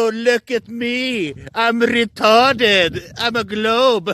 Oh, look at me. I'm retarded. I'm a globe.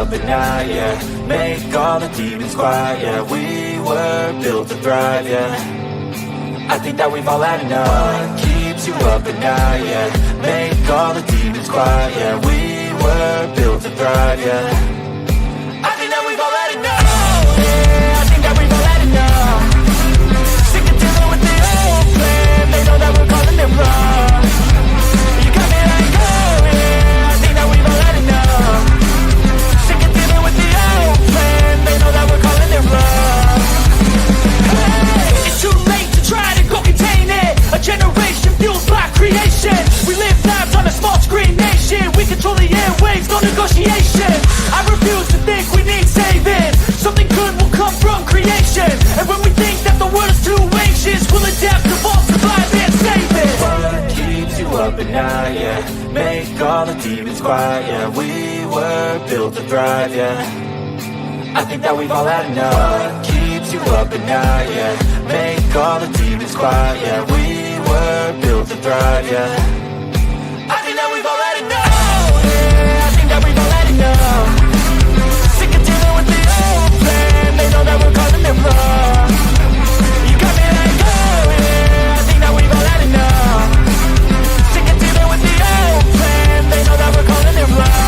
At night, yeah. Make all the demons quiet, yeah. We were built to thrive, yeah. I think that we've all had enough. What keeps you up at night, yeah. Make all the demons quiet, yeah. We were built to thrive, yeah. I think that we've all had enough. Yeah, I think that we've all had enough. Sick of dealing with the old plan. They know that we're calling it wrong. You got me like, oh yeah. I think that we've all had enough. They know that we're calling it wrong. Hey, it's too late to try to go contain it. A generation fueled by creation. We live lives on a small screen nation. We control the airwaves, no negotiation. I refuse to think we need saving. Something good will come from creation. And when we think that the world is too anxious, we'll adapt, evolve, survive and save it. What keeps you up at night, yeah. Make all the demons quiet, yeah. We were built to thrive, yeah. I think that we've all had enough. What keeps you up at night, yeah. Make all the demons quiet, yeah. We were built to thrive, yeah. I think that we've all had enough. Yeah, I think that we've all had enough. Sick of dealing with the old plan. They know that we're calling it wrong. You got me like, oh yeah. I think that we've all had enough. Sick of dealing with the old plan. They know that we're calling it wrong.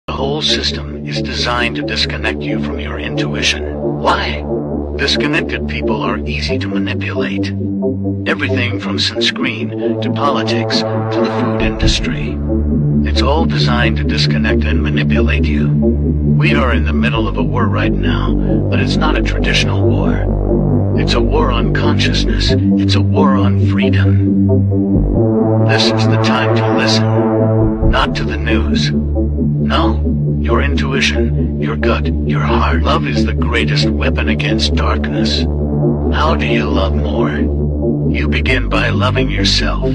The whole system is designed to disconnect you from your intuition. Why? Disconnected people are easy to manipulate. Everything from sunscreen to politics to the food industry. It's all designed to disconnect and manipulate you. We are in the middle of a war right now, but it's not a traditional war. It's a war on consciousness. It's a war on freedom. This is the time to listen, not to the news. No, your intuition, your gut, your heart. Love is the greatest weapon against darkness. How do you love more? You begin by loving yourself.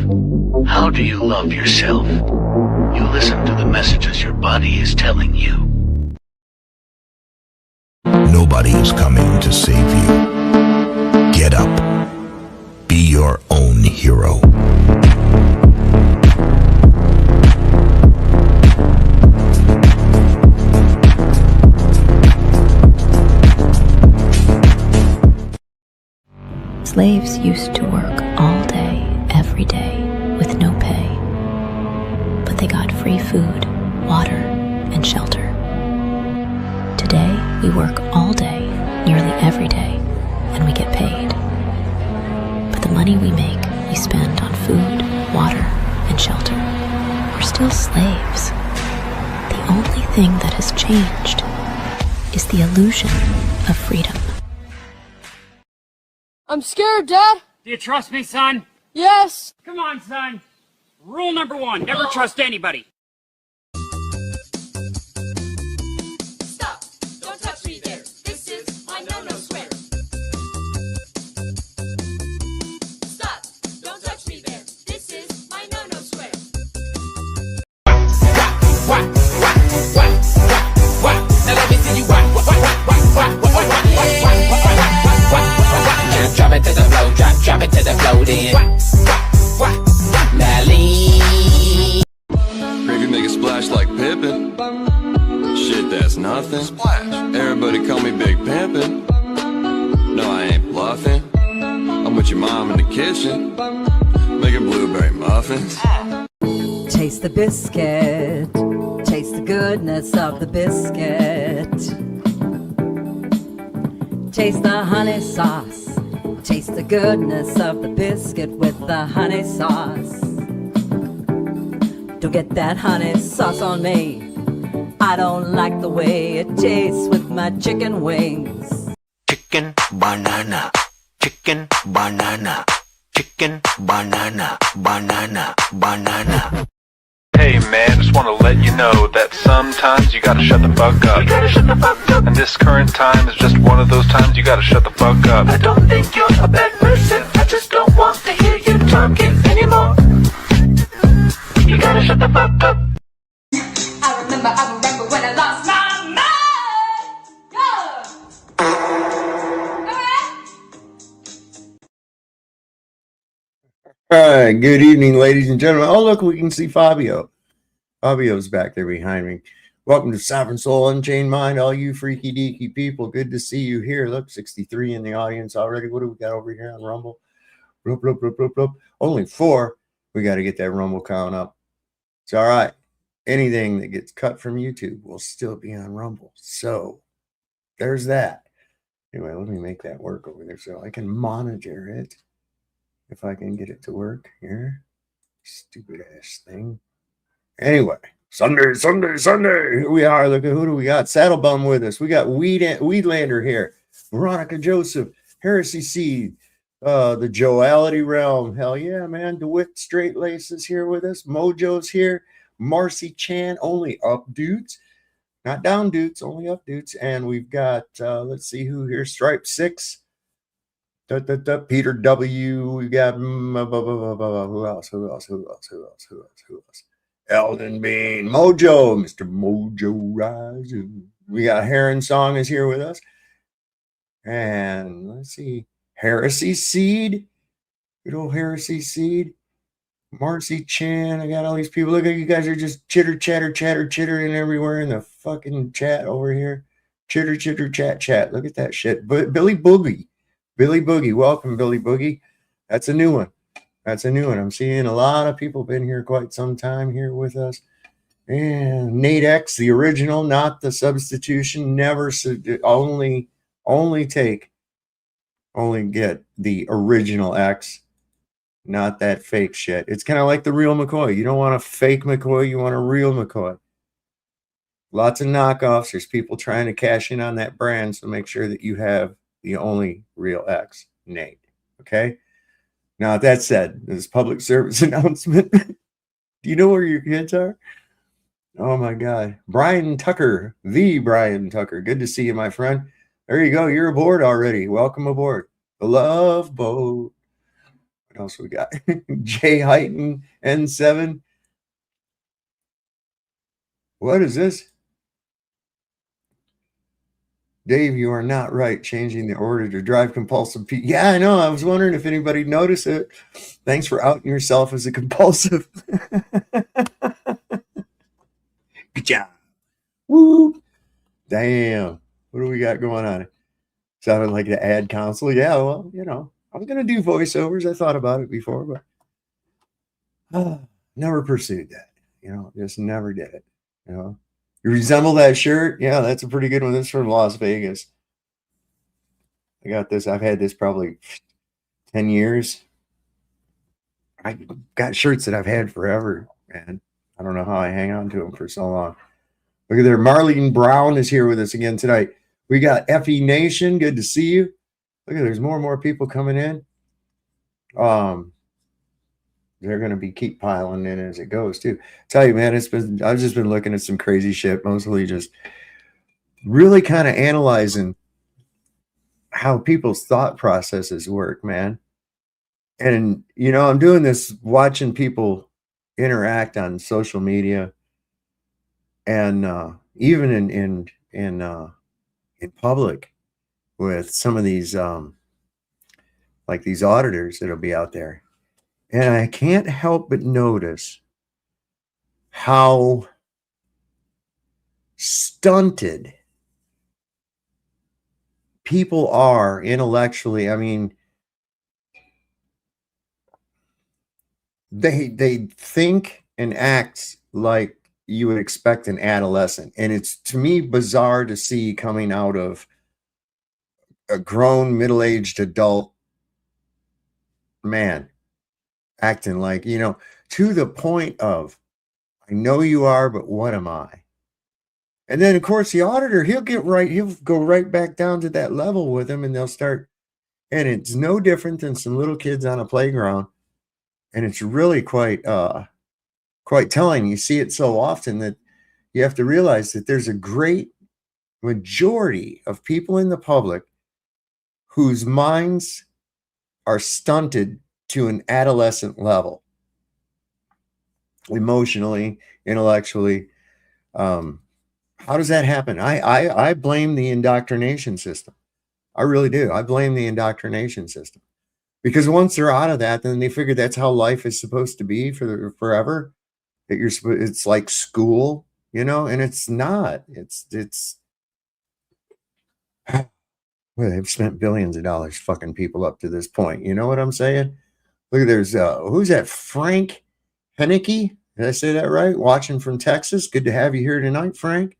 How do you love yourself? You listen to the messages your body is telling you. Nobody is coming to save you. Get up. Be your own hero. Slaves used to work all day, every day, with no pay. But they got free food, water, and shelter. Today, we work all day, nearly every day, and we get paid. But the money we make, we spend on food, water, and shelter. We're still slaves. The only thing that has changed is the illusion of freedom. I'm scared, Dad. Do you trust me, son? Yes. Come on, son. Rule number 1, never trust anybody. Stop! Don't touch me there. This is my no-no square. Stop! Don't touch me there. This is my no-no square. What? Now let me see you what? Drop it to the flow, drop it to the flow then. Now lean. Make a nigga splash like Pippin. Shit, that's nothing. Splash. Everybody call me Big Pimpin'. No, I ain't bluffing. I'm with your mom in the kitchen, making blueberry muffins. Taste the biscuit. Taste the goodness of the biscuit. Taste the honey sauce. Taste the goodness of the biscuit with the honey sauce. Don't get that honey sauce on me. I don't like the way it tastes with my chicken wings. Chicken banana, chicken banana, chicken banana, banana, banana. Hey man, just want to let you know that sometimes you gotta shut the fuck up. You gotta shut the fuck up. And this current time is just one of those times you gotta shut the fuck up. I don't think you're a bad person. I just don't want to hear you talking anymore. You gotta shut the fuck up. I remember when I lost my mind. All right, good evening, ladies and gentlemen. Oh, look, we can see Fabio. Fabio's back there behind me. Welcome to Sovereign Soul Unchained Mind, all you freaky deaky people. Good to see you here. Look, 63 in the audience already. What do we got over here on Rumble? Bloop, bloop, bloop, bloop, bloop. Only 4. We got to get that Rumble count up. It's all right. Anything that gets cut from YouTube will still be on Rumble. So there's that. Anyway, let me make that work over there so I can monitor it. If I can get it to work here. Stupid ass thing. Anyway, Sunday. Here we are. Look at who do we got? Saddlebum with us. We got Weedlander here. Veronica Joseph. Heresy Seed. The Joality Realm. Hell yeah, man. DeWitt Straight Lace is here with us. Mojo's here. Marcy Chan. Only up dudes. Not down dudes. Only up dudes. And we've got, let's see who here. Stripe 6. Peter W. We got who else? Eldon Bean, Mojo, Mr. Mojo Rizu. We got Heron Song is here with us, and let's see, Heresy Seed, good old Heresy Seed, Marcy Chan. I got all these people. Look at you guys are just chittering everywhere in the fucking chat over here. Chitter chat. Look at that shit. Billy Boogie, welcome, Billy Boogie. That's a new one. I'm seeing a lot of people been here quite some time here with us. And Nate X, the original, not the substitution. Never only get the original X, not that fake shit. It's kind of like the real McCoy. You don't want a fake McCoy. You want a real McCoy. Lots of knockoffs. There's people trying to cash in on that brand, so make sure that you have the only real X, Nate. Okay? Now, that said, this public service announcement. Do you know where your kids are? Oh, my God. Brian Tucker, the Brian Tucker. Good to see you, my friend. There you go. You're aboard already. Welcome aboard. The Love Boat. What else we got? Jay Heighton, N7. What is this? Dave, you are not right. Changing the order to drive compulsive. Yeah, I know. I was wondering if anybody noticed it. Thanks for outing yourself as a compulsive. Good job. Woo. Damn. What do we got going on? Sounded like the ad council. Yeah, well, I was going to do voiceovers. I thought about it before, but never pursued that. Just never did it. You resemble that shirt? Yeah, that's a pretty good one. This is from Las Vegas. I got this. I've had this probably 10 years. I got shirts that I've had forever, man. I don't know how I hang on to them for so long. Look at there. Marlene Brown is here with us again tonight. We got Effie Nation. Good to see you. Look at there's more and more people coming in. They're going to keep piling in as it goes too. Tell you, man, I've just been looking at some crazy shit, mostly just really kind of analyzing how people's thought processes work, man. And, I'm doing this, watching people interact on social media and even in public with some of these, like these auditors that'll be out there. And I can't help but notice how stunted people are intellectually. I mean, they think and act like you would expect an adolescent. And it's, to me, bizarre to see coming out of a grown middle-aged adult man acting like, you know, to the point of, I know you are, but what am I? And then, of course, the auditor, he'll go right back down to that level with him, and they'll start, and it's no different than some little kids on a playground. And it's really quite telling. You see it so often that you have to realize that there's a great majority of people in the public whose minds are stunted to an adolescent level, emotionally, intellectually. How does that happen? I blame the indoctrination system. I really do. I blame the indoctrination system, because once they're out of that, then they figure that's how life is supposed to be forever. That it's like school, you know, and it's not. It's well, they've spent billions of dollars fucking people up to this point. You know what I'm saying? Look, there's who's that? Frank Henneke. Did I say that right? Watching from Texas. Good to have you here tonight, Frank.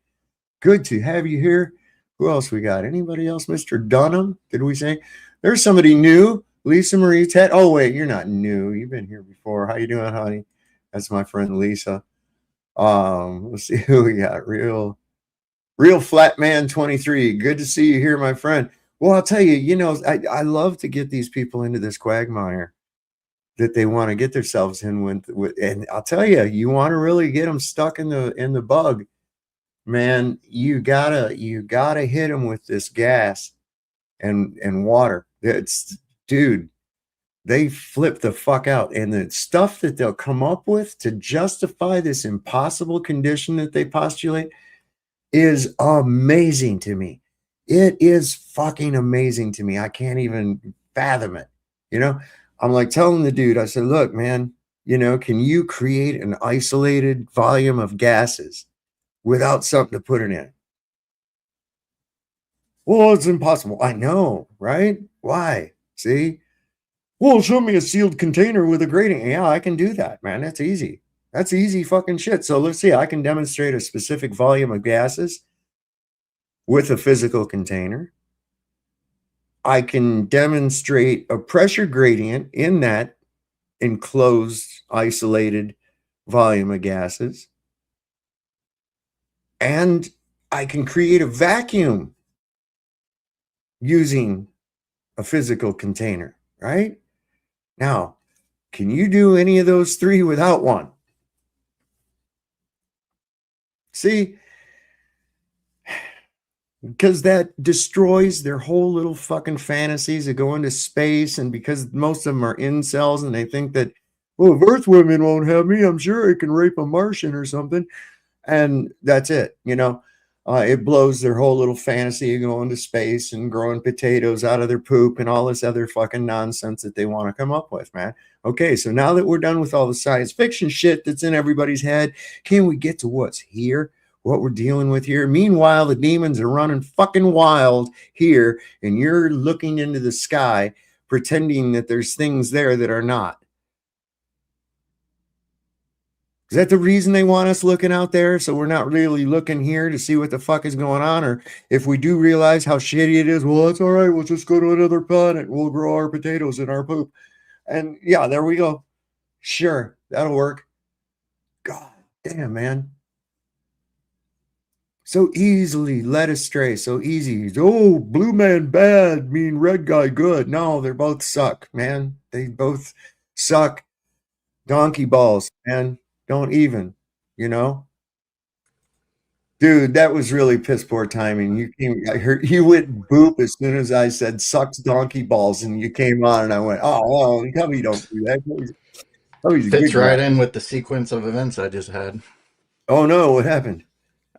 Good to have you here. Who else we got? Anybody else? Mr. Dunham, did we say? There's somebody new. Lisa Marie Ted. Oh, wait, you're not new. You've been here before. How you doing, honey? That's my friend Lisa. Let's see who we got. Real Flat Man 23. Good to see you here, my friend. Well, I'll tell you, you know, I love to get these people into this quagmire that they want to get themselves in with, and I'll tell you, you want to really get them stuck in the bug, man. You gotta hit them with this gas and water. It's, dude, they flip the fuck out, and the stuff that they'll come up with to justify this impossible condition that they postulate is amazing to me. It is fucking amazing to me. I can't even fathom it. You know, I'm like telling the dude, I said, look, man, you know, can you create an isolated volume of gases without something to put it in? Well, it's impossible. I know, right? Why? See? Well, show me a sealed container with a grating. Yeah, I can do that, man. That's easy. That's easy fucking shit. So let's see. I can demonstrate a specific volume of gases with a physical container. I can demonstrate a pressure gradient in that enclosed, isolated volume of gases. And I can create a vacuum using a physical container, right? Now, can you do any of those three without one? See, because that destroys their whole little fucking fantasies of going to space. And because most of them are incels and they think that, well, if Earth women won't have me, I'm sure I can rape a Martian or something. And that's it, you know. It blows their whole little fantasy of going to space and growing potatoes out of their poop and all this other fucking nonsense that they want to come up with, man. Okay, so now that we're done with all the science fiction shit that's in everybody's head, can we get to what's here? What we're dealing with here? Meanwhile, the demons are running fucking wild here, and you're looking into the sky pretending that there's things there that are not. Is that the reason they want us looking out there? So we're not really looking here to see what the fuck is going on? Or if we do realize how shitty it is, well, that's all right. We'll just go to another planet. We'll grow our potatoes in our poop. And yeah, there we go. Sure, that'll work. God damn, man. So easily led astray. So easy. Oh, blue man bad, mean red guy good. No, they both suck, man. They both suck. Donkey balls, man. Don't even, you know, dude, that was really piss poor timing. I heard you went boop as soon as I said sucks donkey balls, and you came on, and I went, oh, tell me you don't do that. He's a Fits good right guy. in with the sequence of events I just had. Oh no, what happened?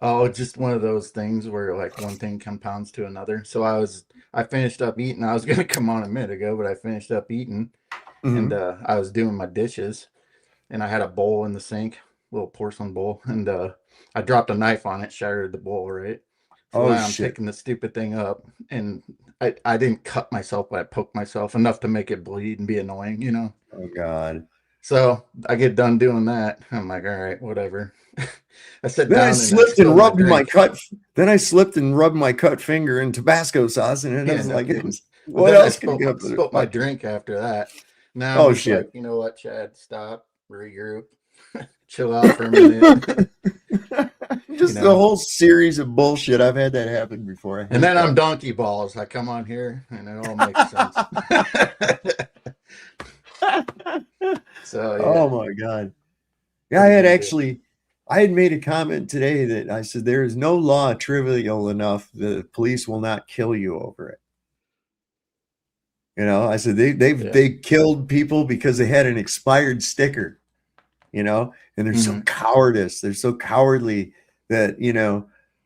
Oh, just one of those things where like one thing compounds to another. So I finished up eating. I was gonna come on a minute ago, but I finished up eating, and I was doing my dishes. And I had a bowl in the sink, little porcelain bowl, and I dropped a knife on it, shattered the bowl, right? So then I'm picking the stupid thing up, and I didn't cut myself, but I poked myself enough to make it bleed and be annoying, you know? Oh, God. So I get done doing that. I'm like, all right, whatever. I sat Then down I and slipped and spilled rubbed my drink. cut. Then I slipped and rubbed my cut finger in Tabasco sauce, and it Yeah, was no like, kidding. But what then I else could you spilt my fuck? drink after that. Now I'm Oh just like, shit! you know what, Chad? Stop, regroup, chill out for a minute. Just a whole series of bullshit. I've had that happen before. I And hate then that. I'm donkey balls. I come on here, and it all makes sense. So yeah. Oh my god! Yeah, I had made a comment today that I said there is no law trivial enough that the police will not kill you over it. I said they killed people because they had an expired sticker. And they're so cowardice. They're so cowardly that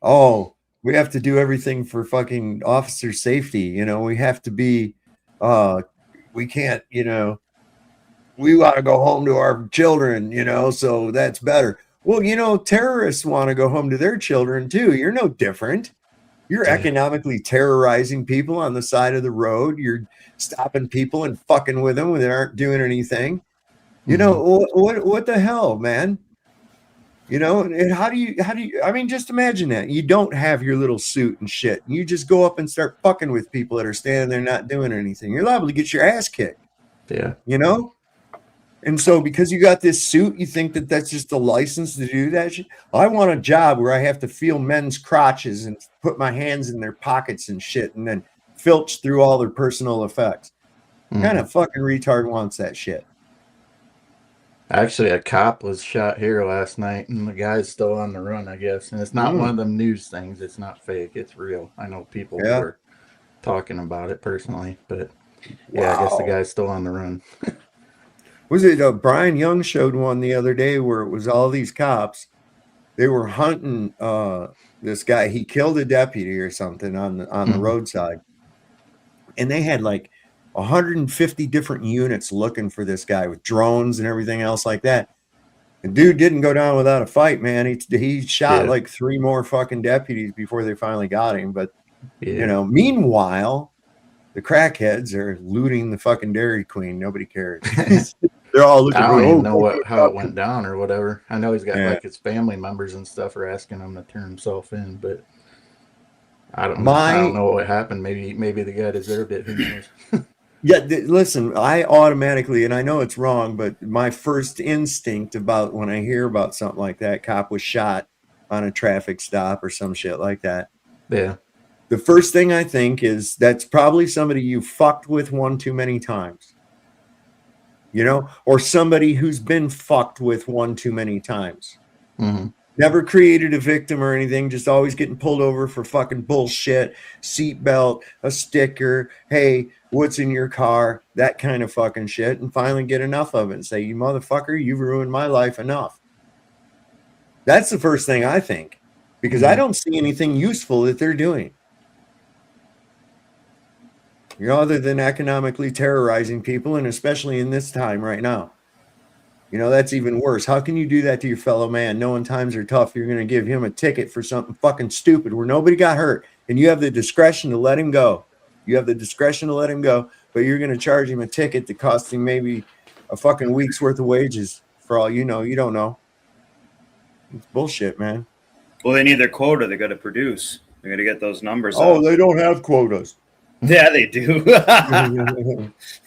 oh, we have to do everything for fucking officer safety. We have to be, we can't, we want to go home to our children, so that's better. Well, terrorists want to go home to their children too. You're no different. You're economically terrorizing people on the side of the road. You're stopping people and fucking with them when they aren't doing anything. What the hell, man? And how do you, I mean, just imagine that. You don't have your little suit and shit. And you just go up and start fucking with people that are standing there not doing anything. You're liable to get your ass kicked. Yeah. And so because you got this suit, you think that that's just a license to do that shit? I want a job where I have to feel men's crotches and put my hands in their pockets and shit and then filch through all their personal effects. What kind of fucking retard wants that shit? Actually, a cop was shot here last night, and the guy's still on the run, I guess. And it's not one of them news things. It's not fake. It's real. I know people who are talking about it personally, but yeah, I guess the guy's still on the run. Was it Brian Young showed one the other day where it was all these cops. They were hunting this guy. He killed a deputy or something on the roadside, and they had like 150 different units looking for this guy with drones and everything else like that. The dude didn't go down without a fight, man. He shot like 3 more fucking deputies before they finally got him. But meanwhile, the crackheads are looting the fucking Dairy Queen. Nobody cares. They're all looking. I don't even know how it went down or whatever. I know he's got like his family members and stuff are asking him to turn himself in, but I don't know what happened. Maybe the guy deserved it. Who knows? Listen, I automatically, and I know it's wrong, but my first instinct about when I hear about something like that, cop was shot on a traffic stop or some shit like that. Yeah. The first thing I think is that's probably somebody you fucked with one too many times. Or somebody who's been fucked with one too many times. Never created a victim or anything, just always getting pulled over for fucking bullshit, seatbelt, a sticker, hey, what's in your car, that kind of fucking shit, and finally get enough of it and say, you motherfucker, you've ruined my life enough. That's the first thing I think, because I don't see anything useful that they're doing. Other than economically terrorizing people, and especially in this time right now. That's even worse. How can you do that to your fellow man? Knowing times are tough, you're going to give him a ticket for something fucking stupid where nobody got hurt, and you have the discretion to let him go. You have the discretion to let him go, but you're going to charge him a ticket that costs him maybe a fucking week's worth of wages. For all you know, you don't know. It's bullshit, man. Well, they need their quota. They got to produce. They got to get those numbers. Oh, they don't have quotas. Yeah, they do.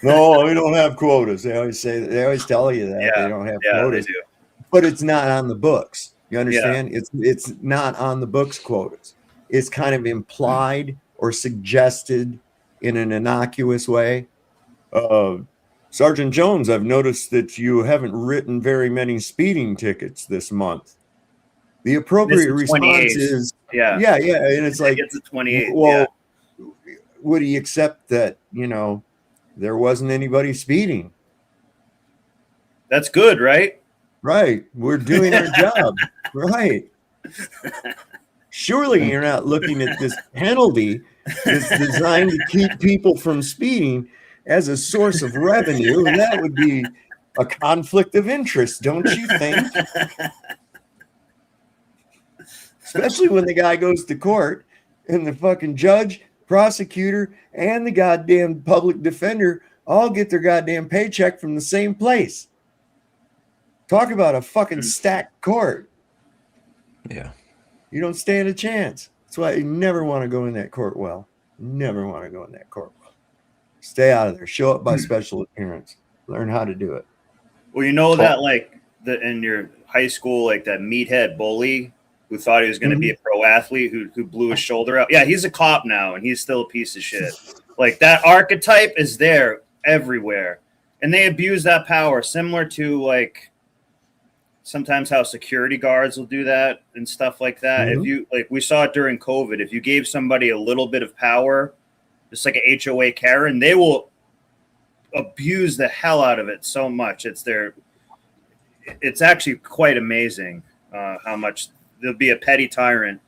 No, we don't have quotas. They always tell you that they don't have quotas. They do. But it's not on the books. You understand? It's not on the books quotas. It's kind of implied or suggested in an innocuous way. Sergeant Jones, I've noticed that you haven't written very many speeding tickets this month. The appropriate response is yeah, and it's like it's a 28. Well, would he accept that, there wasn't anybody speeding? That's good, right? Right. We're doing our job. Right. Surely you're not looking at this penalty that's designed to keep people from speeding as a source of revenue. And that would be a conflict of interest, don't you think? Especially when the guy goes to court and the fucking judge, prosecutor, and the goddamn public defender all get their goddamn paycheck from the same place. Talk about a fucking stacked court. Yeah. You don't stand a chance. That's why you never want to go in that court well. Never want to go in that court well. Stay out of there. Show up by special appearance. Learn how to do it. Well, you know that like in your high school, like that meathead bully who thought he was going to be a pro athlete who blew his shoulder out. Yeah, he's a cop now, and he's still a piece of shit. Like that archetype is there everywhere, and they abuse that power, similar to like sometimes how security guards will do that and stuff like that. If you like, we saw it during COVID. If you gave somebody a little bit of power, just like a HOA Karen, they will abuse the hell out of it so much. It's actually quite amazing how much there'll be a petty tyrant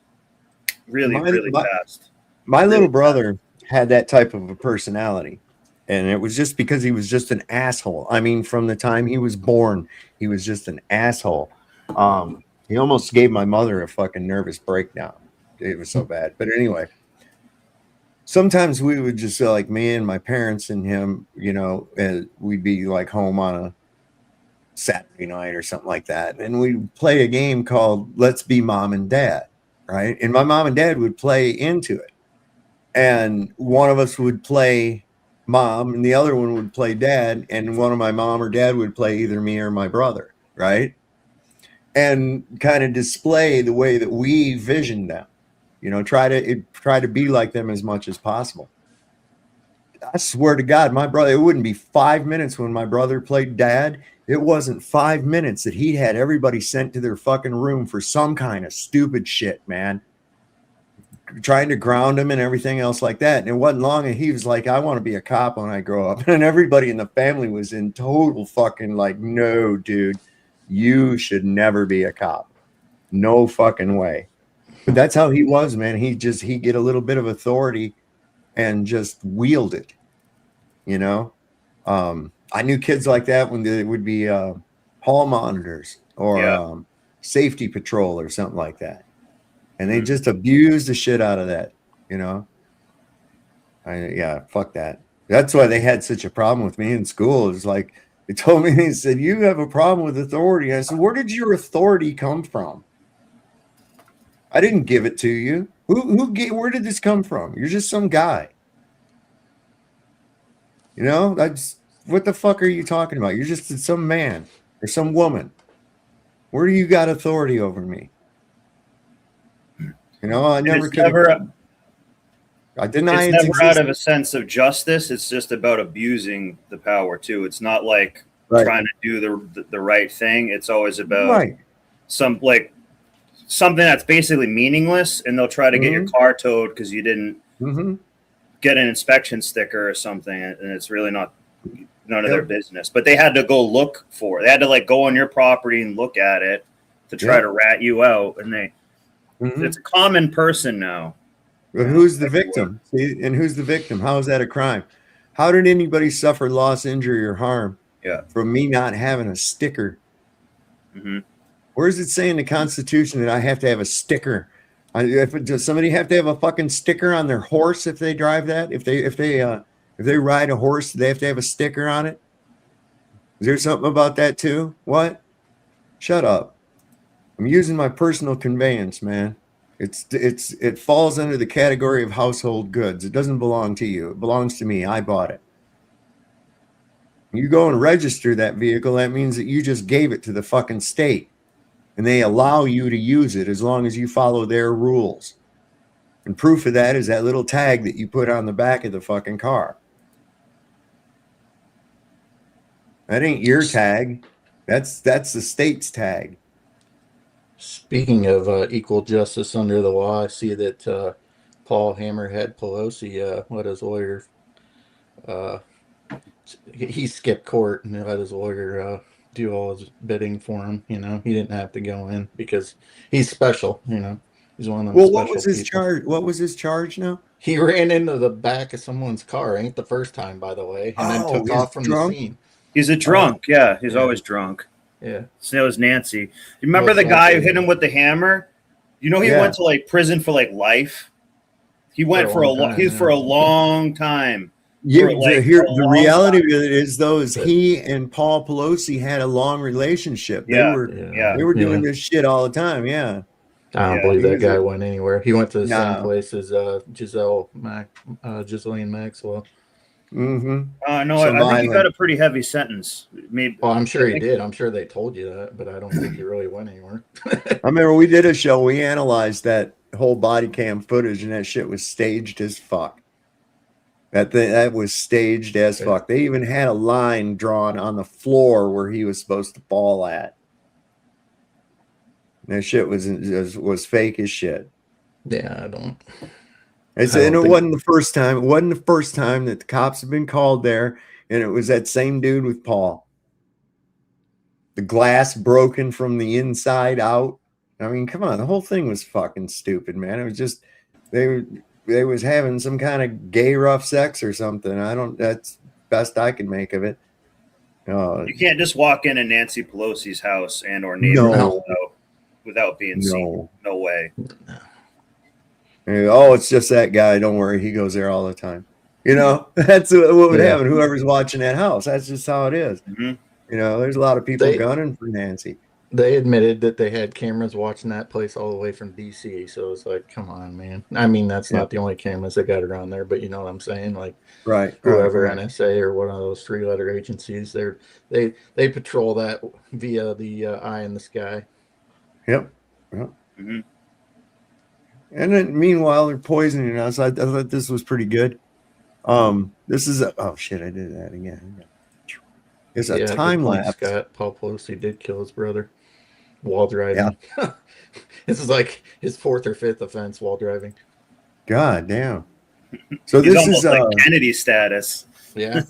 really fast. My little brother had that type of a personality, and it was just because he was just an asshole. I mean, from the time he was born, he was just an asshole. He almost gave my mother a fucking nervous breakdown. It was so bad. But anyway, sometimes we would just like me and my parents and him, you know, we'd be like home on a Saturday night or something like that, and we'd play a game called Let's Be Mom and Dad, right? And my mom and dad would play into it, and one of us would play mom and the other one would play dad, and one of my mom or dad would play either me or my brother, right? And kind of display the way that we vision them, you know, try to be like them as much as possible. I swear to God, my brother, it wouldn't be 5 minutes when my brother played dad. It wasn't 5 minutes that he had everybody sent to their fucking room for some kind of stupid shit, man. Trying to ground him and everything else like that. And it wasn't long, and he was like, I want to be a cop when I grow up. And everybody in the family was in total fucking like, no, dude, you should never be a cop. No fucking way. But that's how he was, man. He'd get a little bit of authority and just wield it, you know? I knew kids like that when they would be hall monitors or safety patrol or something like that. And they just abused the shit out of that, you know? Fuck that. That's why they had such a problem with me in school. It's like, they told me, they said, you have a problem with authority. I said, where did your authority come from? I didn't give it to you. Where did this come from? You're just some guy. You know, what the fuck are you talking about? You're just some man or some woman. Where do you got authority over me? You know, I never could. I deny it's never out of a sense of justice. It's just about abusing the power too. It's not like trying to do the right thing. It's always about something that's basically meaningless, and they'll try to get your car towed because you didn't get an inspection sticker or something, and it's really none of their business. But they had to go look for it. They had to like go on your property and look at it to try to rat you out, and it's a common person now. But who's the victim? See, and who's the victim? How is that a crime? How did anybody suffer loss, injury, or harm from me not having a sticker? Where does it say in the Constitution that I have to have a sticker? Does somebody have to have a fucking sticker on their horse if they drive that? If they ride a horse, do they have to have a sticker on it? Is there something about that too? What? Shut up. I'm using my personal conveyance, man. It falls under the category of household goods. It doesn't belong to you. It belongs to me. I bought it. You go and register that vehicle, that means that you just gave it to the fucking state. And they allow you to use it as long as you follow their rules. And proof of that is that little tag that you put on the back of the fucking car. That ain't your tag. That's the state's tag. Speaking of equal justice under the law, I see that Paul Hammerhead Pelosi let his lawyer, he skipped court and let his lawyer do all his bidding for him. You know, he didn't have to go in because he's special. You know, he's one of them. Well, what was his charge? What was his charge now? He ran into the back of someone's car. Ain't the first time, by the way, and then took off from the scene. He's a drunk. He's always drunk. Yeah. So was Nancy. You remember the guy who hit him with the hammer? You know, he went to like prison for like life. He went for a long time. Yeah, like here a the long reality time. of it is though is he and Paul Pelosi had a long relationship. They Yeah, were yeah, they were doing this shit all the time. Yeah, I don't yeah. believe he that was guy went anywhere. He went to the same no. place as Ghislaine Maxwell. No, Some I think he got island. a pretty heavy sentence. Maybe. Oh, I'm sure I he think, did. I'm sure they told you that, but I don't think he really went anywhere. I remember we did a show. We analyzed that whole body cam footage, and that shit was staged as fuck. That was staged as fuck. They even had a line drawn on the floor where he was supposed to fall at. That shit was fake as shit. Yeah, I don't. And it wasn't the first time. It wasn't the first time that the cops have been called there, and it was that same dude with Paul. The glass broken from the inside out. I mean, come on, the whole thing was fucking stupid, man. It was just they was having some kind of gay rough sex or something. That's best I can make of it. you can't just walk into Nancy Pelosi's house and or neighborhood without being seen. No way. Oh, it's just that guy. Don't worry, he goes there all the time. You know, that's what would happen. Whoever's watching that house, that's just how it is. You know, there's a lot of people gunning for Nancy. They admitted that they had cameras watching that place all the way from DC. So it's like, come on, man. I mean, that's not the only cameras they got around there, but you know what I'm saying? Like, whoever NSA or one of those 3-letter agencies, they patrol that via the eye in the sky. Yep. And then meanwhile, they're poisoning us. I thought this was pretty good. This is oh shit! I did that again. It's a time lapse. Scott, Paul Pelosi did kill his brother while driving. Yeah. This is like his 4th or 5th offense while driving. God damn. So He's this is like Kennedy status. Yeah.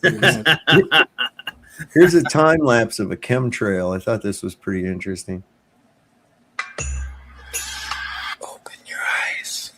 Here's a time lapse of a chemtrail. I thought this was pretty interesting. Open your eyes.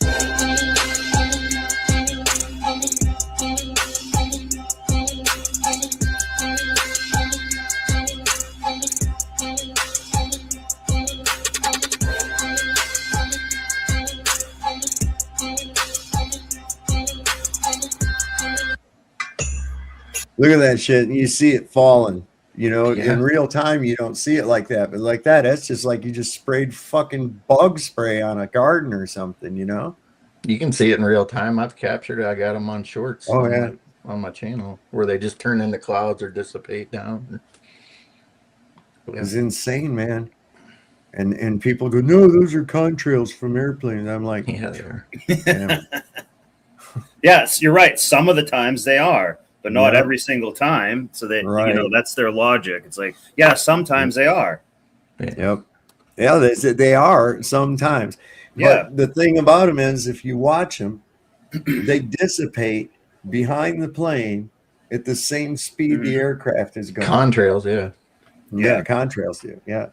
Look at that shit. And you see it falling. You know, in real time, you don't see it like that. But like that, that's just like you just sprayed fucking bug spray on a garden or something, you know? You can see it in real time. I've captured it. I got them on shorts on my channel where they just turn into clouds or dissipate down. It's insane, man. And people go, no, those are contrails from airplanes. I'm like, yeah, they are. Yes, you're right. Some of the times they are, but not every single time. So that you know, that's their logic. It's like, yeah, sometimes they are. Yep. Yeah, they are sometimes. But the thing about them is, if you watch them, they dissipate behind the plane at the same speed the aircraft is going. Contrails, yeah. Yeah, contrails do. Yeah.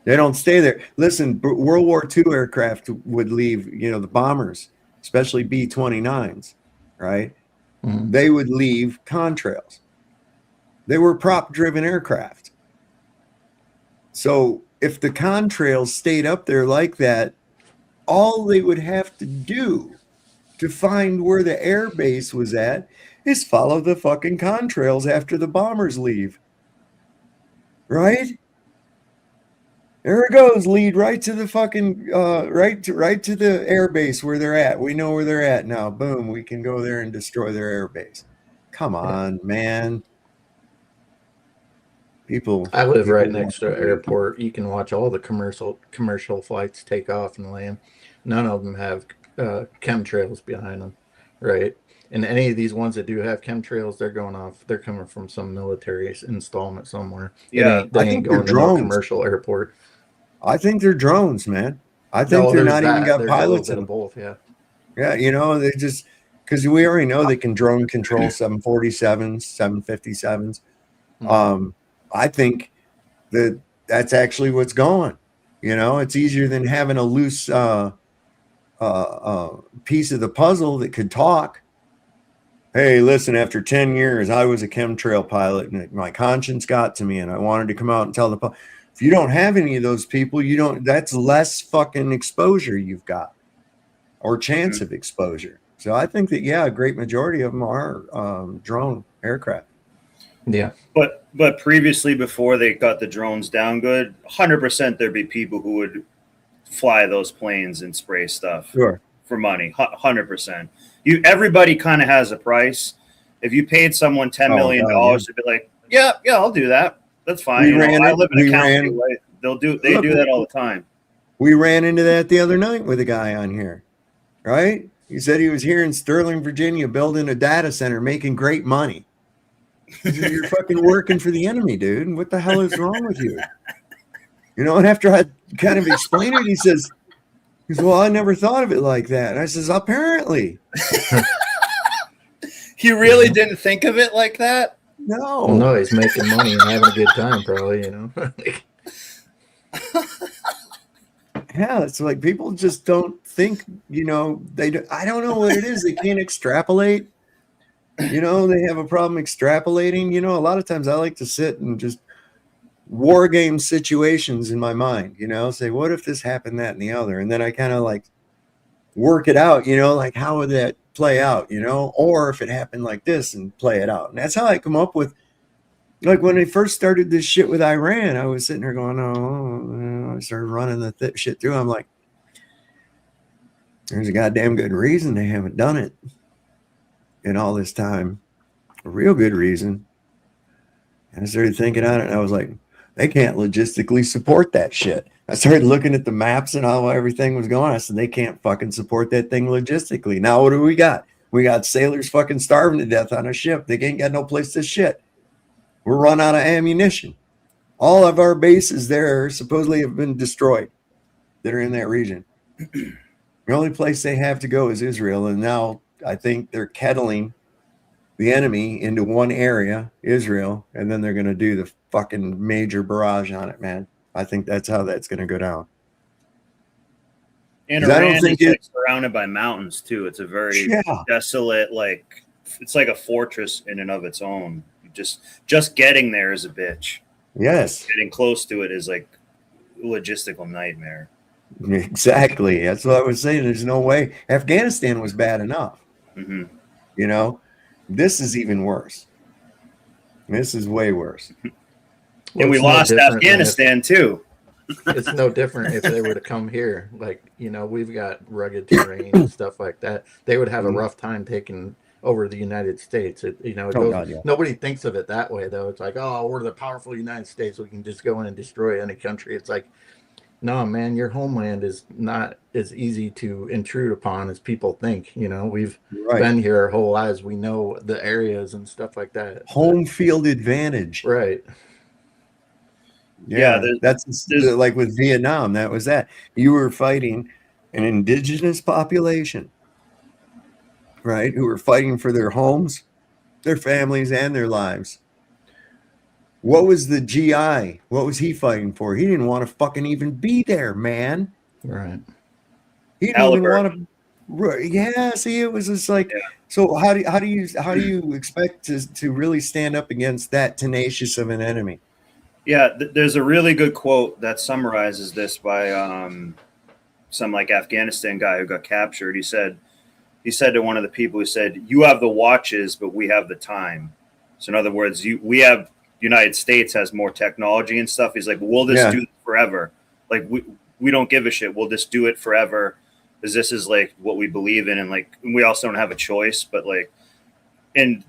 They don't stay there. Listen, World War II aircraft would leave, you know, the bombers, especially B-29s, right? They would leave contrails. They were prop-driven aircraft. So if the contrails stayed up there like that, all they would have to do to find where the air base was at is follow the fucking contrails after the bombers leave. Right? There it goes. Lead right to the fucking right to the air base where they're at. We know where they're at now. Boom, we can go there and destroy their air base. Come on, man. I live right next to an airport. You can watch all the commercial flights take off and land. None of them have chemtrails behind them, right? And any of these ones that do have chemtrails, they're going off. They're coming from some military installment somewhere. Yeah, they ain't going to no commercial airport. I think they're drones, man. I think they're not even got pilots in them. Both, yeah. Yeah, you know, they just because we already know they can drone control 747s, 757s. I think that's actually what's going. You know, it's easier than having a loose piece of the puzzle that could talk. Hey, listen, after 10 years, I was a chemtrail pilot and my conscience got to me and I wanted to come out and tell the public. If you don't have any of those people, that's less fucking exposure you've got or chance of exposure. So I think that, yeah, a great majority of them are drone aircraft. Yeah. But previously, before they got the drones down good, 100% there'd be people who would fly those planes and spray stuff for money. 100%. Everybody kind of has a price. If you paid someone $10 million, they'd be like, yeah, I'll do that. That's fine. I live in a county, right? They do that all the time. We ran into that the other night with a guy on here, right? He said he was here in Sterling, Virginia, building a data center, making great money. You're fucking working for the enemy, dude. What the hell is wrong with you? You know, and after I kind of explained it, he says, well, I never thought of it like that. And I says, apparently. He really didn't think of it like that? No. Well, no, he's making money and having a good time, probably, you know. Yeah, it's like people just don't think, you know, I don't know what it is. They can't extrapolate. You know, they have a problem extrapolating. You know, a lot of times I like to sit and just war game situations in my mind, you know, say, what if this happened, that, and the other? And then I kind of like work it out, you know, like how would that play out, you know, or if it happened like this and play it out. And that's how I come up with, like when I first started this shit with Iran, I was sitting there going, oh, I started running the shit through. I'm like, there's a goddamn good reason they haven't done it in all this time. A real good reason. And I started thinking on it, and I was like, they can't logistically support that shit. I started looking at the maps and how everything was going. I said, they can't fucking support that thing logistically. Now, what do we got? We got sailors fucking starving to death on a ship. They ain't got no place to shit. We're run out of ammunition. All of our bases there supposedly have been destroyed that are in that region. The only place they have to go is Israel. And now I think they're kettling the enemy into one area, Israel, and then they're going to do the fucking major barrage on it, man. I think that's how that's going to go down. And Iran is like surrounded by mountains too. It's a very desolate, like it's like a fortress in and of its own. Just getting there is a bitch. Yes. Getting close to it is like a logistical nightmare. Exactly. That's what I was saying. There's no way. Afghanistan was bad enough. Mm-hmm. You know, this is even worse. This is way worse. Well, and we lost Afghanistan too. It's no different if they were to come here. Like, you know, we've got rugged terrain and stuff like that. They would have a rough time taking over the United States. Nobody thinks of it that way, though. It's like, oh, we're the powerful United States. We can just go in and destroy any country. It's like, no, man, your homeland is not as easy to intrude upon as people think. You know, we've been here our whole lives. We know the areas and stuff like that. Home field advantage. Right. Yeah, that's like with Vietnam. That was that. You were fighting an indigenous population, right, who were fighting for their homes, their families, and their lives. What was the GI? What was he fighting for? He didn't want to fucking even be there, man. Right. He didn't even want to. Yeah. See, it was just like. Yeah. So how do you expect to really stand up against that tenacious of an enemy? Yeah, there's a really good quote that summarizes this by some like Afghanistan guy who got captured. He said to one of the people, he said, "You have the watches, but we have the time." So in other words, United States has more technology and stuff. He's like, we'll just do it forever. Like we don't give a shit. We'll just do it forever because this is like what we believe in. And like, we also don't have a choice, but like, and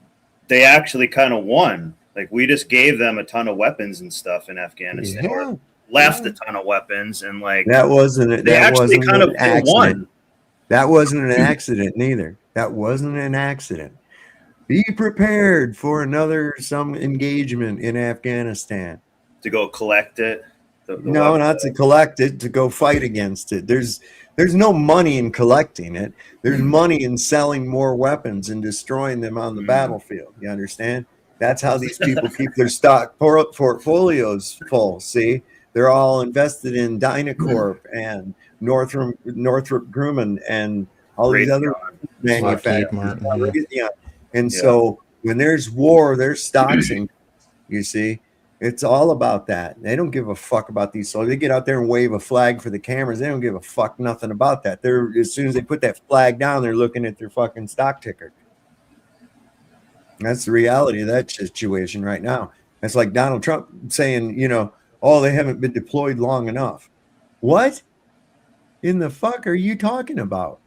they actually kind of won. Like we just gave them a ton of weapons and stuff in Afghanistan or left a ton of weapons. And like, that wasn't an accident. Won. That wasn't an accident neither. That wasn't an accident. Be prepared for some engagement in Afghanistan. To go collect it? No, not to collect it, to go fight against it. There's no money in collecting it. There's money in selling more weapons and destroying them on the battlefield. You understand? That's how these people keep their stock portfolios full. See? They're all invested in Dynacorp and Northrop Grumman and all these other manufacturers. And so when there's war, there's stocks in, you see, It's all about that. They don't give a fuck about these soldiers. They get out there and wave a flag for the cameras. They don't give a fuck nothing about that. They're as soon as they put that flag down, they're looking at their fucking stock ticker. That's the reality of that situation right now. It's like Donald Trump saying, you know, oh, they haven't been deployed long enough. What in the fuck are you talking about?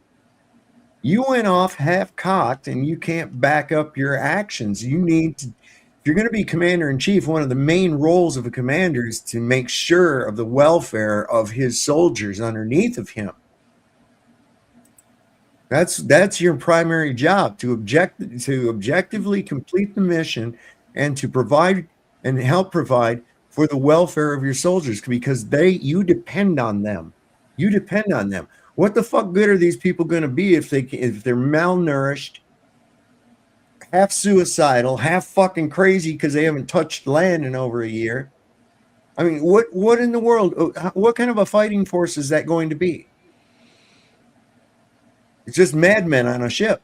You went off half-cocked and you can't back up your actions. You need to, if you're going to be commander-in-chief, one of the main roles of a commander is to make sure of the welfare of his soldiers underneath of him. That's your primary job, to objectively complete the mission and to provide and help provide for the welfare of your soldiers, because you depend on them. You depend on them. What the fuck good are these people going to be if they're malnourished, half suicidal, half fucking crazy because they haven't touched land in over a year? I mean, what in the world? What kind of a fighting force is that going to be? It's just madmen on a ship.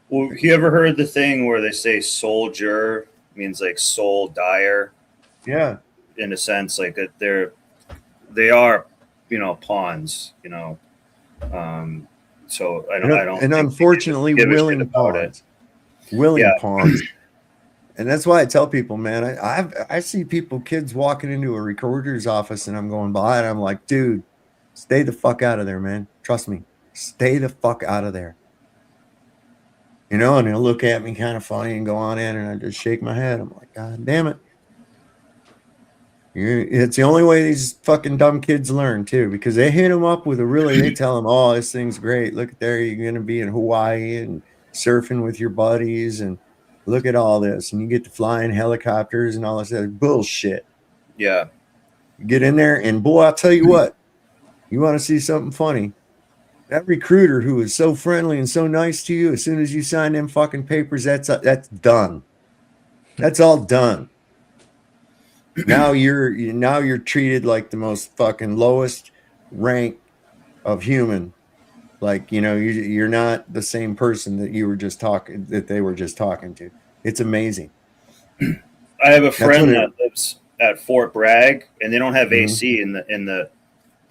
Well, you ever heard the thing where they say soldier means like soul dyer? Yeah. In a sense, like that they are, you know, pawns, you know. So I don't and unfortunately willing pawns. Willing pawns. And that's why I tell people, man, I see kids walking into a recorder's office and I'm going by and I'm like, dude, stay the fuck out of there, man. Trust me. Stay the fuck out of there. You know, and they'll look at me kind of funny and go on in, and I just shake my head. I'm like, God damn it. It's the only way these fucking dumb kids learn, too, because they hit them up with they tell them, oh, this thing's great. Look there, you're going to be in Hawaii and surfing with your buddies, and look at all this. And you get to fly in helicopters and all this other bullshit. Yeah. You get in there, and boy, I'll tell you what, you want to see something funny. That recruiter who is so friendly and so nice to you, as soon as you sign them fucking papers, that's done. That's all done. Now you're treated like the most fucking lowest rank of human. Like, you know, you're not the same person that they were just talking to. It's amazing. I have a friend that lives at Fort Bragg, and they don't have AC in the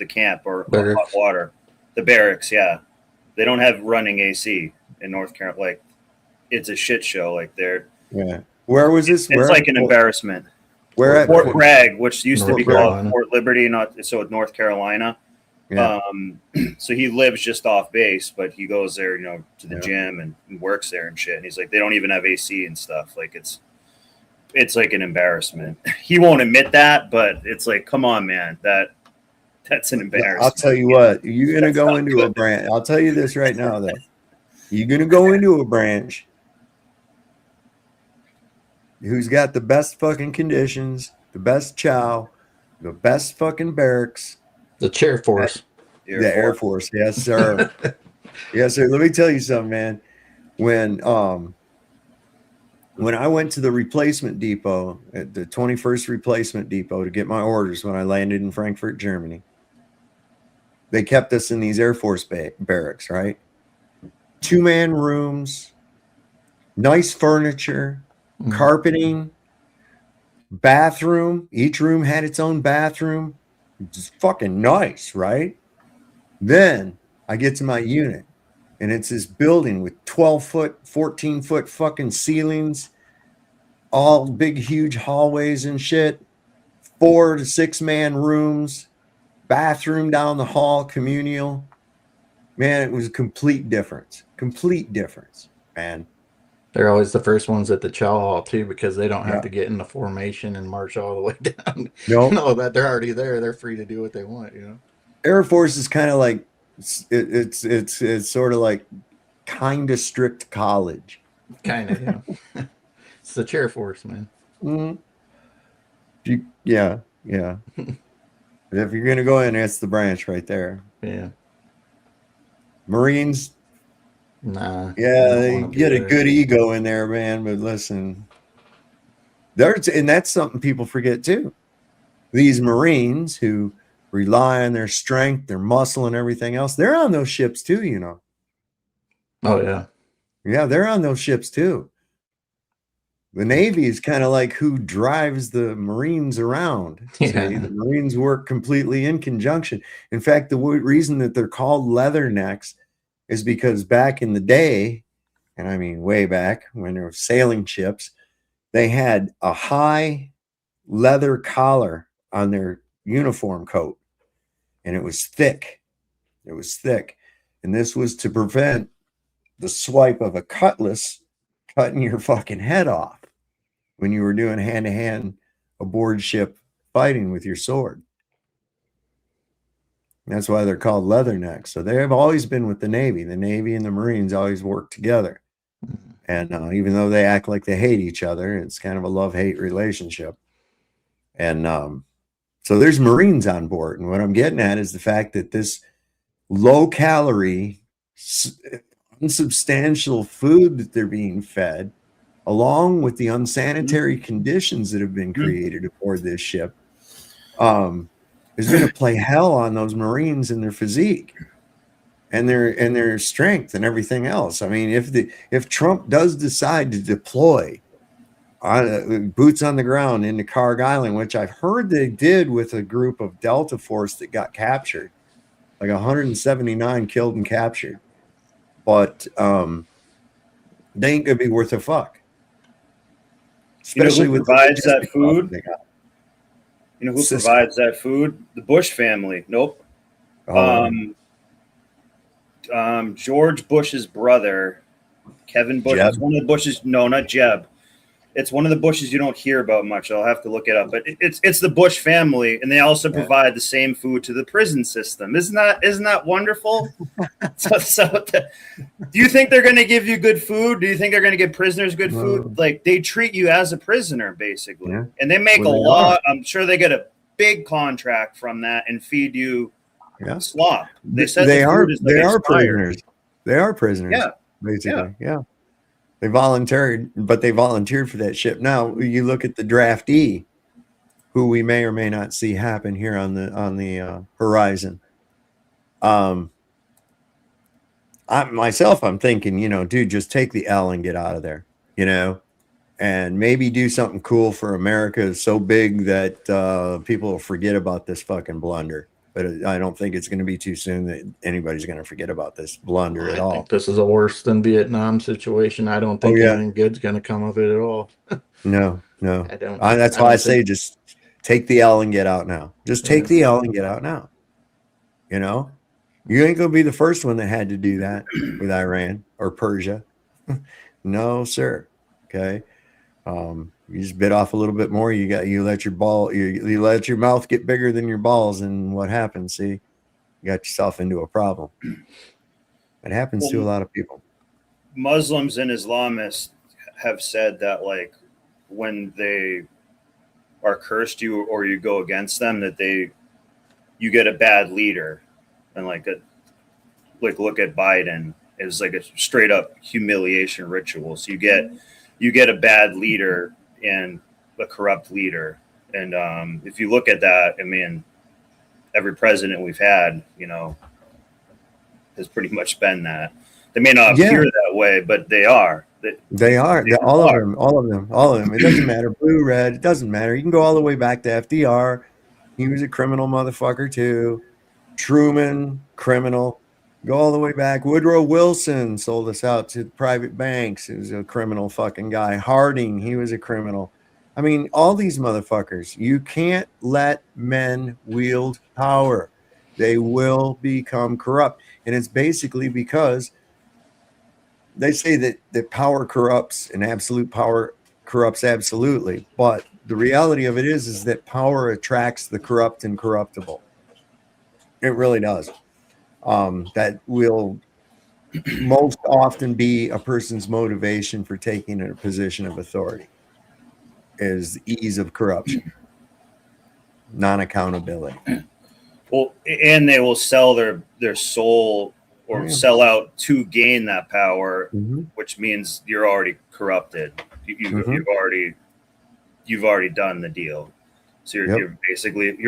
camp or hot water. The barracks, yeah. They don't have running AC in North Carolina. Like, it's a shit show. Like, yeah. Where was this? It's like an embarrassment. Where at Fort Bragg, which used to be Carolina. called Fort Liberty, so North Carolina. Yeah. So he lives just off base, but he goes there, you know, to the gym and works there and shit. And he's like, they don't even have AC and stuff. Like, it's like an embarrassment. He won't admit that, but it's like, come on, man, that's an embarrassment. I'll tell you what, you're going to go into a branch. I'll tell you this right now, though. You're going to go into a branch who's got the best fucking conditions, the best chow, the best fucking barracks. The chair force. The Air Force. Yes, sir. Yes, sir. Let me tell you something, man. When I went to the replacement depot, at the 21st replacement depot, to get my orders when I landed in Frankfurt, Germany, they kept us in these Air Force barracks, right? 2-man rooms, nice furniture, carpeting, bathroom. Each room had its own bathroom. Just fucking nice, right? Then I get to my unit, and it's this building with 12-foot, 14-foot fucking ceilings, all big, huge hallways and shit, 4 to 6-man rooms, bathroom down the hall, communal. Man, it was a complete difference, man. They're always the first ones at the chow hall too, because they don't have to get in the formation and march all the way down. No, that they're already there. They're free to do what they want, you know. Air Force is kind of like it's sort of like kind of strict college. Kind of, yeah. It's the chair force, man. Mm-hmm. Yeah. If you're gonna go in, that's the branch right there. Yeah. Marines. Nah. Yeah, they get a good ego in there, man. But listen, and that's something people forget too. These Marines who rely on their strength, their muscle, and everything else, they're on those ships too, you know. Oh yeah. Yeah, they're on those ships too. The Navy is kind of like who drives the Marines around. Yeah. See, the Marines work completely in conjunction. In fact, the reason that they're called leathernecks is because back in the day, and I mean way back when there were sailing ships, they had a high leather collar on their uniform coat, and it was thick. It was thick. And this was to prevent the swipe of a cutlass cutting your fucking head off when you were doing hand-to-hand aboard ship fighting with your sword. And that's why they're called leathernecks. So they have always been with the Navy. The Navy and the Marines always work together. And even though they act like they hate each other, it's kind of a love-hate relationship. And so there's Marines on board. And what I'm getting at is the fact that this low-calorie, unsubstantial food that they're being fed, along with the unsanitary conditions that have been created aboard this ship, is going to play hell on those Marines and their physique and their strength and everything else. I mean, if Trump does decide to deploy boots on the ground into Carg Island, which I've heard they did with a group of Delta Force that got captured, like 179 killed and captured, but they ain't gonna be worth a fuck. Especially who provides that food. You know who provides that food? The Bush family. Nope. George Bush's brother, Kevin Bush. Jeb? It's one of the Bushes. No, not Jeb. It's one of the Bushes you don't hear about much. I'll have to look it up. But it's the Bush family, and they also provide the same food to the prison system. Isn't that wonderful? Do you think they're going to give you good food? Do you think they're going to give prisoners good food? Like, they treat you as a prisoner, basically. Yeah. And they make a lot. I'm sure they get a big contract from that and feed you slop. They said they are prisoners. They are prisoners. Yeah. Basically. Yeah. They volunteered for that ship. Now you look at the draftee, who we may or may not see happen here on the horizon. I'm thinking, dude, just take the L and get out of there, and maybe do something cool for America so big that people will forget about this fucking blunder. But I don't think it's going to be too soon that anybody's going to forget about this blunder at all. I think this is a worse than Vietnam situation. I don't think anything good's going to come of it at all. No. I don't. That's why I say just take the L and get out now. Just take the L and get out now. You ain't going to be the first one that had to do that with Iran or Persia. No, sir. Okay. You just bit off a little bit more. You let your mouth get bigger than your balls, and what happens? See, you got yourself into a problem. It happens to a lot of people. Muslims and Islamists have said that, like, when they are cursed you or you go against them, that you get a bad leader, and look at Biden is like a straight up humiliation ritual. So you get a bad leader and a corrupt leader. And if you look at that, I mean, every president we've had, has pretty much been that. They may not appear that way, but they are. They are. All of them. It doesn't matter. Blue, red, it doesn't matter. You can go all the way back to FDR. He was a criminal motherfucker too. Truman, criminal. Go all the way back. Woodrow Wilson sold us out to private banks. He was a criminal fucking guy. Harding, he was a criminal. I mean, all these motherfuckers. You can't let men wield power. They will become corrupt. And it's basically because they say that power corrupts and absolute power corrupts absolutely. But the reality of it is that power attracts the corrupt and corruptible. It really does. That will most often be a person's motivation for taking a position of authority is the ease of corruption, non-accountability. Well, and they will sell their soul or sell out to gain that power, which means you're already corrupted. You've already done the deal. So you're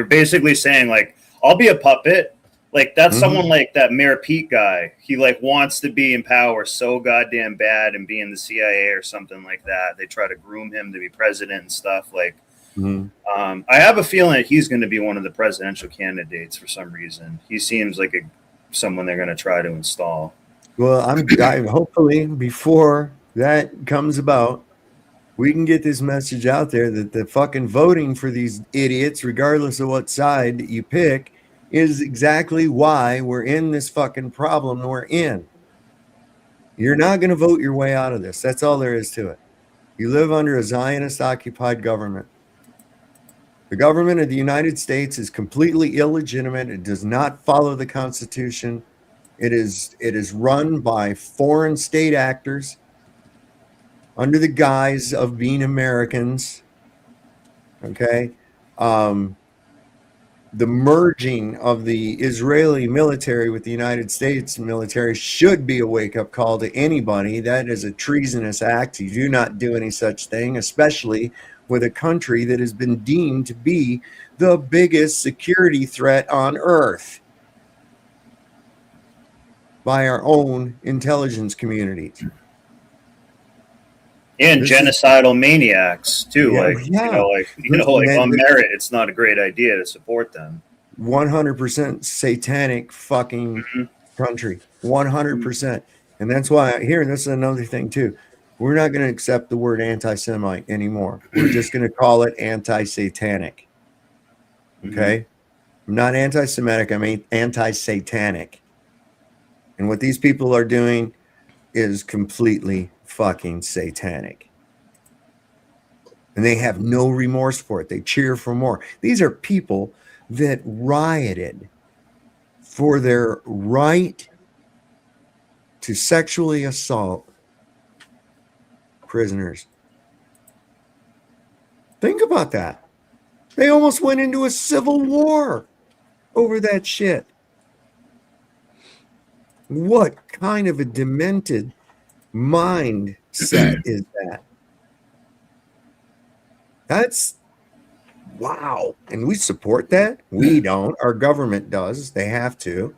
basically saying, like, I'll be a puppet. Like that's someone like that Mayor Pete guy. He like wants to be in power so goddamn bad and be in the CIA or something like that. They try to groom him to be president and stuff. Like, I have a feeling that he's going to be one of the presidential candidates for some reason. He seems like someone they're going to try to install. Well, I hopefully before that comes about, we can get this message out there that the fucking voting for these idiots, regardless of what side you pick, is exactly why we're in this fucking problem we're in. You're not going to vote your way out of this. That's all there is to it. You live under a Zionist-occupied government. The government of the United States is completely illegitimate. It does not follow the Constitution. It is run by foreign state actors under the guise of being Americans. Okay? The merging of the Israeli military with the United States military should be a wake-up call to anybody. That is a treasonous act. You do not do any such thing, especially with a country that has been deemed to be the biggest security threat on earth by our own intelligence communities. And genocidal maniacs too. On merit, it's not a great idea to support them. 100% satanic fucking country. 100%. And that's why here, and this is another thing too. We're not going to accept the word anti-Semite anymore. We're just going to call it anti-satanic. Okay? I'm not anti-Semitic, I'm anti-satanic. And what these people are doing is completely fucking satanic. And they have no remorse for it. They cheer for more. These are people that rioted for their right to sexually assault prisoners. Think about that. They almost went into a civil war over that shit. What kind of a demented mindset is that? That's wow. And we support that? We don't. Our government does. They have to,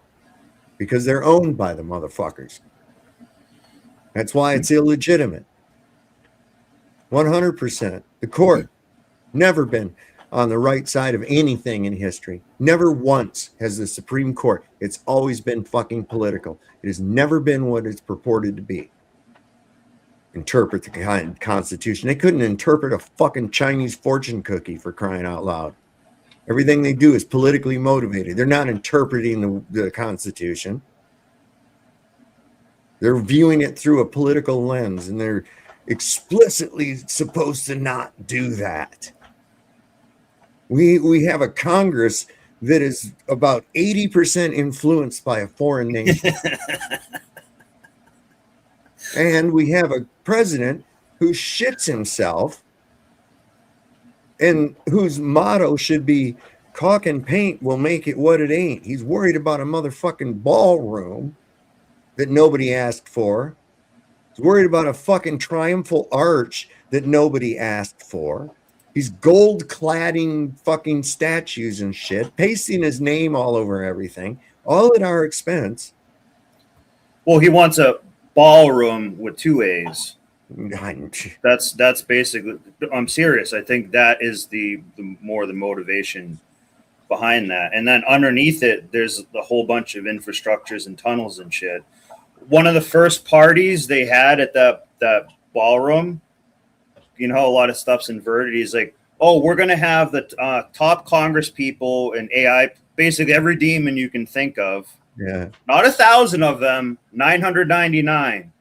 because they're owned by the motherfuckers. That's why it's illegitimate. 100%. The court never been on the right side of anything in history. Never once has the Supreme Court. It's always been fucking political. It has never been what it's purported to be. Interpret the Constitution. They couldn't interpret a fucking Chinese fortune cookie, for crying out loud. Everything they do is politically motivated. They're not interpreting the Constitution. They're viewing it through a political lens, and they're explicitly supposed to not do that. We have a Congress that is about 80% influenced by a foreign nation. And we have a president who shits himself and whose motto should be caulk and paint will make it what it ain't. He's worried about a motherfucking ballroom that nobody asked for. He's worried about a fucking triumphal arch that nobody asked for. He's gold cladding fucking statues and shit, pasting his name all over everything, all at our expense. Well, he wants a ballroom with 2 A's. That's basically, I'm serious. I think that is the more the motivation behind that. And then underneath it, there's a whole bunch of infrastructures and tunnels and shit. One of the first parties they had at that ballroom, you know, a lot of stuff's inverted. He's like, oh, we're going to have the top Congress people and AI, basically every demon you can think of. Yeah. Not 1,000 of them, 999.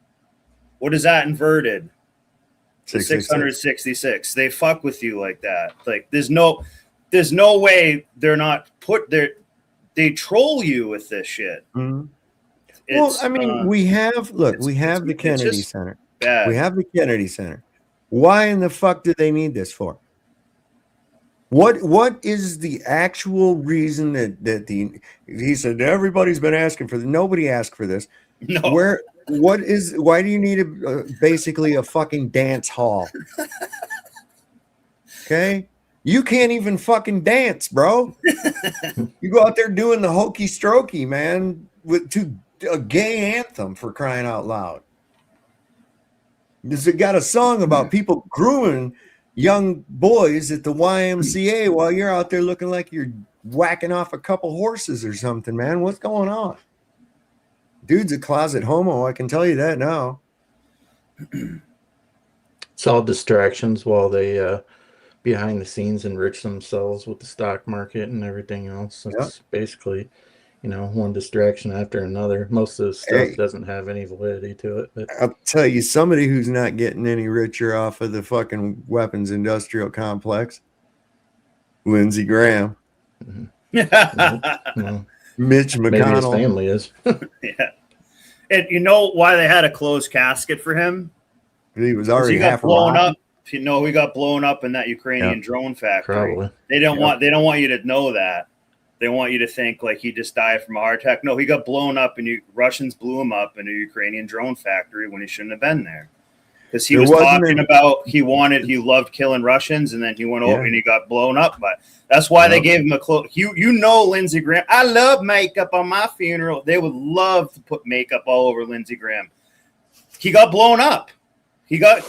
What is that inverted? 666. They fuck with you like that. Like there's no way they're not put there. They troll you with this shit. Mm-hmm. Well, I mean, we have the Kennedy Center. Bad. We have the Kennedy Center. Why in the fuck do they need this for? What is the actual reason that he said everybody's been asking for this? Nobody asked for this. No. Why do you need basically a fucking dance hall? Okay, You can't even fucking dance, bro. You go out there doing the hokey strokey, man, to a gay anthem, for crying out loud. Because it got a song about people grooming young boys at the YMCA while you're out there looking like you're whacking off a couple horses or something, man. What's going on? Dude's a closet homo, I can tell you that now. It's all distractions while they behind the scenes enrich themselves with the stock market and everything else. It's basically, one distraction after another. Most of the stuff doesn't have any validity to it. But I'll tell you, somebody who's not getting any richer off of the fucking weapons industrial complex, Lindsey Graham. Mm-hmm. Mitch McConnell. Maybe his family is. Yeah. And you know why they had a closed casket for him? He was already half blown up. He got blown up in that Ukrainian drone factory. Probably. They don't want you to know that. They want you to think like he just died from a heart attack. No, he got blown up, and Russians blew him up in a Ukrainian drone factory when he shouldn't have been there. Because he was talking about he loved killing Russians, and then he went over and he got blown up. But that's why they gave him a close. Lindsey Graham. I love makeup on my funeral. They would love to put makeup all over Lindsey Graham. He got blown up. He got.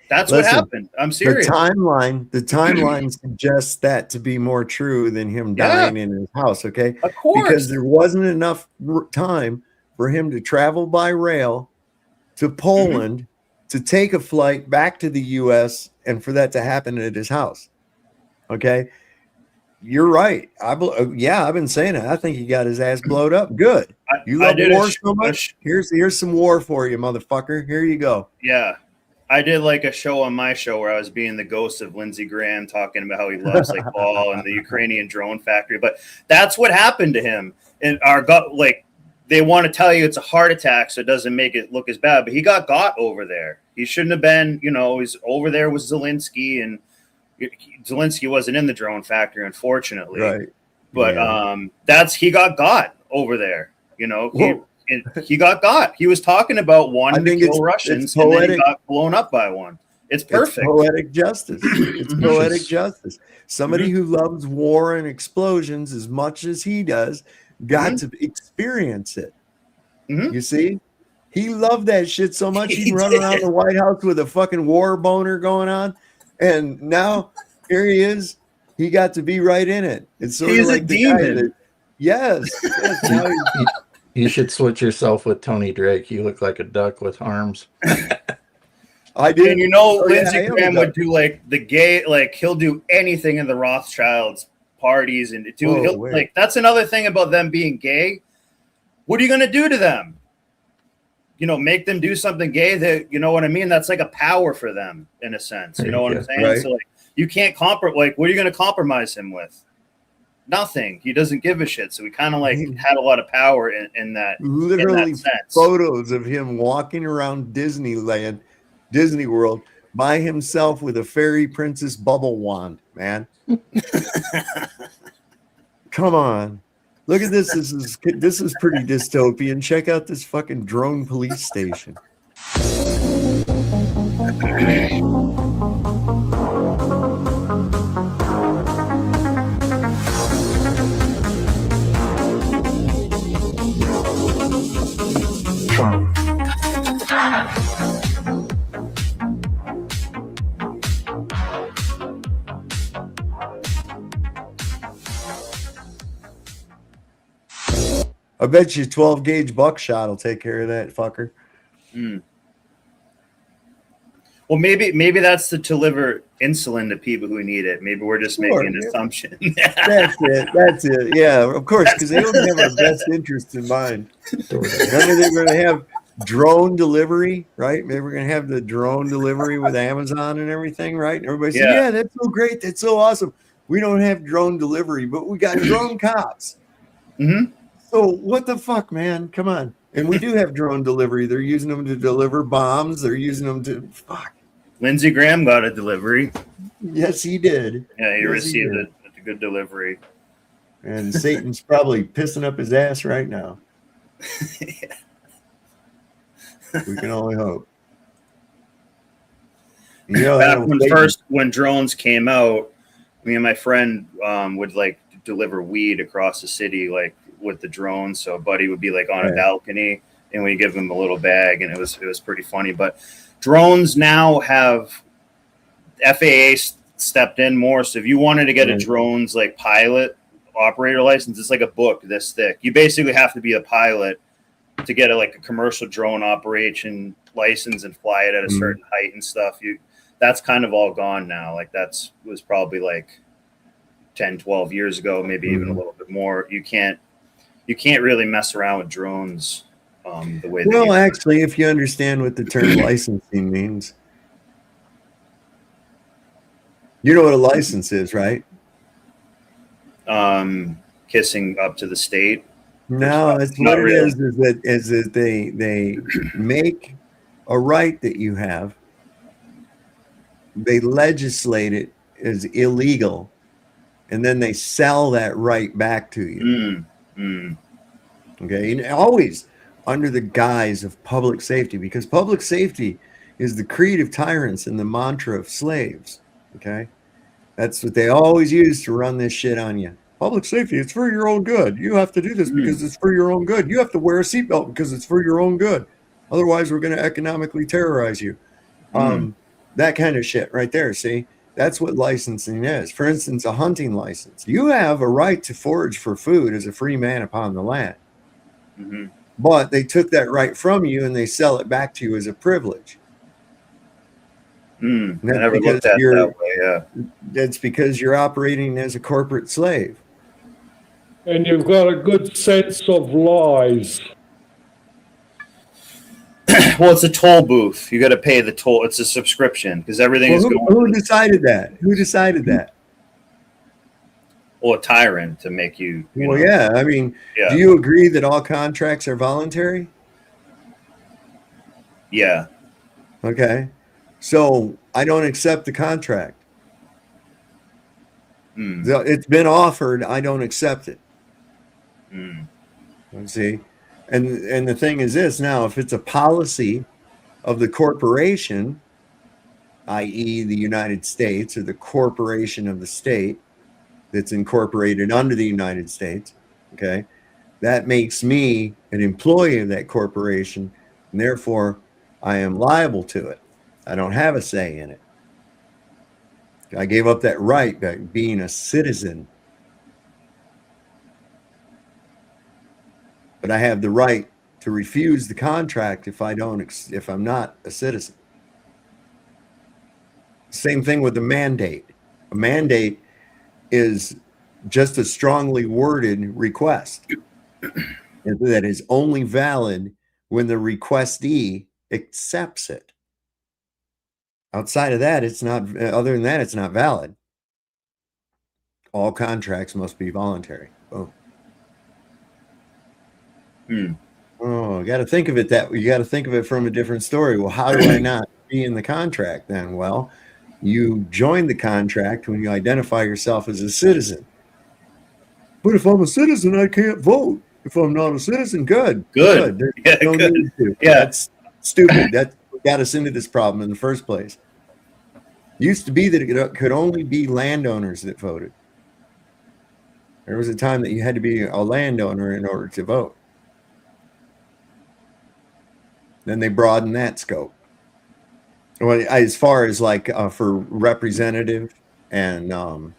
That's what happened. I'm serious. The timeline suggests that to be more true than him dying in his house. Okay, of course, because there wasn't enough time for him to travel by rail to Poland to take a flight back to the U.S. and for that to happen at his house. Okay, you're right. I've been saying it. I think he got his ass blowed up. Good. You love war so much. Here's some war for you, motherfucker. Here you go. Yeah. I did like a show on my show where I was being the ghost of Lindsey Graham, talking about how he loves like ball and the Ukrainian drone factory. But that's what happened to him. And they want to tell you it's a heart attack, so it doesn't make it look as bad. But he got over there. He shouldn't have been. He's over there with Zelensky, and Zelensky wasn't in the drone factory, unfortunately. Right. But he got over there. He got. He was talking about wanting to kill Russians, and then he got blown up by one. It's perfect. It's poetic justice. It's poetic justice. Somebody who loves war and explosions as much as he does got to experience it. You see? He loved that shit so much he'd run around the White House with a fucking war boner going on. And now here he is. He got to be right in it. It's sort of like a demon. Yes. Now you should switch yourself with Tony Drake. You look like a duck with arms. I did. And Lindsey Graham would do like the gay, like he'll do anything in the Rothschilds parties and that's another thing about them being gay. What are you going to do to them? Make them do something gay that, you know what I mean? That's like a power for them in a sense. You know what I'm saying? Right. So you can't compromise. What are you going to compromise him with? Nothing. He doesn't give a shit. So he kind of had a lot of power in that. Literally in that sense. Photos of him walking around Disney World by himself with a fairy princess bubble wand, man. Come on. Look at this. This is pretty dystopian. Check out this fucking drone police station. I bet you 12 gauge buckshot will take care of that fucker. Well, maybe that's to deliver insulin to people who need it. Maybe we're just making an assumption. That's it. Yeah, of course, because they don't have our best interests in mind. Remember, they're going to have drone delivery, right? Maybe we're going to have the drone delivery with Amazon and everything, right? And everybody says, yeah, that's so great. That's so awesome. We don't have drone delivery, but we got drone cops. So what the fuck, man? Come on. And we do have drone delivery. They're using them to deliver bombs. They're using them to fuck. Lindsey Graham got a delivery. Yes, he did. Yeah, he received a good delivery. And Satan's probably pissing up his ass right now. We can only hope. Back when drones came out, me and my friend would like deliver weed across the city, like with the drone. So a buddy would be like on a balcony, and we give him a little bag, and it was pretty funny. But drones now have FAA stepped in more. So if you wanted to get a drones like pilot operator license, it's like a book this thick. You basically have to be a pilot to get a commercial drone operation license and fly it at a certain height and stuff. That's kind of all gone now. Like was probably like 10, 12 years ago, maybe even a little bit more. You can't really mess around with drones the way. Well, actually, if you understand what the term licensing means, you know what a license is, right? Kissing up to the state. No, it's what it is that they make a right that you have. They legislate it as illegal, and then they sell that right back to you. Okay, and always under the guise of public safety, because public safety is the creed of tyrants and the mantra of slaves. Okay, that's what they always use to run this shit on you. Public safety, it's for your own good. You have to do this because it's for your own good. You have to wear a seatbelt because it's for your own good. Otherwise, we're going to economically terrorize you. That kind of shit right there. See, that's what licensing is. For instance, a hunting license. You have a right to forage for food as a free man upon the land. But they took that right from you and they sell it back to you as a privilege. I never looked at it that way. Yeah, that's because you're operating as a corporate slave. And you've got a good sense of lies. Well, it's a toll booth. You got to pay the toll. It's a subscription because everything is going. Who decided that? Who decided that? Well, a tyrant to make you. Well, yeah. I mean, do you agree that all contracts are voluntary? Yeah. Okay. So I don't accept the contract. It's been offered. I don't accept it. Let's see. And the thing is this now, if it's a policy of the corporation, i.e. the United States or the corporation of the state that's incorporated under the United States, okay, that makes me an employee of that corporation, and therefore I am liable to it. I don't have a say in it. I gave up that right by being a citizen. But I have the right to refuse the contract if I'm not a citizen. Same thing with the mandate. A mandate is just a strongly worded request that is only valid when the requestee accepts it. Outside of that, it's not. Other than that, it's not valid. All contracts must be voluntary. Oh, you got to think of it you got to think of it from a different story. Well, how do I not be in the contract then? Well, you join the contract when you identify yourself as a citizen. But if I'm a citizen, I can't vote. If I'm not a citizen, good. There's no need to. That's stupid. That got us into this problem in the first place. Used to be that it could only be landowners that voted. There was a time that you had to be a landowner in order to vote. Then they broadened that scope. Well, as far as for representative and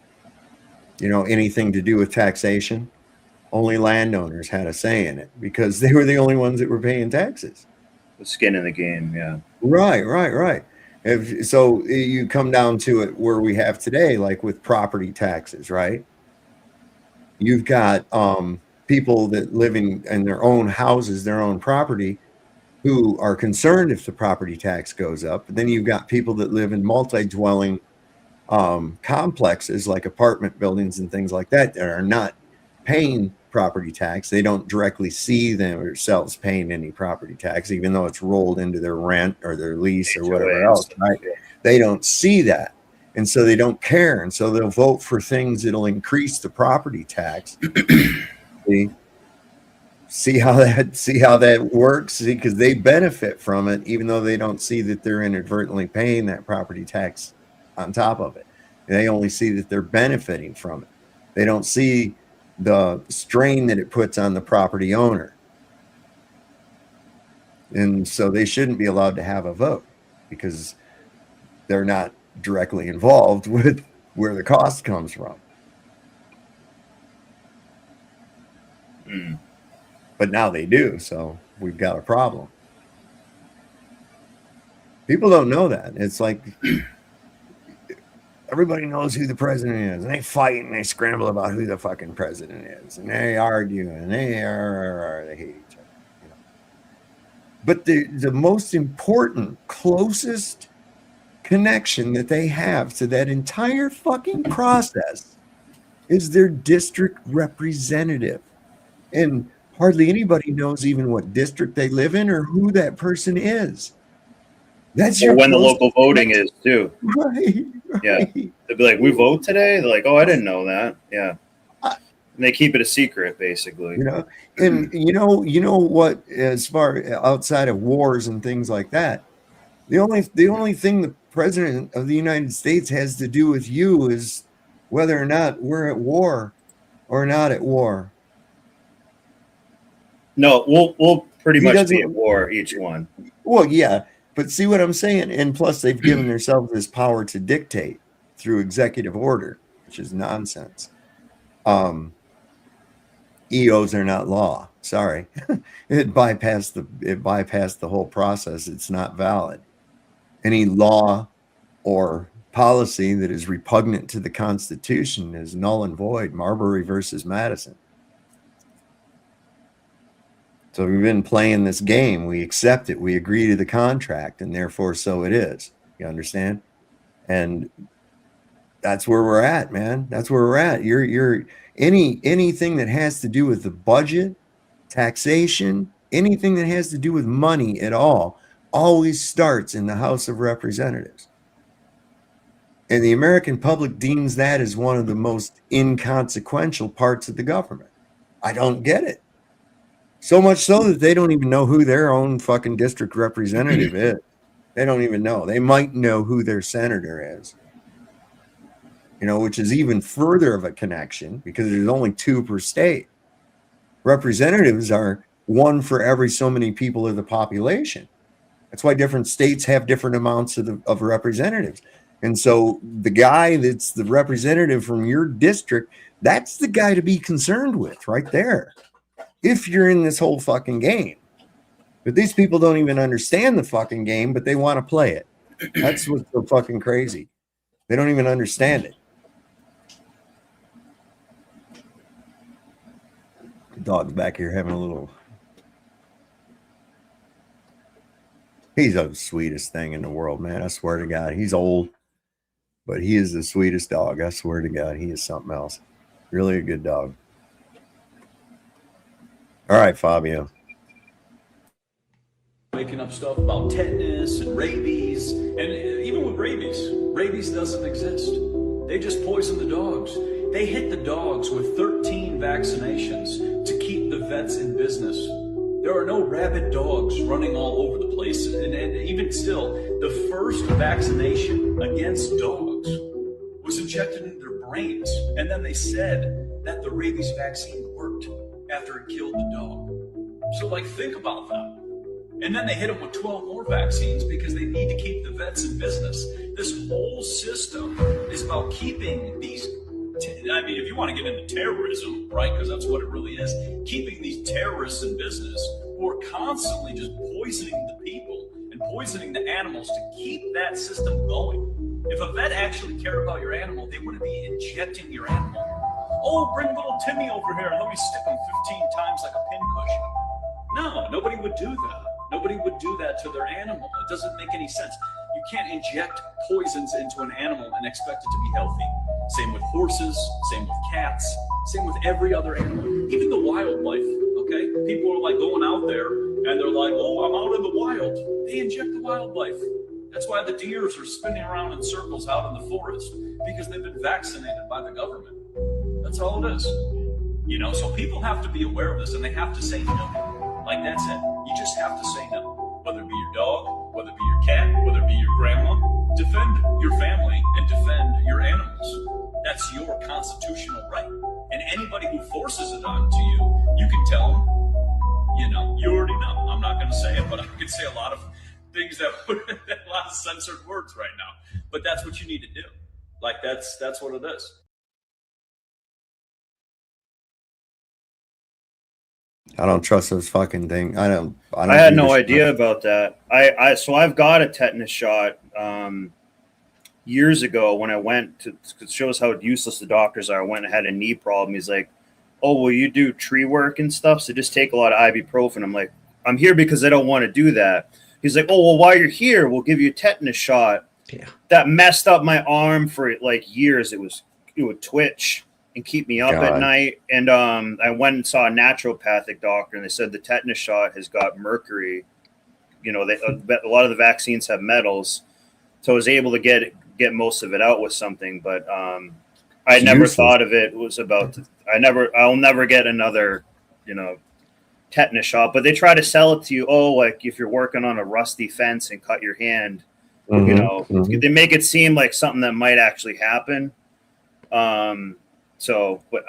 anything to do with taxation, only landowners had a say in it because they were the only ones that were paying taxes. The skin in the game, yeah. Right. So you come down to it where we have today, like with property taxes, right? You've got people that live in their own houses, their own property, who are concerned if the property tax goes up. But then you've got people that live in multi-dwelling complexes like apartment buildings and things like that are not paying property tax. They don't directly see themselves paying any property tax, even though it's rolled into their rent or their lease or whatever else, right? They don't see that. And so they don't care. And so they'll vote for things that'll increase the property tax. See? See how that works? See, because they benefit from it, even though they don't see that they're inadvertently paying that property tax on top of it. They only see that they're benefiting from it. They don't see the strain that it puts on the property owner. And so they shouldn't be allowed to have a vote because they're not directly involved with where the cost comes from. But now they do, so we've got a problem. People don't know that. It's like everybody knows who the president is, and they fight and they scramble about who the fucking president is, and they argue and they hate each other. You know? But the most important, closest connection that they have to that entire fucking process is their district representative. And hardly anybody knows even what district they live in or who that person is. That's or when the local voting is too. Right. Yeah. They'll be like, we vote today? They're like, oh, I didn't know that. Yeah. And they keep it a secret, basically. You know, and you know what, as far outside of wars and things like that, the only thing the president of the United States has to do with you is whether or not we're at war or not at war. No, we'll pretty much be at war, each one. Well, yeah, but see what I'm saying? And plus, they've given themselves this power to dictate through executive order, which is nonsense. EOs are not law. Sorry. It bypassed the whole process. It's not valid. Any law or policy that is repugnant to the Constitution is null and void. Marbury versus Madison. So we've been playing this game. We accept it. We agree to the contract, and therefore so it is. You understand? And that's where we're at, man. That's where we're at. You're anything that has to do with the budget, taxation, anything that has to do with money at all, always starts in the House of Representatives. And the American public deems that as one of the most inconsequential parts of the government. I don't get it. So much so that they don't even know who their own fucking district representative is. They don't even know. They might know who their senator is. You know, which is even further of a connection because there's only 2 per state. Representatives are 1 for every so many people of the population. That's why different states have different amounts of representatives. And so the guy that's the representative from your district, that's the guy to be concerned with right there. If you're in this whole fucking game. But these people don't even understand the fucking game, but they want to play it. That's what's so fucking crazy. They don't even understand it. The dog's back here having a little... He's the sweetest thing in the world, man. I swear to God. He's old, but he is the sweetest dog. I swear to God. He is something else. Really a good dog. All right, Fabio. Making up stuff about tetanus and rabies, and even with rabies doesn't exist. They just poison the dogs. They hit the dogs with 13 vaccinations to keep the vets in business. There are no rabid dogs running all over the place, and even still, the first vaccination against dogs was injected into their brains, and then they said that the rabies vaccine worked after it killed the dog. So, like, think about that. And then they hit them with 12 more vaccines because they need to keep the vets in business. This whole system is about keeping these, I mean, if you want to get into terrorism, right, because that's what it really is, keeping these terrorists in business who are constantly just poisoning the people and poisoning the animals to keep that system going. If a vet actually cared about your animal, they wouldn't be injecting your animal. Oh, bring little Timmy over here. Let me stick him 15 times like a pincushion. No, nobody would do that. Nobody would do that to their animal. It doesn't make any sense. You can't inject poisons into an animal and expect it to be healthy. Same with horses, same with cats, same with every other animal, even the wildlife, okay? People are like going out there and they're like, oh, I'm out in the wild. They inject the wildlife. That's why the deers are spinning around in circles out in the forest, because they've been vaccinated by the government. That's all it is. You know, so people have to be aware of this, and they have to say no. Like, that's it. You just have to say no. Whether it be your dog, whether it be your cat, whether it be your grandma, defend your family and defend your animals. That's your constitutional right. And anybody who forces it onto you, you can tell them, you know, you already know. I'm not going to say it, but I could say a lot of things that would, a lot of censored words right now. But that's what you need to do. Like, that's what it is. I don't trust those fucking things. I don't I had no idea about that. So I've got a tetanus shot years ago when I went to, it shows how useless the doctors are. I went and had a knee problem. He's like, oh, well, you do tree work and stuff, so just take a lot of ibuprofen. I'm like, I'm here because I don't want to do that. He's like, oh, well, while you're here, we'll give you a tetanus shot. Yeah. That messed up my arm for like years. It would twitch and keep me up at night. And I went and saw a naturopathic doctor, and they said the tetanus shot has got mercury. You know, a lot of the vaccines have metals, so I was able to get most of it out with something. But I never thought of it was about. I'll never get another, you know, tetanus shot. But they try to sell it to you. Oh, like if you're working on a rusty fence and cut your hand, you know, they make it seem like something that might actually happen. So, but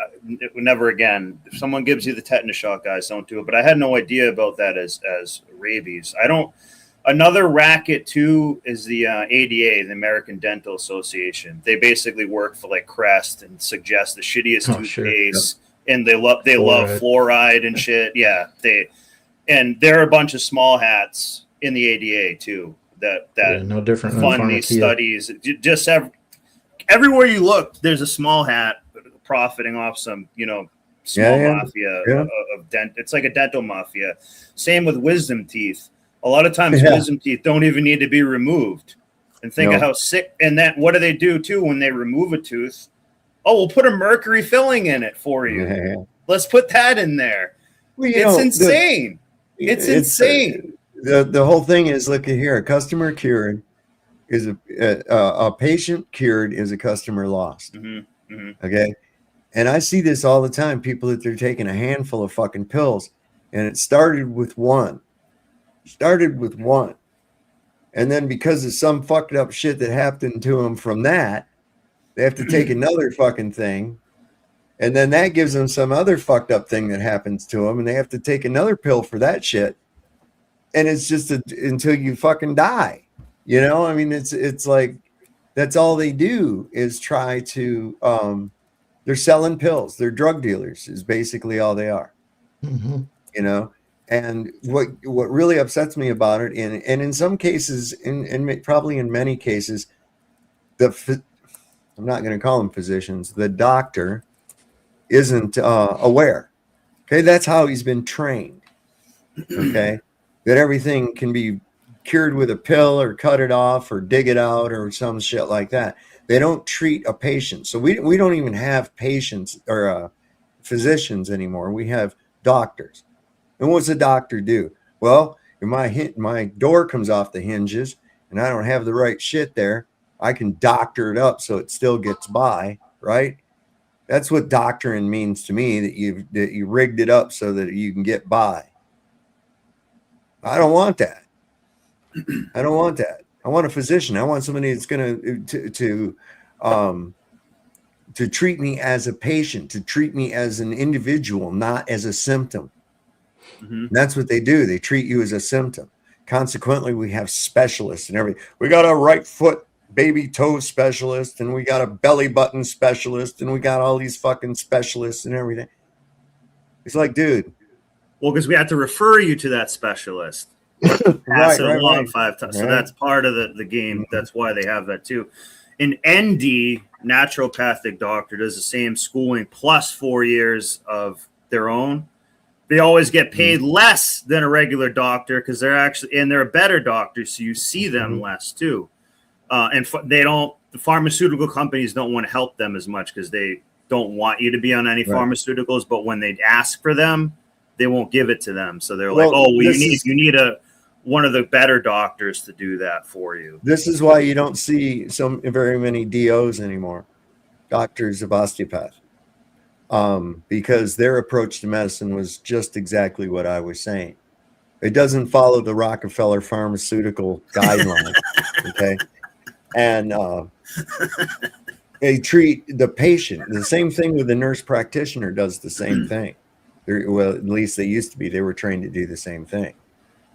never again. If someone gives you the tetanus shot, guys, don't do it. But I had no idea about that as rabies. I don't. Another racket too is the ADA, the American Dental Association. They basically work for like Crest and suggest the shittiest toothpaste, and they love fluoride and shit. Yeah, they're a bunch of small hats in the ADA too. That no different fund these studies. Just everywhere you look, there's a small hat profiting off some, you know, small mafia of dent. It's like a dental mafia. Same with wisdom teeth. A lot of times wisdom teeth don't even need to be removed. And think of how sick. And then what do they do too when they remove a tooth? Oh, we'll put a mercury filling in it for you. Let's put that in there. Well, it's insane. It's insane. The whole thing is, look at here, a customer cured is a patient cured is a customer lost. Okay. And I see this all the time. People that they're taking a handful of fucking pills, and it started with one. And then because of some fucked up shit that happened to them from that, they have to take another fucking thing. And then that gives them some other fucked up thing that happens to them, and they have to take another pill for that shit. And it's just until you fucking die. You know, I mean, it's like that's all they do is try to they're selling pills. They're drug dealers is basically all they are. You know, and what really upsets me about it, and in some cases, and probably in many cases, I'm not going to call them physicians, the doctor isn't aware. Okay, that's how he's been trained. Okay, that everything can be cured with a pill or cut it off or dig it out or some shit like that. They don't treat a patient. So we don't even have patients or physicians anymore. We have doctors. And what's a doctor do? Well, if my door comes off the hinges and I don't have the right shit there, I can doctor it up so it still gets by, right? That's what doctoring means to me, that you rigged it up so that you can get by. I don't want that. I don't want that. I want a physician. I want somebody that's going to treat me as a patient, to treat me as an individual, not as a symptom. That's what they do. They treat you as a symptom. Consequently, we have specialists and everything. We got a right foot baby toe specialist, and we got a belly button specialist, and we got all these fucking specialists and everything. It's like, dude. Well, because we have to refer you to that specialist. Pass it along 5 times. So that's part of the game. That's why they have that too. An ND, naturopathic doctor, does the same schooling plus 4 years of their own. They always get paid less than a regular doctor because they're a better doctor, so you see them less too. And the pharmaceutical companies don't want to help them as much because they don't want you to be on any pharmaceuticals. But when they ask for them, they won't give it to them. So they're like, "Oh, well, you need one of the better doctors to do that for you." This is why you don't see very many DOs anymore, doctors of osteopath. because their approach to medicine was just exactly what I was saying. It doesn't follow the Rockefeller pharmaceutical guideline. Okay. And they treat the patient the same thing with the nurse practitioner does the same thing. Well, at least they used to be. They were trained to do the same thing,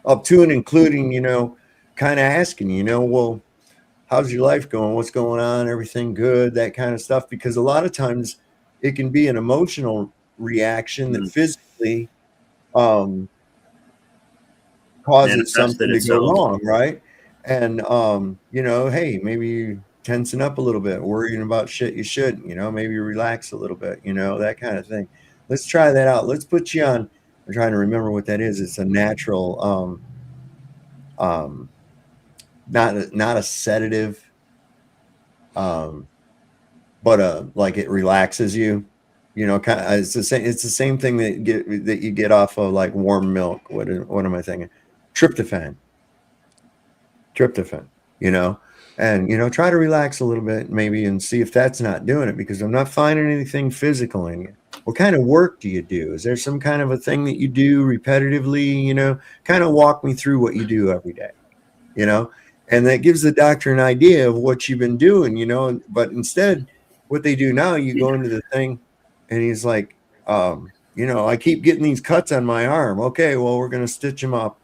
up to and including, kind of asking, well, how's your life going? What's going on? Everything good? That kind of stuff. Because a lot of times it can be an emotional reaction that physically causes something to go wrong, right? And hey, maybe you tensing up a little bit, worrying about shit you shouldn't, maybe you relax a little bit, that kind of thing. Let's try that out. Let's put you on. I'm trying to remember what that is. It's a natural not a sedative, but like it relaxes you, kind of. It's the same thing that you get off of like warm milk. What am I thinking? Tryptophan, and try to relax a little bit maybe and see if that's not doing it, because I'm not finding anything physical in you. What kind of work do you do? Is there some kind of a thing that you do repetitively? Kind of walk me through what you do every day, and that gives the doctor an idea of what you've been doing, but instead what they do now, you go into the thing and he's like, I keep getting these cuts on my arm. Okay, well, we're going to stitch them up.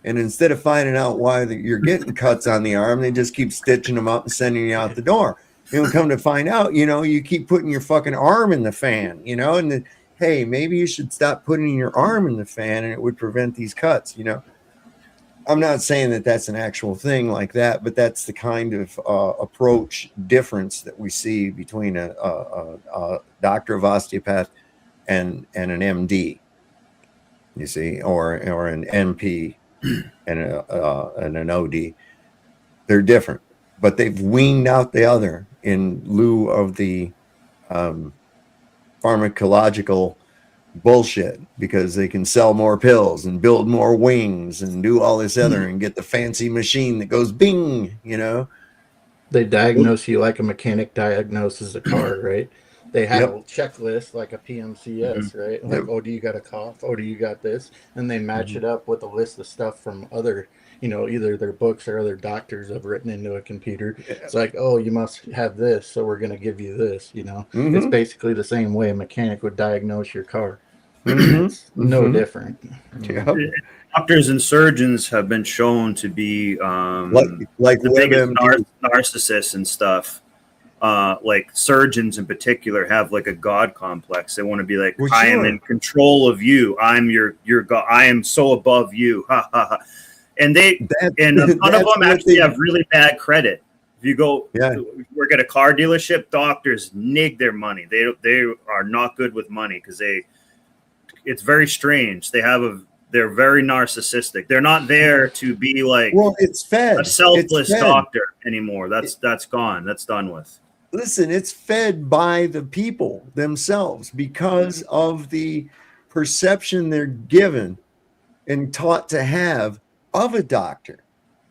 And instead of finding out why you're getting cuts on the arm, they just keep stitching them up and sending you out the door. Come to find out, you keep putting your fucking arm in the fan, and then, hey, maybe you should stop putting your arm in the fan and it would prevent these cuts, I'm not saying that that's an actual thing like that, but that's the kind of approach difference that we see between a doctor of osteopath and an MD, you see, or an MP and an OD. They're different, but they've weaned out the other in lieu of the pharmacological bullshit, because they can sell more pills and build more wings and do all this other and get the fancy machine that goes bing, They diagnose you like a mechanic diagnoses a car, right? They have a checklist like a PMCS, right? Like, oh, do you got a cough? Oh, do you got this? And they match it up with a list of stuff from other, either their books or other doctors have written into a computer. It's like, oh, you must have this, so we're going to give you this, It's basically the same way a mechanic would diagnose your car. It's no different. Doctors and surgeons have been shown to be like the biggest narcissists and stuff. Like surgeons in particular have like a god complex. They want to be like, I am in control of you. I'm your god. I am so above you. Ha ha ha. And a ton of them actually have really bad credit. If you go work at a car dealership, doctors nig their money. They are not good with money because it's very strange. They're very narcissistic. They're not there to be like, well, it's fed. A selfless doctor anymore. That's gone. That's done with. Listen, it's fed by the people themselves because of the perception they're given and taught to have of a doctor.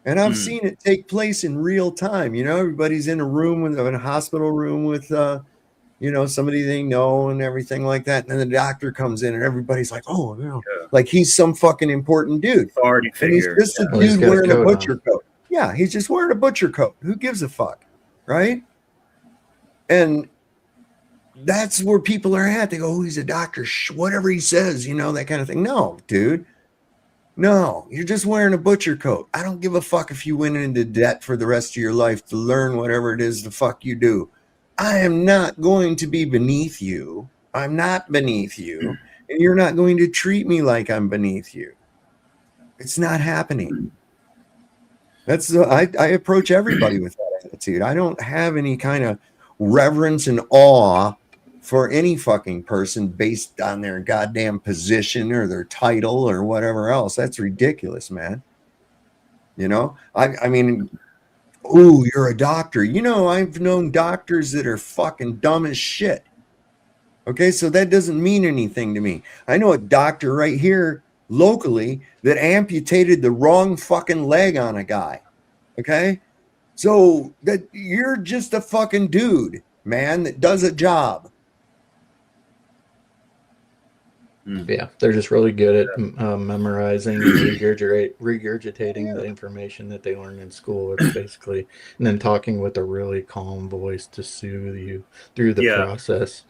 And I've seen it take place in real time. Everybody's in a hospital room with somebody they know and everything like that. And then the doctor comes in and everybody's like, oh, like he's some fucking important dude. Authority figure. And he's just a dude wearing a butcher coat. Yeah, he's just wearing a butcher coat. Who gives a fuck? Right? And that's where people are at. They go, oh, he's a doctor. Whatever he says, that kind of thing. No, dude. No, you're just wearing a butcher coat. I don't give a fuck if you went into debt for the rest of your life to learn whatever it is the fuck you do. I am not going to be beneath you. I'm not beneath you. And you're not going to treat me like I'm beneath you. It's not happening. That's I approach everybody with that attitude. I don't have any kind of reverence and awe for any fucking person based on their goddamn position or their title or whatever else. That's ridiculous, man. I mean, ooh, you're a doctor. I've known doctors that are fucking dumb as shit. Okay, so that doesn't mean anything to me. I know a doctor right here locally that amputated the wrong fucking leg on a guy. Okay, so that you're just a fucking dude, man, that does a job. Yeah, they're just really good at memorizing and regurgitating the information that they learn in school. It's basically, and then talking with a really calm voice to soothe you through the process.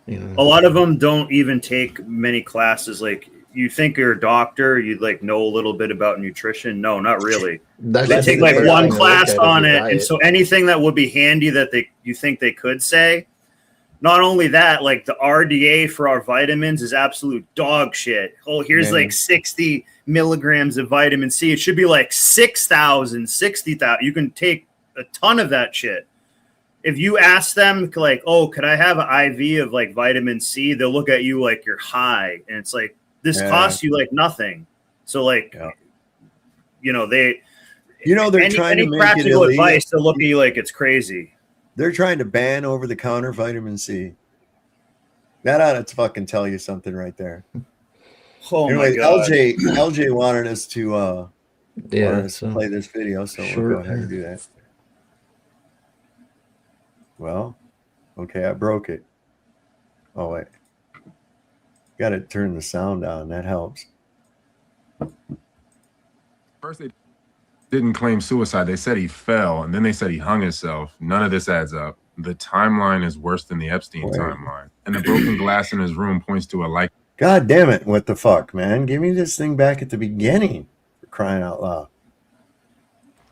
You know, a lot of them don't even take many classes. Like, you think you're a doctor, you'd like know a little bit about nutrition. No, not really. They take like one class on it, and so anything that would be handy that you think they could say. Not only that, like the RDA for our vitamins is absolute dog shit. Oh, here's like 60 milligrams of vitamin C. It should be like 6,000, 60,000. You can take a ton of that shit. If you ask them like, oh, could I have an IV of like vitamin C? They'll look at you like you're high. And it's like, this costs you like nothing. So like, they're trying to make practical advice, they'll look at you like it's crazy. They're trying to ban over-the-counter vitamin C. That ought to fucking tell you something right there. Oh anyway, my God. LJ wanted us to play this video, so we'll go ahead and do that. Well, okay, I broke it. Oh wait, got to turn the sound down. That helps. First, they didn't claim suicide. They said he fell, and then they said he hung himself. None of this adds up. The timeline is worse than the Epstein timeline, and the broken glass in his room points to a like. God damn it! What the fuck, man? Give me this thing back at the beginning. For crying out loud.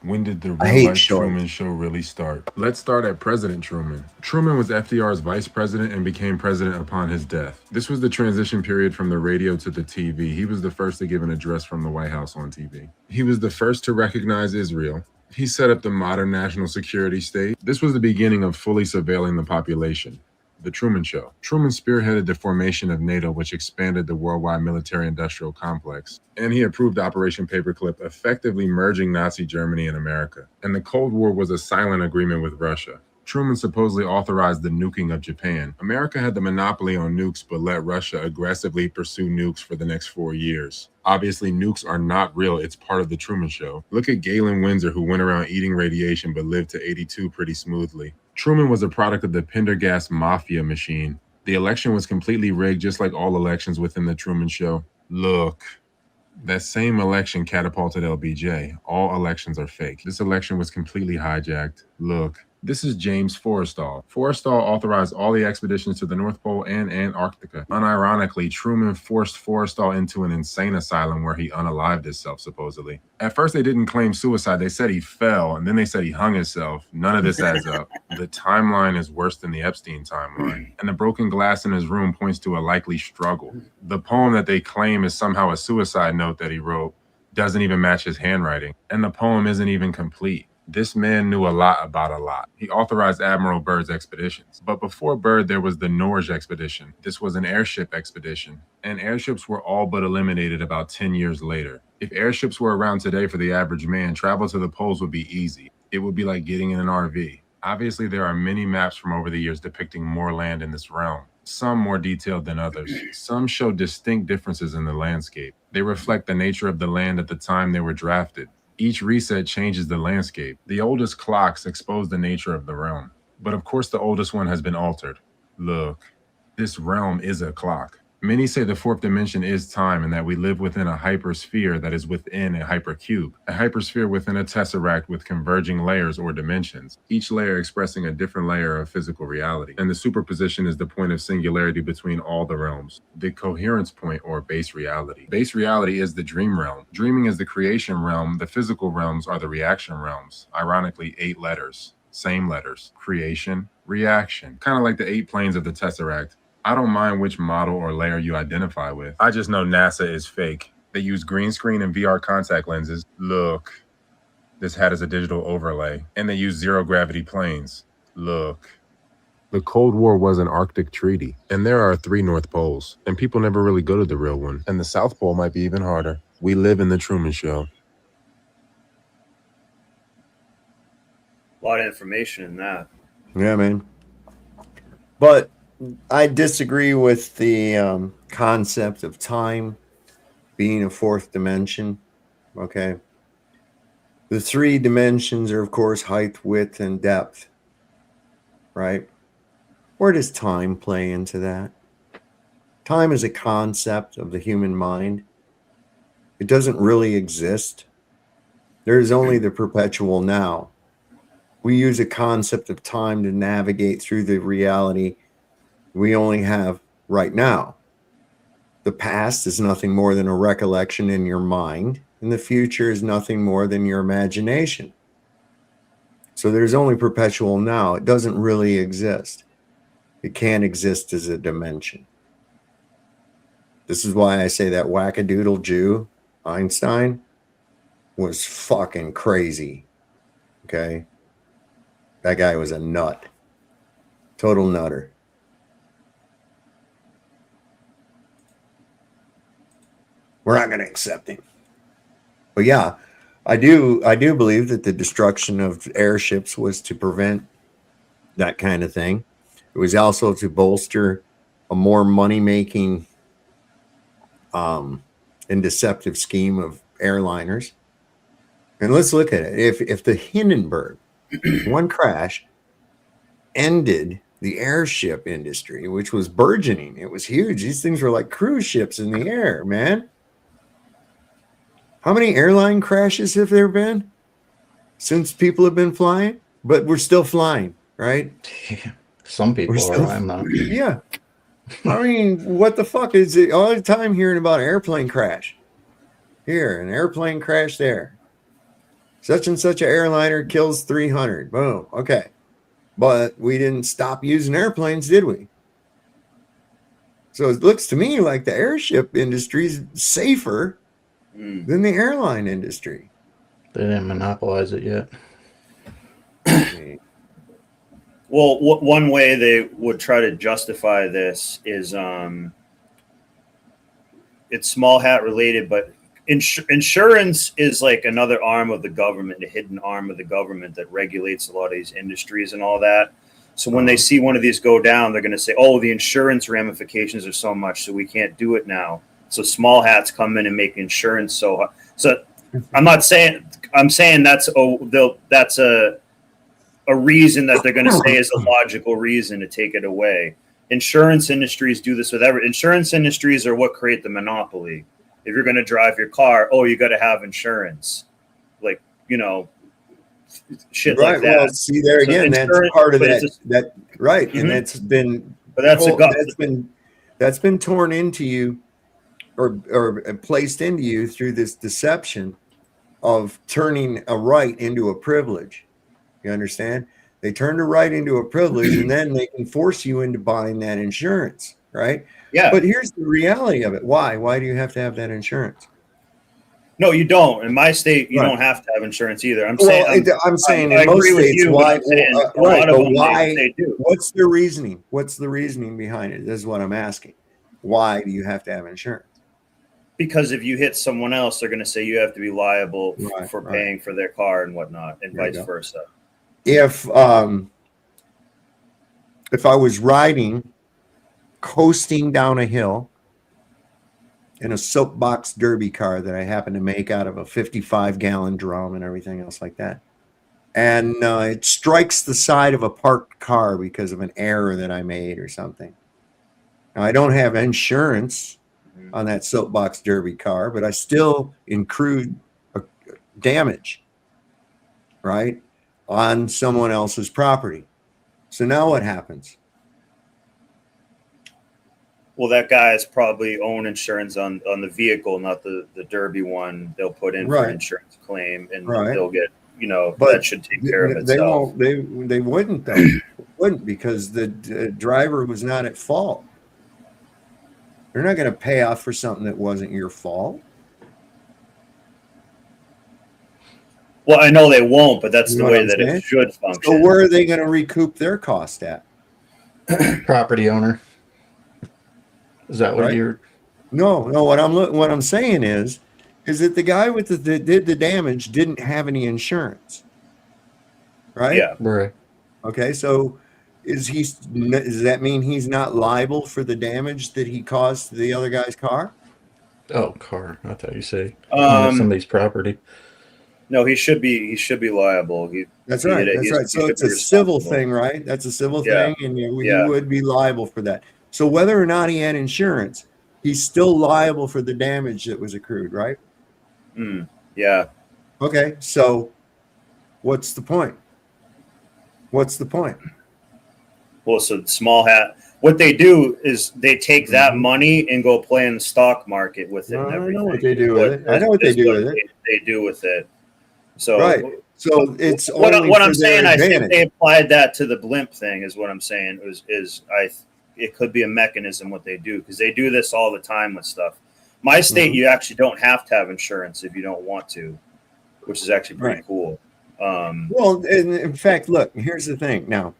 When did the real life Truman Show really start? Let's start at President Truman. Truman was FDR's vice president and became president upon his death. This was the transition period from the radio to the TV. He was the first to give an address from the White House on TV. He was the first to recognize Israel. He set up the modern national security state. This was the beginning of fully surveilling the population. The Truman Show. Truman spearheaded the formation of NATO, which expanded the worldwide military-industrial complex. And he approved Operation Paperclip, effectively merging Nazi Germany and America. And the Cold War was a silent agreement with Russia. Truman supposedly authorized the nuking of Japan. America had the monopoly on nukes, but let Russia aggressively pursue nukes for the next 4 years. Obviously, nukes are not real. It's part of the Truman Show. Look at Galen Windsor, who went around eating radiation but lived to 82 pretty smoothly. Truman was a product of the Pendergast mafia machine. The election was completely rigged, just like all elections within the Truman Show. Look, that same election catapulted LBJ. All elections are fake. This election was completely hijacked. Look. This is James Forrestal. Forrestal authorized all the expeditions to the North Pole and Antarctica. Unironically, Truman forced Forrestal into an insane asylum where he unalived himself, supposedly. At first, they didn't claim suicide. They said he fell, and then they said he hung himself. None of this adds up. The timeline is worse than the Epstein timeline, and the broken glass in his room points to a likely struggle. The poem that they claim is somehow a suicide note that he wrote doesn't even match his handwriting, and the poem isn't even complete. This man knew a lot about a lot. He authorized Admiral Byrd's expeditions. But before Byrd, there was the Norge expedition. This was an airship expedition. And airships were all but eliminated about 10 years later. If airships were around today for the average man, travel to the poles would be easy. It would be like getting in an RV. Obviously, there are many maps from over the years depicting more land in this realm. Some more detailed than others. Some show distinct differences in the landscape. They reflect the nature of the land at the time they were drafted. Each reset changes the landscape. The oldest clocks expose the nature of the realm. But of course, the oldest one has been altered. Look, this realm is a clock. Many say the fourth dimension is time and that we live within a hypersphere that is within a hypercube, a hypersphere within a tesseract with converging layers or dimensions, each layer expressing a different layer of physical reality. And the superposition is the point of singularity between all the realms, the coherence point or base reality. Base reality is the dream realm. Dreaming is the creation realm. The physical realms are the reaction realms. Ironically, 8 letters, same letters, creation, reaction, kind of like the 8 planes of the tesseract. I don't mind which model or layer you identify with. I just know NASA is fake. They use green screen and VR contact lenses. Look, this hat is a digital overlay. And they use zero gravity planes. Look. The Cold War was an Arctic treaty. And there are 3 North Poles. And people never really go to the real one. And the South Pole might be even harder. We live in the Truman Show. A lot of information in that. Yeah, man. But I disagree with the concept of time being a fourth dimension. Okay. The 3 dimensions are, of course, height, width, and depth. Right? Where does time play into that? Time is a concept of the human mind. It doesn't really exist. There is only the perpetual now. We use a concept of time to navigate through the reality we only have right now. The past is nothing more than a recollection in your mind, and the future is nothing more than your imagination. So there's only perpetual now. It doesn't really exist. It can't exist as a dimension. This is why I say that wackadoodle Jew, Einstein, was fucking crazy. Okay? That guy was a nut. Total nutter. We're not going to accept him. But yeah, I do believe that the destruction of airships was to prevent that kind of thing. It was also to bolster a more money-making and deceptive scheme of airliners. And let's look at it. If the Hindenburg one crash ended the airship industry, which was burgeoning, it was huge. These things were like cruise ships in the air, man. How many airline crashes have there been since people have been flying? But we're still flying, right? Some people are. I'm not. Yeah. I mean, what the fuck is it? All the time hearing about an airplane crash. Here, an airplane crash there. Such and such an airliner kills 300. Boom. Okay. But we didn't stop using airplanes, did we? So it looks to me like the airship industry is safer than the airline industry. They didn't monopolize it yet. Well, one way they would try to justify this is it's small hat related, but insurance is like another arm of the government, a hidden arm of the government that regulates a lot of these industries and all that. So when they see one of these go down, they're going to say, oh, the insurance ramifications are so much, so we can't do it now. So small hats come in and make insurance so I'm saying that's a reason that they're going to say is a logical reason to take it away. Insurance industries do this with insurance industries are what create the monopoly. If you're going to drive your car, oh, you got to have insurance, like, shit right, like that. Well, see there again, that's part of that right, mm-hmm. And that's been, but that's been torn into you or placed into you through this deception of turning a right into a privilege. You understand? They turn a right into a privilege, and then they can force you into buying that insurance, right? Yeah. But here's the reality of it. Why? Why do you have to have that insurance? No, you don't. In my state, you don't have to have insurance either. I'm saying in most states, why? Right, but why? They do. What's the reasoning? What's the reasoning behind it? This is what I'm asking. Why do you have to have insurance? Because if you hit someone else, they're going to say you have to be liable for paying for their car and whatnot, and vice versa. If I was coasting down a hill in a soapbox derby car that I happen to make out of a 55-gallon drum and everything else like that, and it strikes the side of a parked car because of an error that I made or something. Now, I don't have insurance on that soapbox derby car, but I still incurred damage, right, on someone else's property. So now what happens? Well, that guy is probably own insurance on the vehicle, not the derby one. They'll put in for an insurance claim, and they'll get, but that should take care of itself. They wouldn't, though. Wouldn't, because the driver was not at fault. They're not going to pay off for something that wasn't your fault. Well, I know they won't, but that's the way that it should function. So where are they going to recoup their cost at? Property owner. Is that what you're? No. What I'm saying is that the guy that did the damage didn't have any insurance, right? Yeah. Right. Okay, so does that mean he's not liable for the damage that he caused to the other guy's car? Oh, car. I thought you say somebody's property. No, he should be liable. That's right. So it's a civil thing, right? That's a civil thing, and he would be liable for that. So whether or not he had insurance, he's still liable for the damage that was accrued, right? Yeah. Okay, so what's the point? What's the point? Well, so small hat. What they do is they take that money and go play in the stock market with it. No, and I everything. know what they do with it. I know what they Is do what with it. They do with it. So Right. So it's what only I'm for their saying. I think advantage. they applied that to the blimp thing. Is what I'm saying. It could be a mechanism what they do because they do this all the time with stuff. My state, you actually don't have to have insurance if you don't want to, which is actually pretty cool. Well, in fact, look, here's the thing. Now,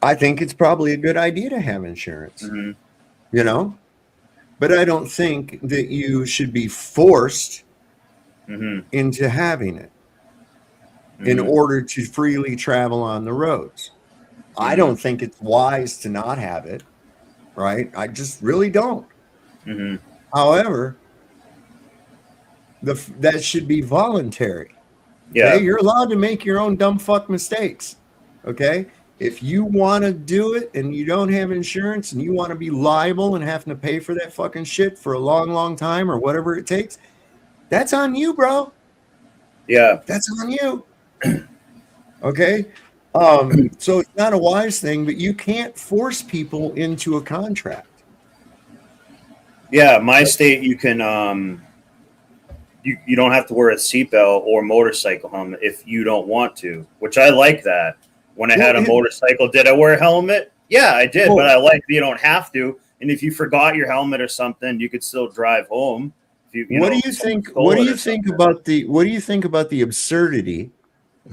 I think it's probably a good idea to have insurance, you know, but I don't think that you should be forced into having it in order to freely travel on the roads. I don't think it's wise to not have it, right? I just really don't. However, that should be voluntary. Yeah. Okay? You're allowed to make your own dumb fuck mistakes. Okay? If you want to do it and you don't have insurance and you want to be liable and having to pay for that fucking shit for a long, long time or whatever it takes, that's on you, bro. Yeah. That's on you. Okay? So it's not a wise thing, but you can't force people into a contract. Yeah, my state you can you don't have to wear a seatbelt or motorcycle helmet if you don't want to, which I like that. When I had a motorcycle, did I wear a helmet? Yeah, I did, but I like that you don't have to. And if you forgot your helmet or something, you could still drive home. What do you think about the absurdity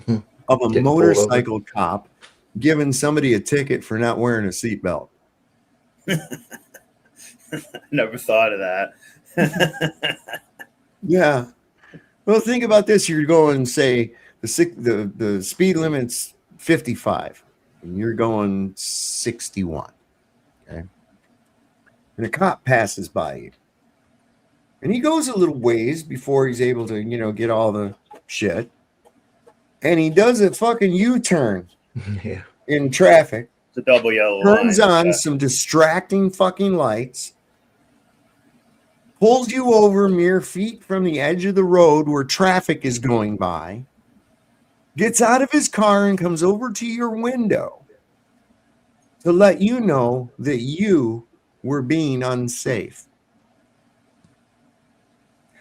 of a motorcycle cop giving somebody a ticket for not wearing a seatbelt? Never thought of that. Yeah. Well, think about this. You're going, say, the speed limit's 55, and you're going 61. Okay. And a cop passes by you. And he goes a little ways before he's able to, get all the shit. And he does a fucking U-turn in traffic. It's a double yellow Turns line. on some distracting fucking lights. Pulls you over mere feet from the edge of the road where traffic is going by. Gets out of his car and comes over to your window to let you know that you were being unsafe.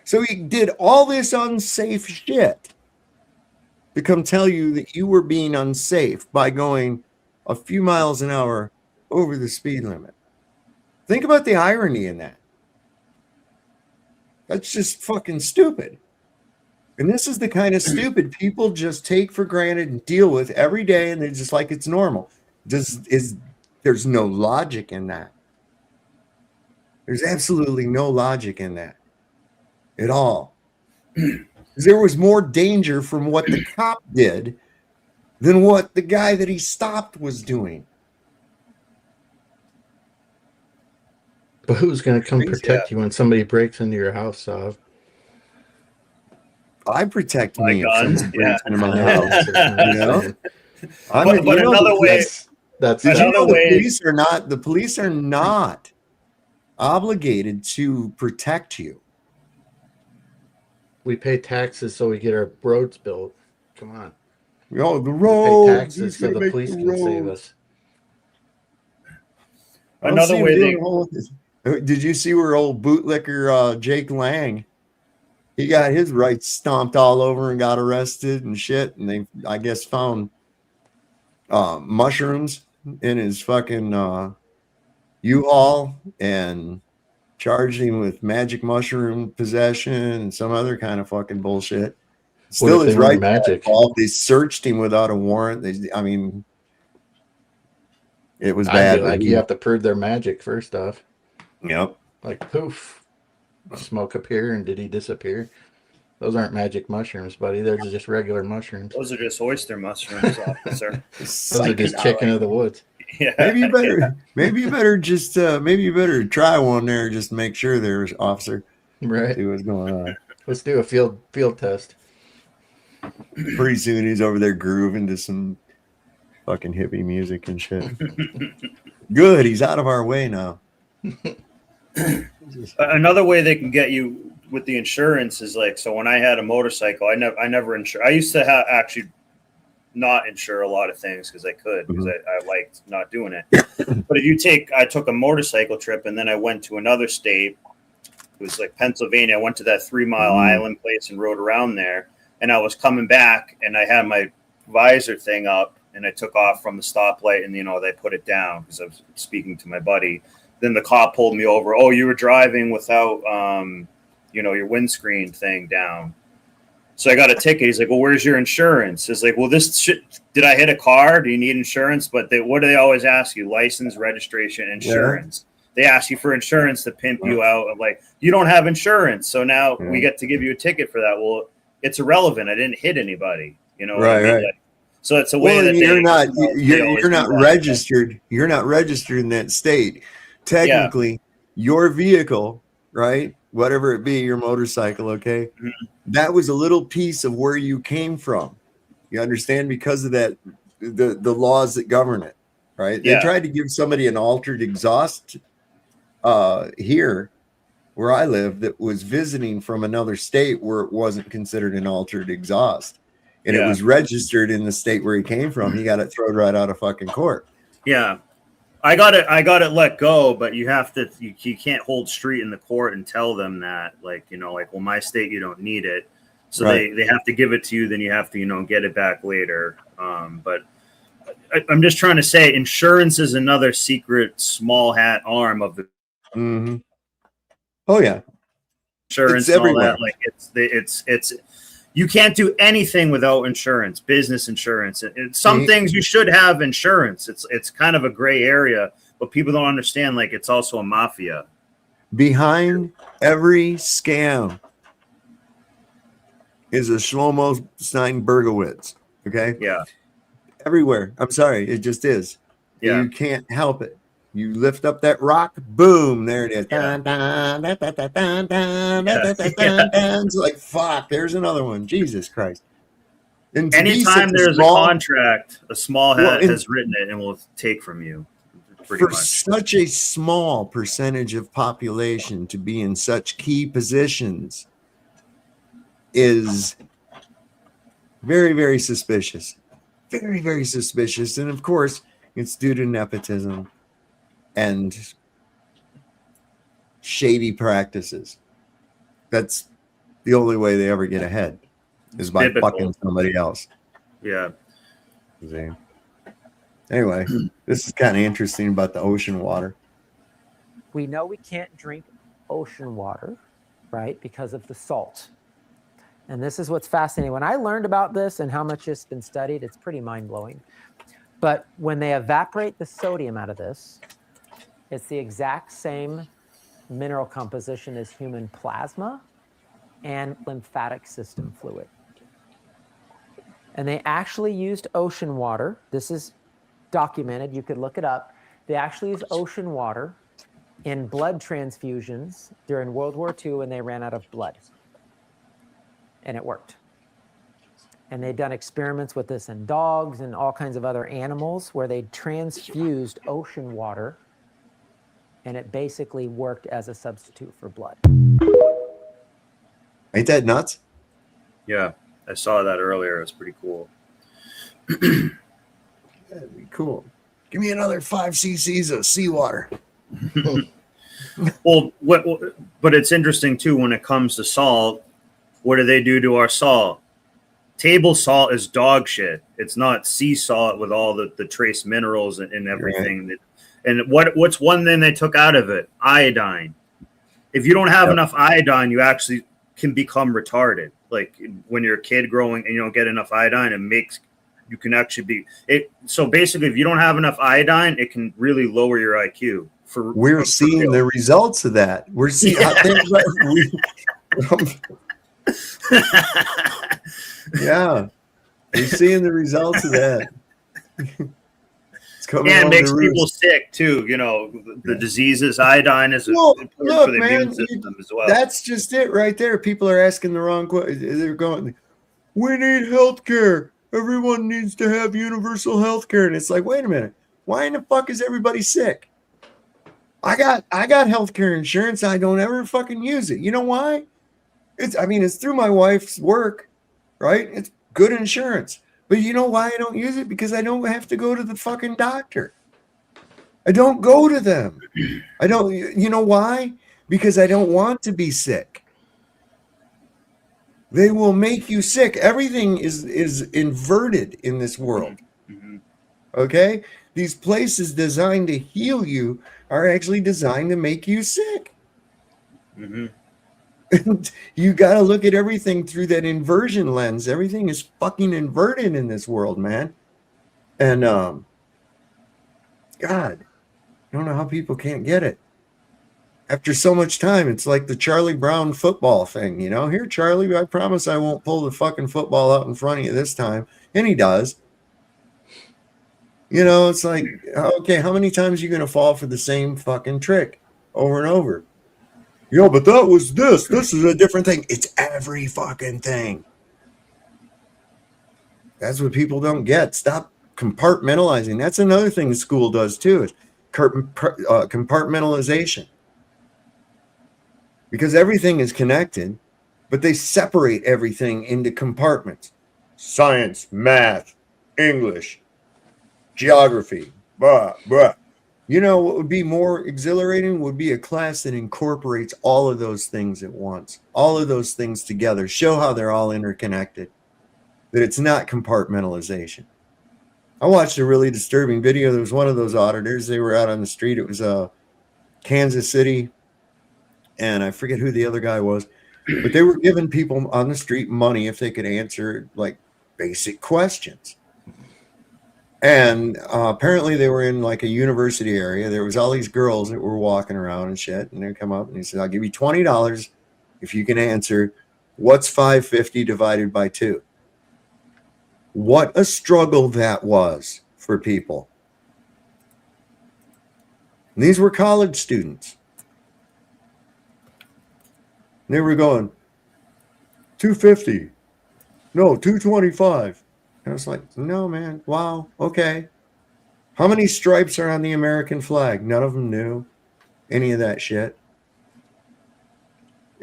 So he did all this unsafe shit to come tell you that you were being unsafe by going a few miles an hour over the speed limit. Think about the irony in that. That's just fucking stupid. And this is the kind of stupid people just take for granted and deal with every day, and they're just like it's normal. There's no logic in that. There's absolutely no logic in that at all. There was more danger from what the cop did than what the guy that he stopped was doing. But who's going to come protect you when somebody breaks into your house, Sav? I protect My me guns, if somebody breaks into my Yeah. house. You know? But another way, that's Did you know another way. the police are not obligated to protect you. We pay taxes so we get our roads built. Come on. Oh, the We roads. pay taxes so the police can save us. Another way Did you see where old bootlicker Jake Lang? He got his rights stomped all over and got arrested and shit. And they, I guess, found mushrooms in his fucking U-Haul and charged him with magic mushroom possession and some other kind of fucking bullshit. Still, his rights magic. involved. They searched him without a warrant. It was bad. Like you have to prove their magic first off. Yep. Like poof, smoke appear and did he disappear? Those aren't magic mushrooms, buddy. They're just regular mushrooms. Those are just oyster mushrooms, officer. Those are just chicken of the woods. Yeah. Maybe you better try one there just to make sure there's officer. Right. See what's going on. Let's do a field test. Pretty soon he's over there grooving to some fucking hippie music and shit. Good. He's out of our way now. Another way they can get you with the insurance is like, so when I had a motorcycle, I never insure. I used to actually not insure a lot of things because I could, because I liked not doing it. But if I took a motorcycle trip and then I went to another state. It was like Pennsylvania. I went to that 3 Mile Island place and rode around there. And I was coming back and I had my visor thing up and I took off from the stoplight and, they put it down because I was speaking to my buddy. Then the cop pulled me over. Oh, you were driving without, your windscreen thing down. So I got a ticket. He's like, well, where's your insurance? It's like, well, did I hit a car? Do you need insurance? But what do they always ask you? License, registration, insurance. Yeah. They ask you for insurance to pimp you out. Of like, you don't have insurance. So now we get to give you a ticket for that. Well, it's irrelevant. I didn't hit anybody, Right. Like, so it's a way that you're not registered. You're not registered in that state. Technically, your vehicle, right? Whatever it be, your motorcycle, okay? Mm-hmm. That was a little piece of where you came from. You understand? Because of that, the laws that govern it, right? Yeah. They tried to give somebody an altered exhaust here where I live that was visiting from another state where it wasn't considered an altered exhaust. And it was registered in the state where he came from. He got it thrown right out of fucking court. Yeah. I got it let go, but you have to, you can't hold street in the court and tell them that, well, my state, you don't need it. So they have to give it to you. Then you have to, get it back later. But I'm just trying to say insurance is another secret small hat arm of the. Mm-hmm. Oh yeah. Insurance and all that. Like it's you can't do anything without insurance, business insurance. Some things you should have insurance. It's kind of a gray area, but people don't understand. Like it's also a mafia. Behind every scam is a Shlomo Stein Bergowitz. Okay. Yeah. Everywhere. I'm sorry. It just is. Yeah. You can't help it. You lift up that rock, boom, there it is. It's like, fuck, there's another one. Jesus Christ. And anytime there's a contract, a small hat has written it and will take from you. For much. Such a small percentage of population to be in such key positions is very, very suspicious. Very, very suspicious. And of course, it's due to nepotism and shady practices. That's the only way they ever get ahead is by fucking somebody else. Yeah. Anyway, this is kind of interesting about the ocean water. We know we can't drink ocean water, right? Because of the salt. And this is what's fascinating. When I learned about this and how much it's been studied, it's pretty mind-blowing. But when they evaporate the sodium out of this, it's the exact same mineral composition as human plasma and lymphatic system fluid. And they actually used ocean water. This is documented. You could look it up. They actually used ocean water in blood transfusions during World War II when they ran out of blood. And it worked. And they've done experiments with this in dogs and all kinds of other animals where they transfused ocean water and it basically worked as a substitute for blood. Ain't that nuts? Yeah, I saw that earlier. It was pretty cool. That'd be cool. Give me another 5 cc's of seawater. Well, but it's interesting too when it comes to salt. What do they do to our salt? Table salt is dog shit. It's not sea salt with all the trace minerals and everything. Right. And what's one thing they took out of it? Iodine. If you don't have enough iodine, you actually can become retarded. Like when you're a kid growing and you don't get enough iodine, you can actually be it. So basically, if you don't have enough iodine, it can really lower your IQ. We're seeing the results of that. We're seeing yeah, we're seeing the results of that. It makes people sick too. The diseases. Iodine is important for the immune system as well. That's just it right there. People are asking the wrong question. They're going, "We need health care. Everyone needs to have universal health care." And it's like, wait a minute. Why in the fuck is everybody sick? I got healthcare insurance. I don't ever fucking use it. You know why? It's through my wife's work, right? It's good insurance. But you know why I don't use it? Because I don't have to go to the fucking doctor. I don't go to them. I don't, you know why? Because I don't want to be sick. They will make you sick. Everything is inverted in this world. Okay? These places designed to heal you are actually designed to make you sick. You got to look at everything through that inversion lens. Everything is fucking inverted in this world, man. And God, I don't know how people can't get it. After so much time, it's like the Charlie Brown football thing, you know? Here, Charlie, I promise I won't pull the fucking football out in front of you this time. And he does. You know, it's like, okay, how many times are you going to fall for the same fucking trick over and over? Yo, but that was this. This is a different thing. It's every fucking thing. That's what people don't get. Stop compartmentalizing. That's another thing the school does too, is compartmentalization. Because everything is connected, but they separate everything into compartments. Science, math, English, geography, blah, blah. You know what would be more exhilarating would be a class that incorporates all of those things at once, all of those things together, show how they're all interconnected, that it's not compartmentalization. I watched a really disturbing video. There was one of those auditors. They were out on the street. It was Kansas City, and I forget who the other guy was, but they were giving people on the street money if they could answer like basic questions. And apparently they were in like a university area. There was all these girls that were walking around and shit. And they come up and he said, I'll give you $20 if you can answer, what's 550 divided by 2? What a struggle that was for people. And these were college students. And they were going, 250. No, 225. I was like, no, man. Wow. Okay. How many stripes are on the American flag? None of them knew any of that shit.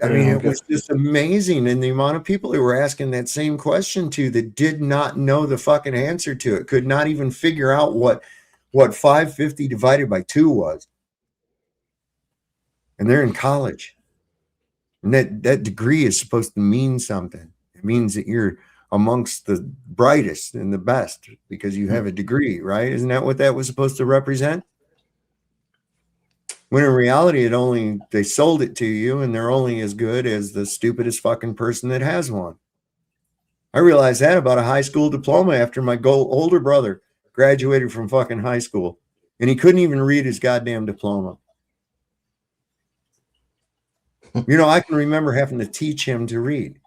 I mean, it was just amazing. And the amount of people who were asking that same question to that did not know the fucking answer to it, could not even figure out what 550 divided by 2 was. And they're in college. And that degree is supposed to mean something. It means that you're amongst the brightest and the best because you have a degree, right? Isn't that what that was supposed to represent? When in reality, they sold it to you and they're only as good as the stupidest fucking person that has one. I realized that about a high school diploma after my older brother graduated from fucking high school and he couldn't even read his goddamn diploma. You know, I can remember having to teach him to read.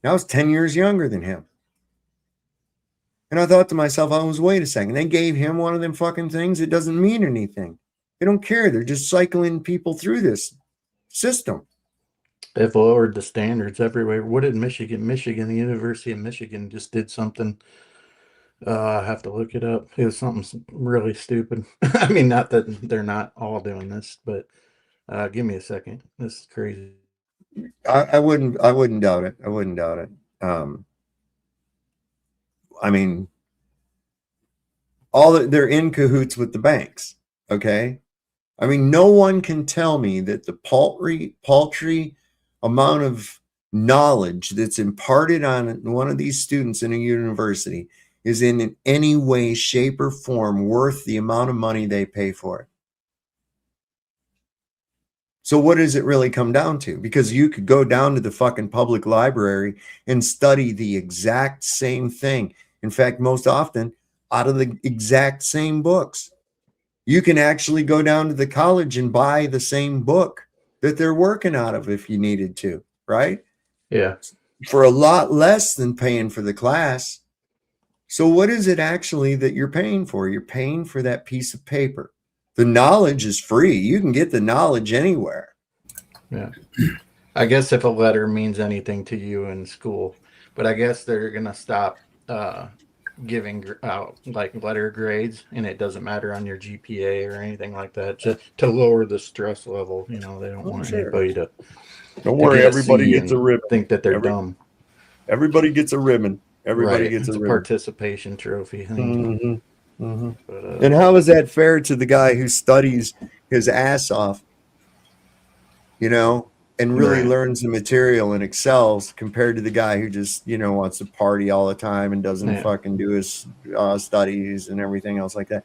I was 10 years younger than him. And I thought to myself, wait a second. They gave him one of them fucking things. It doesn't mean anything. They don't care. They're just cycling people through this system. They've lowered the standards everywhere. What did Michigan, the University of Michigan just did something. I have to look it up. It was something really stupid. I mean, not that they're not all doing this, but give me a second. This is crazy. I wouldn't doubt it. I wouldn't doubt it. I mean, they're in cahoots with the banks. Okay. I mean, no one can tell me that the paltry amount of knowledge that's imparted on one of these students in a university is in any way, shape, or form worth the amount of money they pay for it. So what does it really come down to? Because you could go down to the fucking public library and study the exact same thing. In fact, most often out of the exact same books. You can actually go down to the college and buy the same book that they're working out of if you needed to, right? Yeah. For a lot less than paying for the class. So what is it actually that you're paying for? You're paying for that piece of paper. The knowledge is free. You can get the knowledge anywhere. Yeah. I guess if a letter means anything to you in school, but I guess they're going to stop giving out like letter grades, and it doesn't matter on your GPA or anything like that, to lower the stress level. You know, they don't want anybody to. Don't worry, everybody gets a ribbon. Think that they're dumb. Everybody gets a ribbon. Everybody gets it's a a ribbon. participation trophy thing. But, and how is that fair to the guy who studies his ass off, you know, and really learns the material and excels compared to the guy who just, you know, wants to party all the time and doesn't fucking do his studies and everything else like that.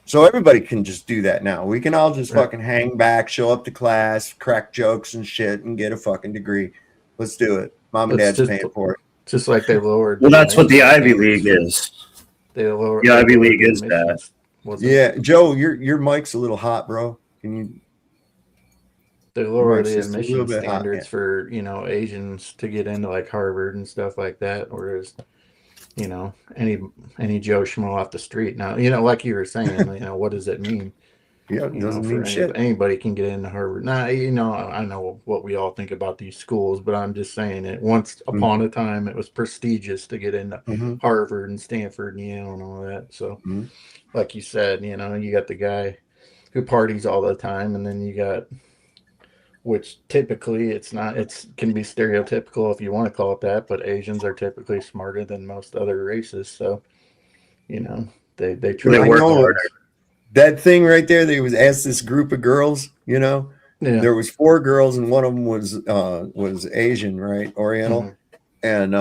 So everybody can just do that now. We can all just fucking hang back, show up to class, crack jokes and shit, and get a fucking degree. Let's do it. Mom and Dad's paying for it. Just like they lowered. Well, that's what the Ivy League is. They lowered. The Ivy League is that. Yeah, Joe, your mic's a little hot, bro. Can you? They lower the admission standards for, you know, Asians to get into like Harvard and stuff like that, whereas, you know, any Joe Schmo off the street now, you know, like you were saying, you know, what does it mean? Yeah, it doesn't mean shit. Anybody can get into Harvard. Now, you know, I know what we all think about these schools, but I'm just saying it. Once upon a time, it was prestigious to get into Harvard and Stanford and Yale and all that. So, like you said, you know, you got the guy who parties all the time, and then you got, which typically it can be stereotypical if you want to call it that, but Asians are typically smarter than most other races. So, you know, they try to work harder. That thing right there, they was asked this group of girls, you know, there was 4 girls and one of them was Asian, right? Oriental. And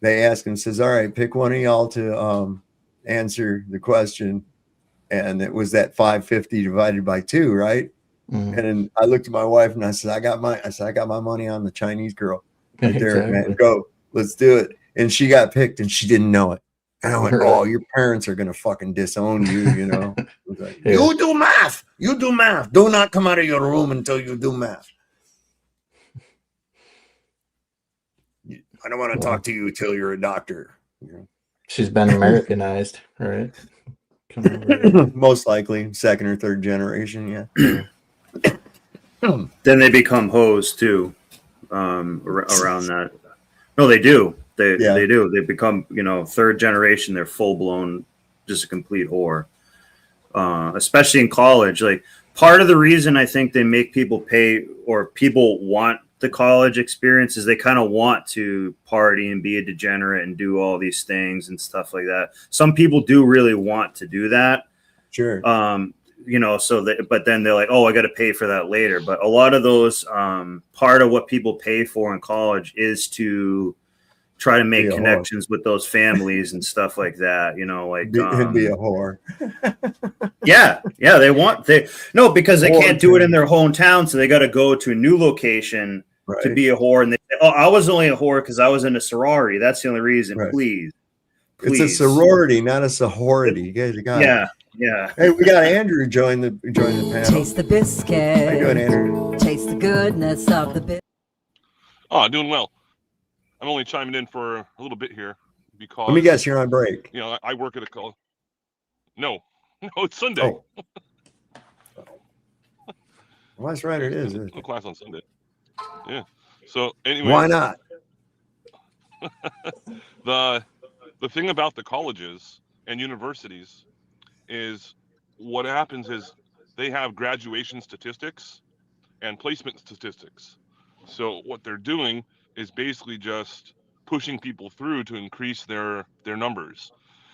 they asked him, says, all right, pick one of y'all to answer the question. And it was that 550 divided by 2, right? And then I looked at my wife and I said, I got my money on the Chinese girl right there, man. Go, let's do it. And she got picked and she didn't know it. And I went, oh, your parents are gonna fucking disown you, you know. Like, you do math. You do math. Do not come out of your room until you do math. I don't want to talk to you until you're a doctor. You know? She's been Americanized, right? Most likely, 2nd or 3rd generation, yeah. Then they become hoes too, around that. No, they do. They do. They become, you know, 3rd generation. They're full blown, just a complete whore. Especially in college. Like, part of the reason I think they make people pay, or people want the college experience, is they kind of want to party and be a degenerate and do all these things and stuff like that. Some people do really want to do that. Sure. You know, but then they're like, oh, I got to pay for that later. But a lot of those, part of what people pay for in college is to try to make connections with those families and stuff like that, you know, like be a whore. yeah, because they can't do it in their hometown, so they got to go to a new location to be a whore. And they say, oh, I was only a whore because I was in a sorority. That's the only reason. Please. It's a sorority, not a sorority. You guys got it. Yeah. Hey, we got Andrew join the panel. Taste the biscuit. How you doing, Andrew? Taste the goodness of the biscuit. Oh, doing well. I'm only chiming in for a little bit here because. Let me guess, you're on break. You know, I work at a college. No, it's Sunday. Oh. Well, that's right. It is. No class on Sunday. Yeah. So anyway. Why not? The thing about the colleges and universities is what happens is they have graduation statistics and placement statistics. So what they're doing is basically just pushing people through to increase their numbers.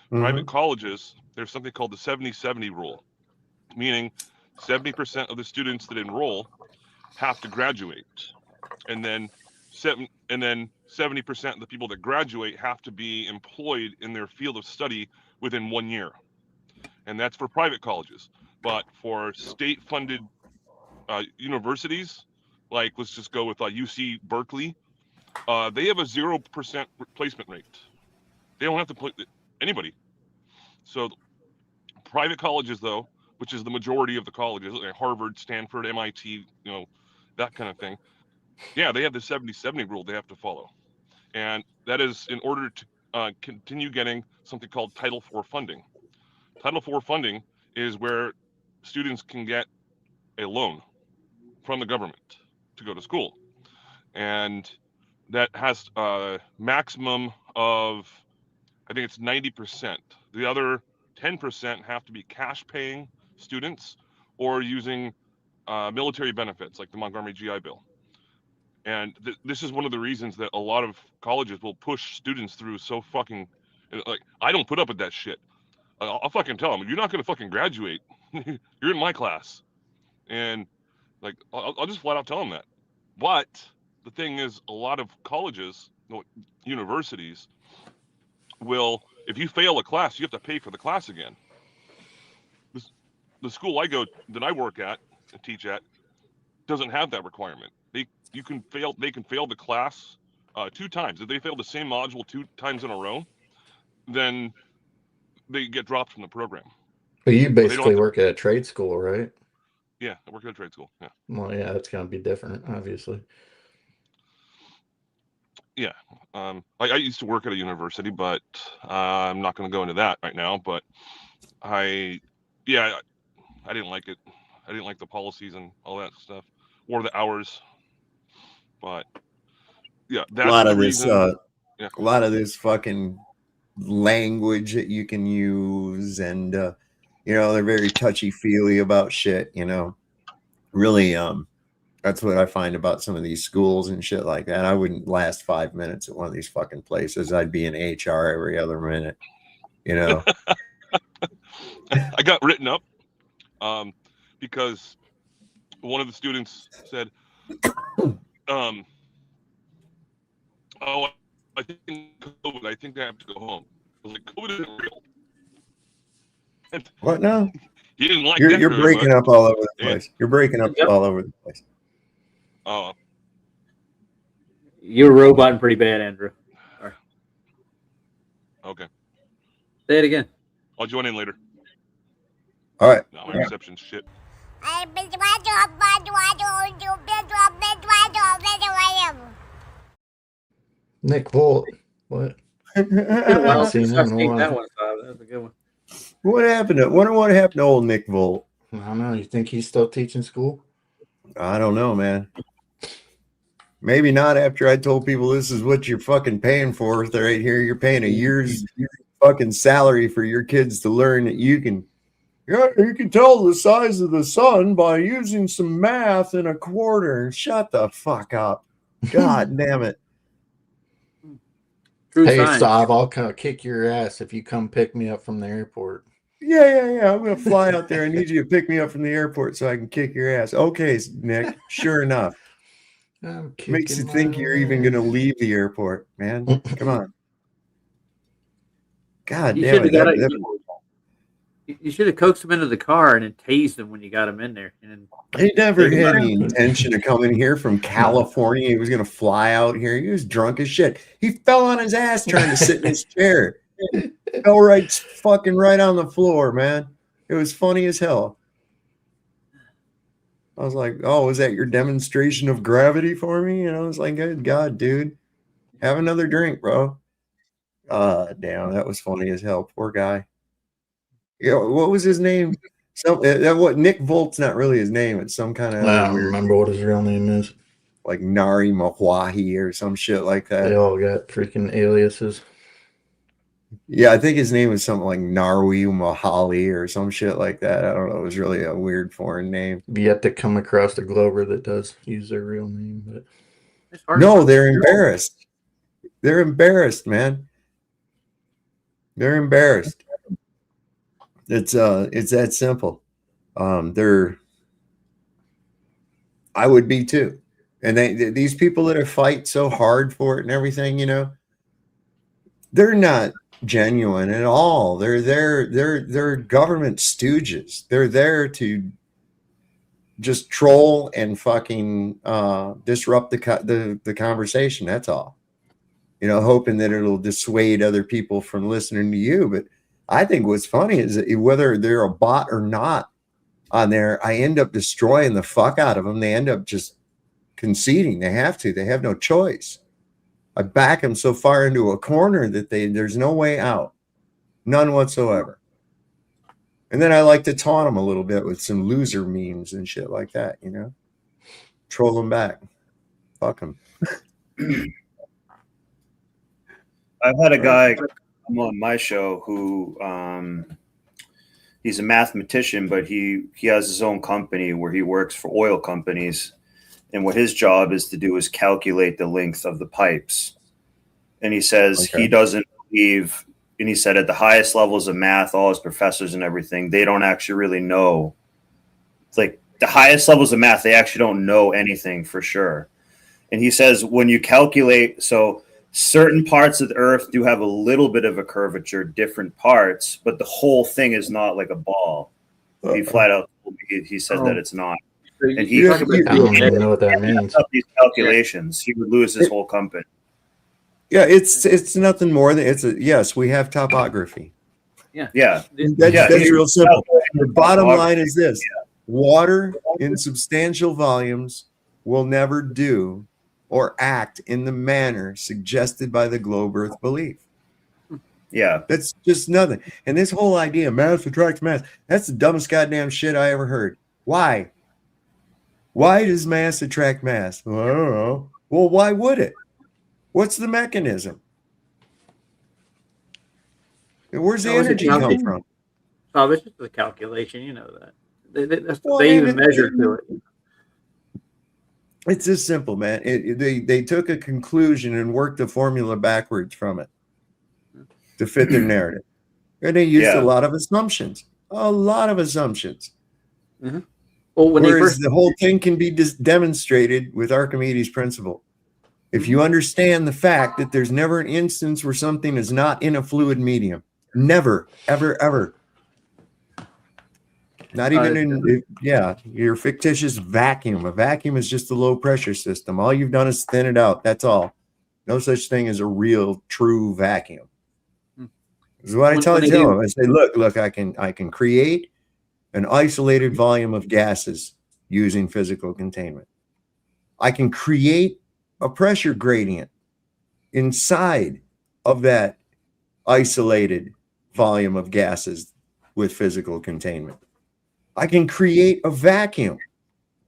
Private colleges, there's something called the 70-70 rule, meaning 70% of the students that enroll have to graduate, and then 70% of the people that graduate have to be employed in their field of study within 1 year. And that's for private colleges. But for state-funded universities, like let's just go with UC Berkeley, they have a 0% replacement rate. They don't have to put anybody. So private colleges, though, which is the majority of the colleges, like Harvard, Stanford, MIT, you know, that kind of thing. Yeah, they have the 70-70 rule they have to follow. And that is in order to continue getting something called Title IV funding. Title IV funding is where students can get a loan from the government to go to school. And that has a maximum of, I think it's 90%. The other 10% have to be cash paying students or using military benefits like the Montgomery GI Bill. And this is one of the reasons that a lot of colleges will push students through so fucking, like, I don't put up with that shit. I'll fucking tell them, you're not going to fucking graduate. You're in my class. And like, I'll just flat out tell them that. But the thing is, a lot of colleges, universities will, if you fail a class, you have to pay for the class again. The school that I work at and teach at doesn't have that requirement. They can fail the class 2 times. If they fail the same module 2 times in a row, then they get dropped from the program. But you basically work at a trade school, right? Yeah, I work at a trade school. Yeah. Well, yeah, it's gonna be different, obviously. Yeah. I used to work at a university, but I'm not going to go into that right now. But I didn't like it. I didn't like the policies and all that stuff, or the hours. But yeah, that's a lot the of reason. A lot of this fucking language that you can use, and they're very touchy feely about shit. Really, that's what I find about some of these schools and shit like that. I wouldn't last 5 minutes at one of these fucking places. I'd be in HR every other minute. I got written up because one of the students said, "Oh, I think COVID. I think I have to go home." I was like, "COVID isn't real." And what now? He didn't like you're, that. You're breaking up all over the place. You're breaking up all over the place. Oh, you're roboting pretty bad, Andrew. Sorry. Okay. Say it again. I'll join in later. All right. No, my reception's shit. Nick Volt. What? That's a good one. What happened to? Wonder what happened to old Nick Volt? I don't know. You think he's still teaching school? I don't know, man. Maybe not after I told people this is what you're fucking paying for right here. You're paying a year's fucking salary for your kids to learn that you can tell the size of the sun by using some math in a quarter. Shut the fuck up. God damn it. Hey, Sav, I'll kick your ass if you come pick me up from the airport. Yeah. I'm going to fly out there. I need you to pick me up from the airport so I can kick your ass. Okay, Nick. Sure enough. Makes you think you're even going to leave the airport, man. Come on. God damn it. You should have coaxed him into the car and then tased him when you got him in there. And he never had any intention of coming here from California. He was going to fly out here. He was drunk as shit. He fell on his ass trying to sit in his chair. Fell right on the floor, man. It was funny as hell. I was like, oh, was that your demonstration of gravity for me? And I was like, good God, dude. Have another drink, bro. Damn, that was funny as hell. Poor guy. What was his name? Nick Volt's not really his name. It's some kind of. I don't remember what his real name is. Like Nari Mawahi or some shit like that. They all got freaking aliases. Yeah, I think his name was something like Narwi Mahali or some shit like that. I don't know. It was really a weird foreign name. You have to come across a Glover that does use their real name, but no, they're embarrassed. They're embarrassed, man. They're embarrassed. It's that simple. I would be too. And these people that fight so hard for it and everything, they're not genuine at all. They're government stooges. They're there to just troll and fucking disrupt the conversation. That's all. Hoping that it'll dissuade other people from listening to you. But I think what's funny is that whether they're a bot or not on there, I end up destroying the fuck out of them. They end up just conceding. They have to. They have no choice. I back them so far into a corner that there's no way out. None whatsoever. And then I like to taunt them a little bit with some loser memes and shit like that, Troll them back. Fuck them. I've had a guy come on my show who he's a mathematician, but he has his own company where he works for oil companies, and what his job is to do is calculate the length of the pipes. And he says he doesn't believe, and he said at the highest levels of math, all his professors and everything, they don't actually really know. It's like the highest levels of math, they actually don't know anything for sure. And he says when you calculate, so certain parts of the earth do have a little bit of a curvature, different parts, but the whole thing is not like a ball. He flat out he said that it's not. And he I don't even know what that means. These calculations, he would lose his whole company. Yeah, it's nothing more than yes, we have topography. Yeah. That's real simple. The bottom line is this: water in substantial volumes will never do or act in the manner suggested by the globe Earth belief. Yeah. That's just nothing. And this whole idea, mass attracts mass, that's the dumbest goddamn shit I ever heard. Why? Why does mass attract mass? Well, I don't know. Well, why would it? What's the mechanism? Where's the energy come from? Oh, this is the calculation. You know that. They even measure to it. It's this simple, man. They took a conclusion and worked the formula backwards from it to fit their narrative. And they used a lot of assumptions. A lot of assumptions. Mm-hmm. Well, whereas the whole thing can be demonstrated with Archimedes' principle. If you understand the fact that there's never an instance where something is not in a fluid medium. Never, ever, ever. Not even in, your fictitious vacuum. A vacuum is just a low pressure system. All you've done is thin it out. That's all. No such thing as a real, true vacuum. This is what I tell them. I say, look, I can create an isolated volume of gases using physical containment. I can create a pressure gradient inside of that isolated volume of gases with physical containment. I can create a vacuum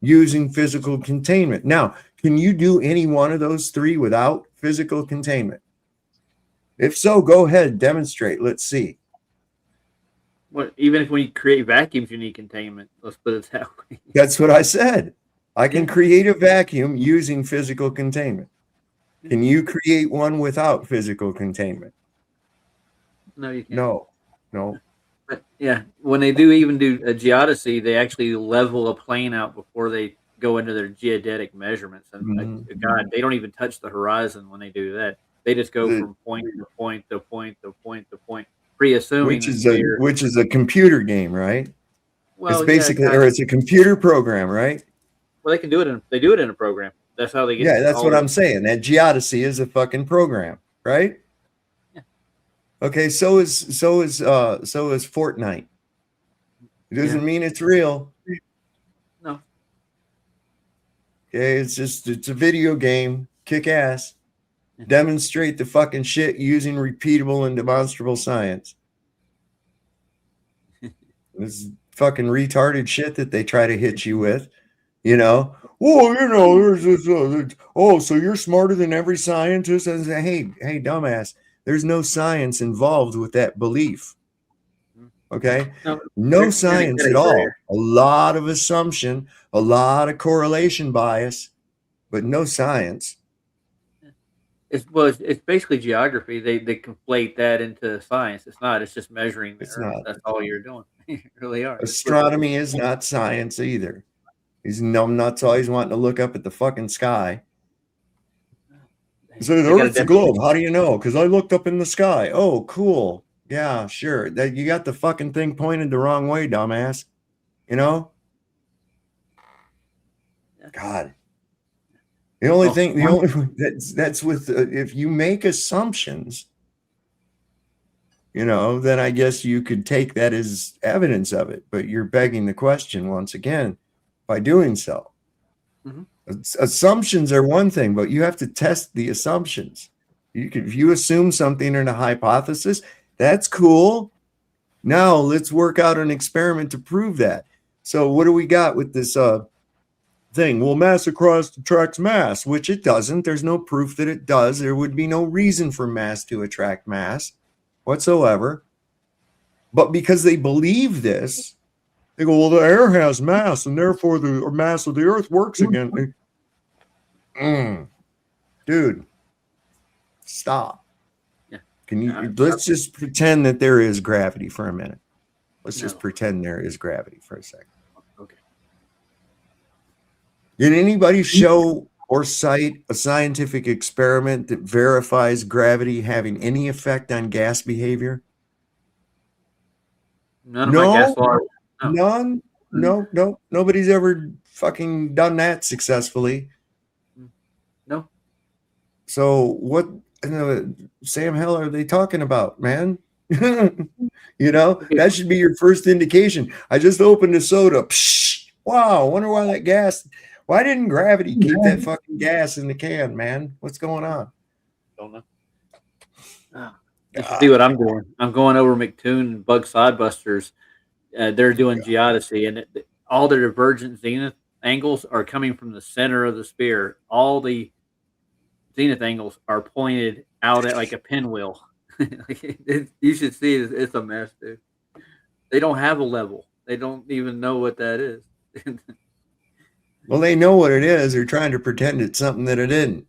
using physical containment. Now, can you do any one of those three without physical containment? If so, go ahead, demonstrate. Let's see. Well, even if we create vacuums, you need containment. Let's put it that way. That's what I said. I can create a vacuum using physical containment. Can you create one without physical containment? No, you can't. No. But yeah, when they do a geodesy, they actually level a plane out before they go into their geodetic measurements. And God, they don't even touch the horizon when they do that. They just go from point to point to point to point to point, pre-assuming which is a computer game, right? Well, it's basically, or it's a computer program, right? Well, they do it in a program. That's how they get. Yeah, that's what I'm saying. That geodesy is a fucking program, right? Yeah. Okay, so is Fortnite. It doesn't mean it's real. No. Okay, it's a video game. Kick ass. Demonstrate the fucking shit using repeatable and demonstrable science. This fucking retarded shit that they try to hit you with, there's this, so you're smarter than every scientist. And say, hey, dumbass, there's no science involved with that belief. Okay? No science at all. A lot of assumption, a lot of correlation bias, but no science. It's basically geography. They conflate that into science. It's not. It's just measuring the Earth. That's all you're doing. You really are. Astronomy is not science either. These numbnuts always wanting to look up at the fucking sky. So the Earth's a globe. How do you know? Because I looked up in the sky. Oh, cool. Yeah, sure. That you got the fucking thing pointed the wrong way, dumbass. God. That's with if you make assumptions, then I guess you could take that as evidence of it, but you're begging the question once again by doing so. Assumptions are one thing, but you have to test the assumptions. If you assume something in a hypothesis, that's cool. Now let's work out an experiment to prove that. So what do we got with this thing. Well, mass attracts mass, which it doesn't. There's no proof that it does. There would be no reason for mass to attract mass whatsoever. But because they believe this, they go, well, the air has mass, and therefore the mass of the earth works again. Dude, stop. Yeah. Can you let's just pretend that there is gravity for a minute. Let's just pretend there is gravity for a second. Okay. Did anybody show or cite a scientific experiment that verifies gravity having any effect on gas behavior? None of my gas laws. None. No. Nobody's ever fucking done that successfully. No. So what Sam Hell are they talking about, man? That should be your first indication. I just opened a soda. Psh, wow, wonder why didn't gravity keep that fucking gas in the can, man? What's going on? Don't know. You can see what I'm doing. I'm going over McToon and Bug Sodbusters. They're doing geodesy, and all the divergent zenith angles are coming from the center of the sphere. All the zenith angles are pointed out at like a pinwheel. You should see it's a mess, dude. They don't have a level. They don't even know what that is. Well, they know what it is. They're trying to pretend it's something that it isn't.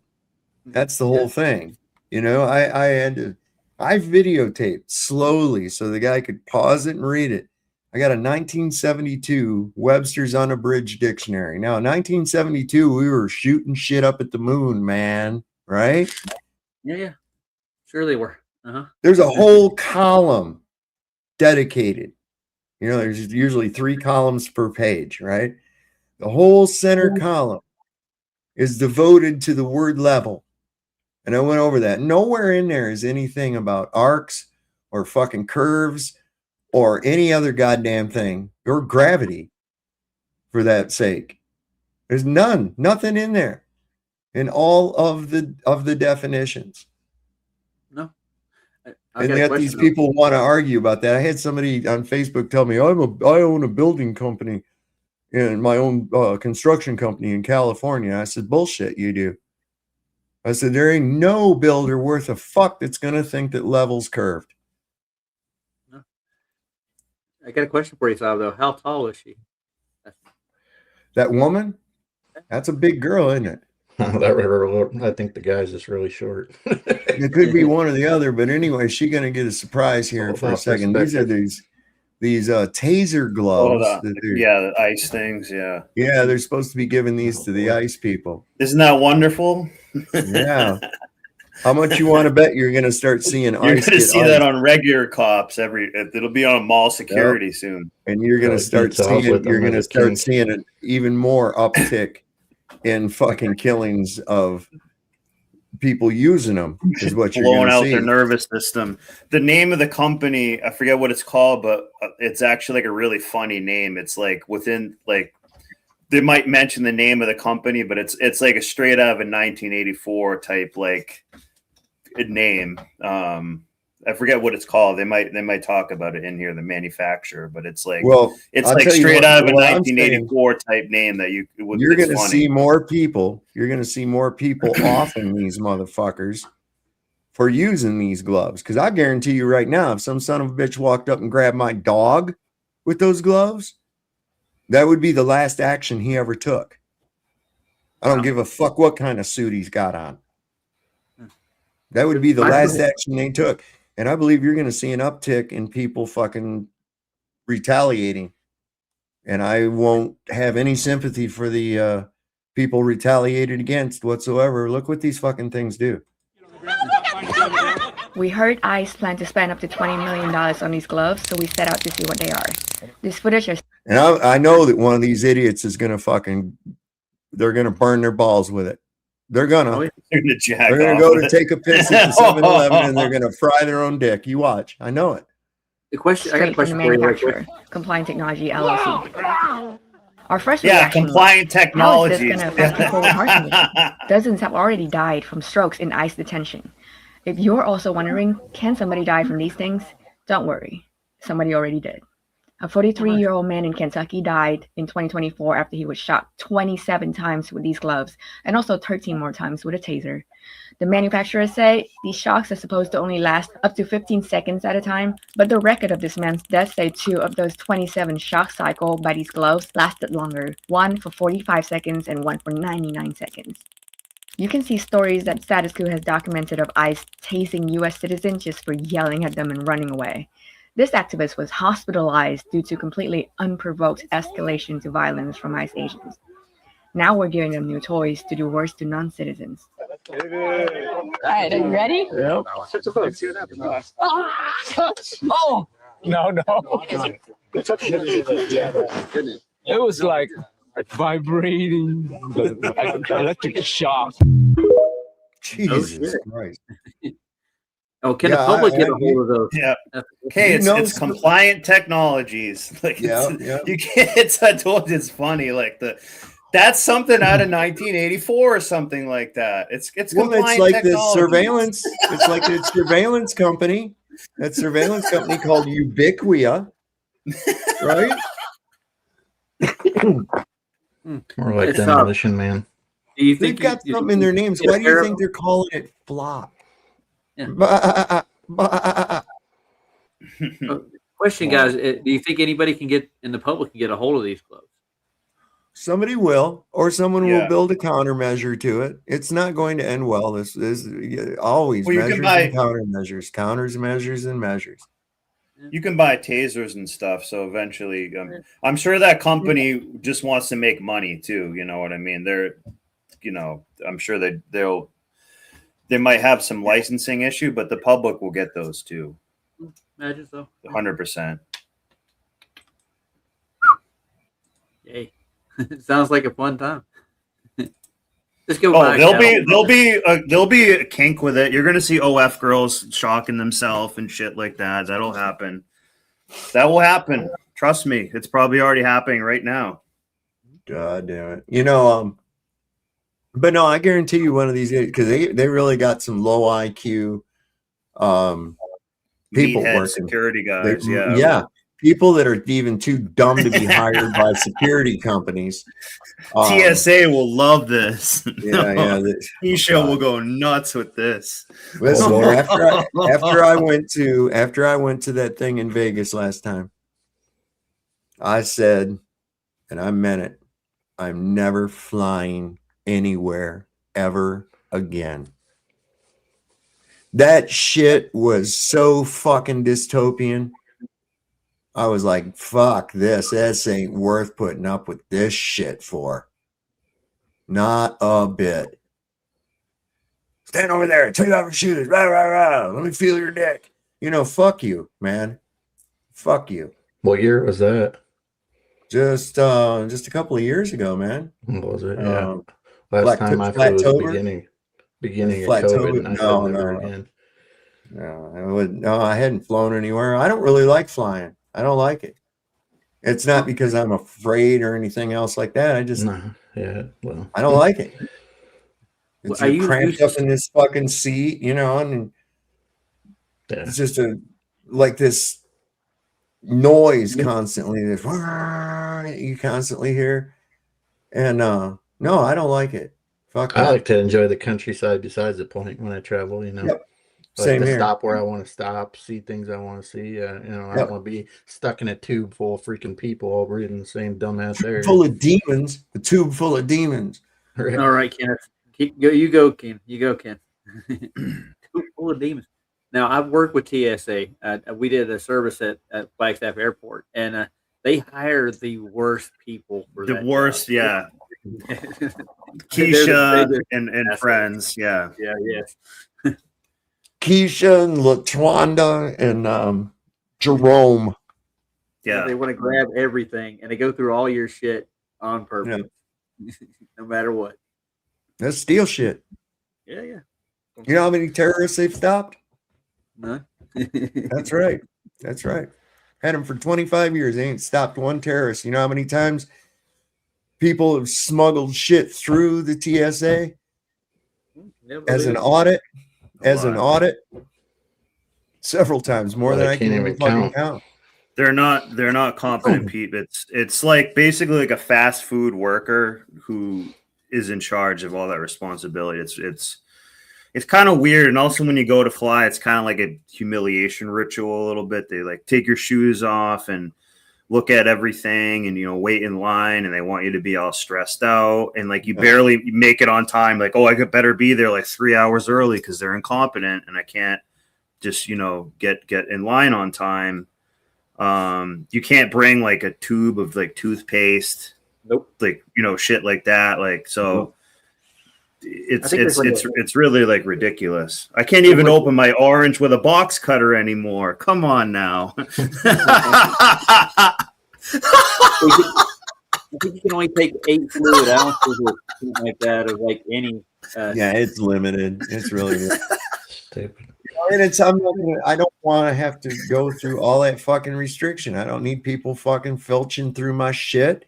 That's the whole thing. I videotaped slowly so the guy could pause it and read it. I got a 1972 Webster's Unabridged Dictionary. Now, 1972, we were shooting shit up at the moon, man. Right? Yeah. Sure they were. There's a whole column dedicated. There's usually 3 columns per page, right? The whole center column is devoted to the word level. And I went over that. Nowhere in there is anything about arcs or fucking curves or any other goddamn thing or gravity for that sake. There's nothing in there in all of the definitions. No. And yet these people want to argue about that. I had somebody on Facebook tell me, I own a building company and my own construction company in California. I said, bullshit, you do. I said, there ain't no builder worth a fuck that's going to think that level's curved. No. I got a question for you, Sav, though. How tall is she? That woman? That's a big girl, isn't it? I think the guy's just really short. It could be one or the other, but anyway, she's going to get a surprise here for a second. These are these taser gloves. The ice things. Yeah. Yeah, they're supposed to be giving these to the ice people. Isn't that wonderful? Yeah. How much you want to bet you're going to start seeing ice? You're going to see ice. that on regular cops. It'll be on mall security soon, and you're going to start seeing. You're going to start seeing an even more uptick in fucking killings of people using them. Is what you're blowing out see. Their nervous system. The name of the company, I forget what it's called, but it's actually like a really funny name. It's like within like. They might mention the name of the company, but it's like a straight out of a 1984 type like name. I forget what it's called. They might talk about it in here, the manufacturer, but it's like it's like straight out of a 1984 type name that you're going to see more people. You're going to see more people offing these motherfuckers for using these gloves. Because I guarantee you right now, if some son of a bitch walked up and grabbed my dog with those gloves, that would be the last action he ever took. I don't give a fuck what kind of suit he's got on. That would be the last action they took. And I believe you're going to see an uptick in people fucking retaliating. And I won't have any sympathy for the people retaliated against whatsoever. Look what these fucking things do. We heard ICE plan to spend up to $20 million on these gloves, so we set out to see what they are. This footage is... And I know that one of these idiots is going to they're going to burn their balls with it. They're going to go to take a piss at the 7-Eleven and they're going to fry their own dick. You watch. I know it. I got a question for you. Compliant Technology LLC. Our first Compliant Technology. How is this going to affect people with heart conditions? Dozens have already died from strokes in ICE detention. If you're also wondering, can somebody die from these things? Don't worry. Somebody already did. A 43-year-old man in Kentucky died in 2024 after he was shot 27 times with these gloves and also 13 more times with a taser. The manufacturers say these shocks are supposed to only last up to 15 seconds at a time, but the record of this man's death say 2 of those 27 shock cycles by these gloves lasted longer, one for 45 seconds and one for 99 seconds. You can see stories that Status Quo has documented of ICE tasing U.S. citizens just for yelling at them and running away. This activist was hospitalized due to completely unprovoked escalation to violence from ICE agents. Now we're giving them new toys to do worse to non-citizens. All right, are you ready? Yep. Oh! No. It was like vibrating, like electric shock. Jesus Christ. Oh, can the public get a hold of those? Yeah. Okay, it's compliant technologies. Like you can't. I told you it's funny. Like that's something out of 1984 or something like that. It's compliant it's like technology. this surveillance. It's like a surveillance company. That surveillance company called Ubiquia, right? More like Demolition Man. Do you think they've got something in their names? Why do you think they're calling it Flop? Yeah. Question, guys: do you think anybody can get in the public can get a hold of these gloves? Somebody will, or someone will build a countermeasure to it. It's not going to end well. This is always measures and countermeasures, counters, measures, and measures. You can buy tasers and stuff. So eventually, I'm sure that company just wants to make money too. You know what I mean? I'm sure they might have some licensing issue, but the public will get those too. Imagine so. 100%. Yay. Sounds like a fun time. Just go. There'll be a kink with it. You're gonna see OF girls shocking themselves and shit like that. That'll happen. That will happen. Trust me. It's probably already happening right now. God damn it. But no, I guarantee you one of these, because they really got some low IQ people working. Security guys. People that are even too dumb to be hired by security companies. TSA will love this. Keisha will go nuts with this. Listen, after I went to that thing in Vegas last time, I said, and I meant it, I'm never flying anywhere ever again. That shit was so fucking dystopian. I was like, fuck this. This ain't worth putting up with this shit for. Not a bit. Stand over there. Take off your shoes. Rah, rah, rah. Let me feel your dick. Fuck you, man. Fuck you. What year was that? Just a couple of years ago, man. What was it? Yeah. Last time I flew was beginning of COVID, and I said never again. No, I hadn't flown anywhere. I don't really like flying. I don't like it. It's not because I'm afraid or anything else like that. I just I don't like it. It's cramped up in this fucking seat, and it's just this noise constantly. This you constantly hear, and no, I don't like it. Fuck. I like to enjoy the countryside besides the point when I travel. Yep. Like Same to here. Stop where I want to stop, see things I want to see. I don't want to be stuck in a tube full of freaking people all breathing the same dumbass air. Full of demons. A tube full of demons. Right. All right, Kenneth. You go, Ken. Tube full of demons. Now, I've worked with TSA. We did a service at Flagstaff Airport, and they hire the worst people for the that worst. job. Yeah. Keisha and friends. Yeah. Yes. Keisha and Latwanda and Jerome. Yeah, they want to grab everything, and they go through all your shit on purpose, no matter what. That's steal shit. Yeah. You know how many terrorists they've stopped? None. That's right. Had them for 25 years. They ain't stopped one terrorist. You know how many times people have smuggled shit through the TSA as an audit? Several times, more than I can even fucking count. They're not competent people. It's like basically like a fast food worker who is in charge of all that responsibility. It's kind of weird. And also when you go to fly, it's kind of like a humiliation ritual a little bit. They like take your shoes off and look at everything and, you know, wait in line, and they want you to be all stressed out. And like, you barely make it on time. Like, oh, I could better be there like 3 hours early because they're incompetent and I can't just, you know, get in line on time. You can't bring like a tube of like toothpaste. Nope. Like, you know, shit like that. Like, so Nope. it's really like ridiculous. I can't even open my orange with a box cutter anymore. Come on now. I think you can only take 8 fluid ounces or something like that, of like any. Yeah, it's limited. It's really stupid. And I don't want to have to go through all that fucking restriction. I don't need people fucking filching through my shit.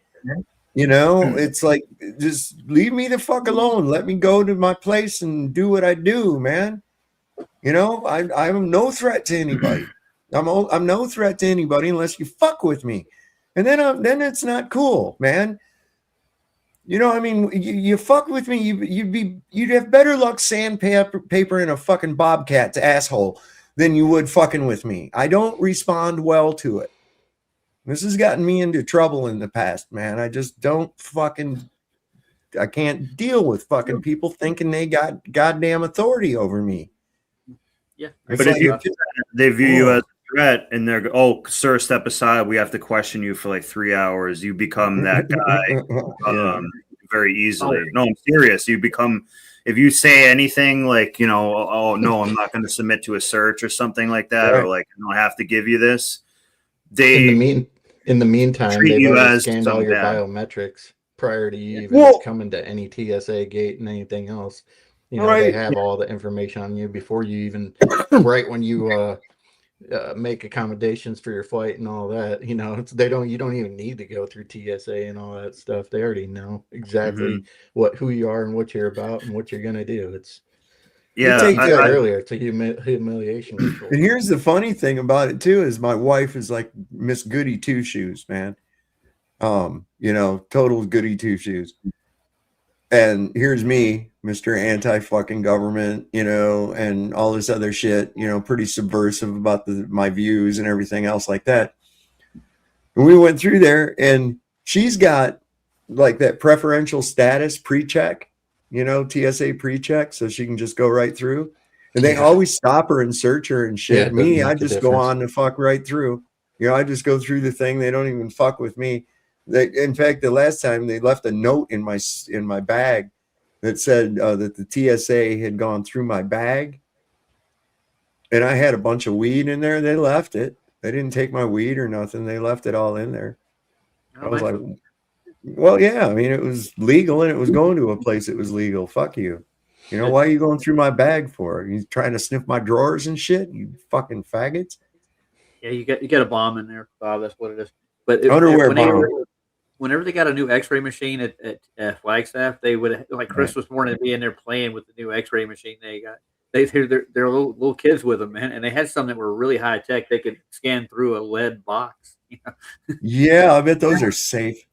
You know, it's like, just leave me the fuck alone. Let me go to my place and do what I do, man. You know, I'm no threat to anybody. I'm no threat to anybody unless you fuck with me. And then it's not cool, man. You know, I mean, you fuck with me, you'd have better luck sandpaper in a fucking bobcat's asshole than you would fucking with me. I don't respond well to it. This has gotten me into trouble in the past, man. I just don't I can't deal with fucking people thinking they got goddamn authority over me. Yeah. But if they view you as a threat and they're, oh, sir, step aside, we have to question you for like 3 hours, you become that guy very easily. No, I'm serious. You become, if you say anything like, you know, oh no, I'm not going to submit to a search or something like that, or like, I don't have to give you this. In the meantime, they've already scanned all your biometrics prior to you even coming to any TSA gate and anything else. You know, they have all the information on you before you even, right when you make accommodations for your flight and all that. You know, you don't even need to go through TSA and all that stuff. They already know exactly who you are and what you're about and what you're gonna do. It's earlier. It's a humiliation ritual. And here's the funny thing about it too, is my wife is like Miss Goody Two Shoes, man. You know, total goody two shoes. And here's me, Mr. Anti-fucking government, you know, and all this other shit, you know, pretty subversive about my views and everything else like that. And we went through there, and she's got like that preferential status pre-check, you know, TSA pre-check, so she can just go right through. And they always stop her and search her and shit. Me, I just go on to fuck right through. You know, I just go through the thing. They don't even fuck with me. In fact, the last time they left a note in my bag that said that the TSA had gone through my bag, and I had a bunch of weed in there. They left it. They didn't take my weed or nothing. They left it all in there. I was like, well, yeah. I mean, it was legal, and it was going to a place that was legal. Fuck you. You know, why are you going through my bag for? Are you trying to sniff my drawers and shit? You fucking faggots. Yeah, you got a bomb in there, Bob. That's what it is. But underwear bomb. Whenever they got a new X-ray machine at Flagstaff, they would, like Christmas morning, be in there playing with the new X-ray machine they got. They're little kids with them, man, and they had some that were really high tech. They could scan through a lead box. You know? Yeah, I bet those are safe.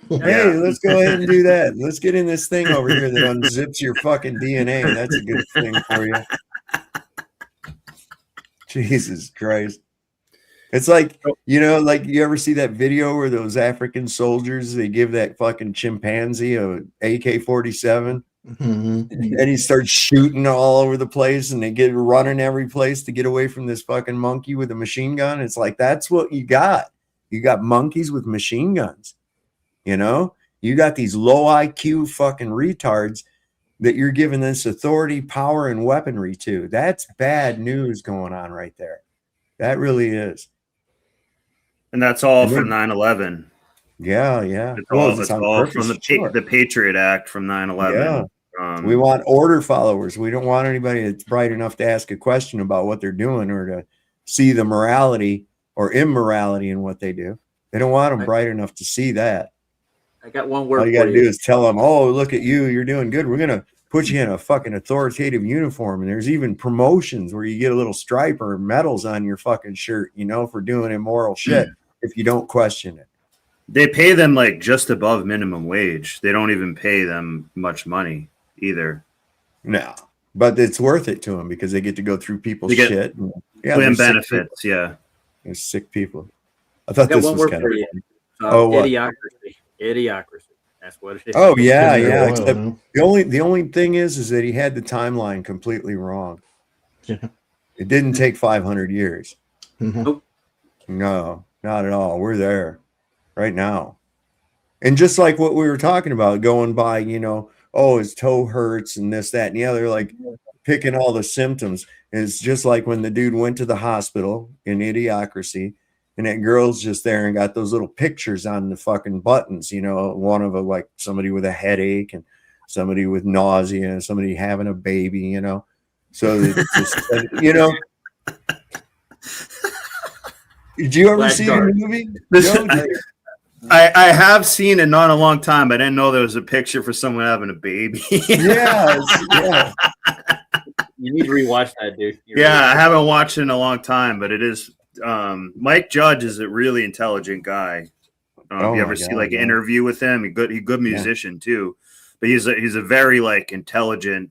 Hey, let's go ahead and do that. Let's get in this thing over here that unzips your fucking DNA. That's a good thing for you. Jesus Christ. It's like, you know, like you ever see that video where those African soldiers, they give that fucking chimpanzee a AK-47 and he starts shooting all over the place and they get running every place to get away from this fucking monkey with a machine gun. It's like, that's what you got. You got monkeys with machine guns. You know, you got these low IQ fucking retards that you're giving this authority, power, and weaponry to. That's bad news going on right there. That really is. And that's all from 9/11. Yeah. It's all from the Patriot Act from 9/11. Yeah. We want order followers. We don't want anybody that's bright enough to ask a question about what they're doing or to see the morality or immorality in what they do. They don't want them bright enough to see that. I got one word. All you got to do is tell them, "Oh, look at you. You're doing good. We're going to put you in a fucking authoritative uniform, and there's even promotions where you get a little stripe or medals on your fucking shirt, you know, for doing immoral shit if you don't question it. They pay them like just above minimum wage. They don't even pay them much money either. No, but it's worth it to them because they get to go through people's shit. And, plan benefits. Yeah, there's sick people. I thought this was kind of funny. Idiocracy. Idiocracy. That's what it is. Oh yeah, yeah. Except the only thing is that he had the timeline completely wrong. Yeah. It didn't take 500 years. Nope. No, not at all. We're there right now. And just like what we were talking about, going by, you know, oh, his toe hurts and this, that, and the other, like picking all the symptoms. It's just like when the dude went to the hospital in Idiocracy, and that girl's just there and got those little pictures on the fucking buttons, you know, one of a, like somebody with a headache and somebody with nausea and somebody having a baby, you know. So it's just, you know. Did you ever see the movie? I have seen it, not in a long time. I didn't know there was a picture for someone having a baby. Yeah. You need to rewatch that, dude. I haven't watched it in a long time, but it is. Mike Judge is a really intelligent guy. If you ever see like an interview with him, he's good musician too. But he's a very like intelligent,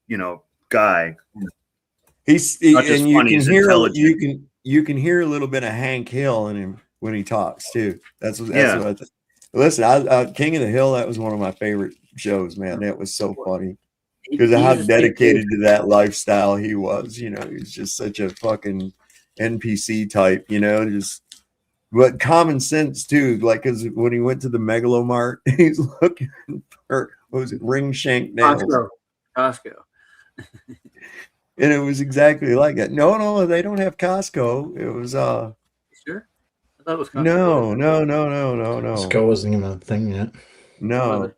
you know, guy. And you can hear a little bit of Hank Hill in him when he talks too. That's what I think. Listen, King of the Hill, that was one of my favorite shows, man. That was so funny because of how dedicated to that lifestyle he was. You know, he was just such a fucking NPC type, you know, but common sense too. Like, because when he went to the Megalomart, he's looking for, what was it, ring shank nails. Costco. And it was exactly like that. No, they don't have Costco. It was Sure? I thought it was Costco. No. Costco wasn't even a thing yet. No.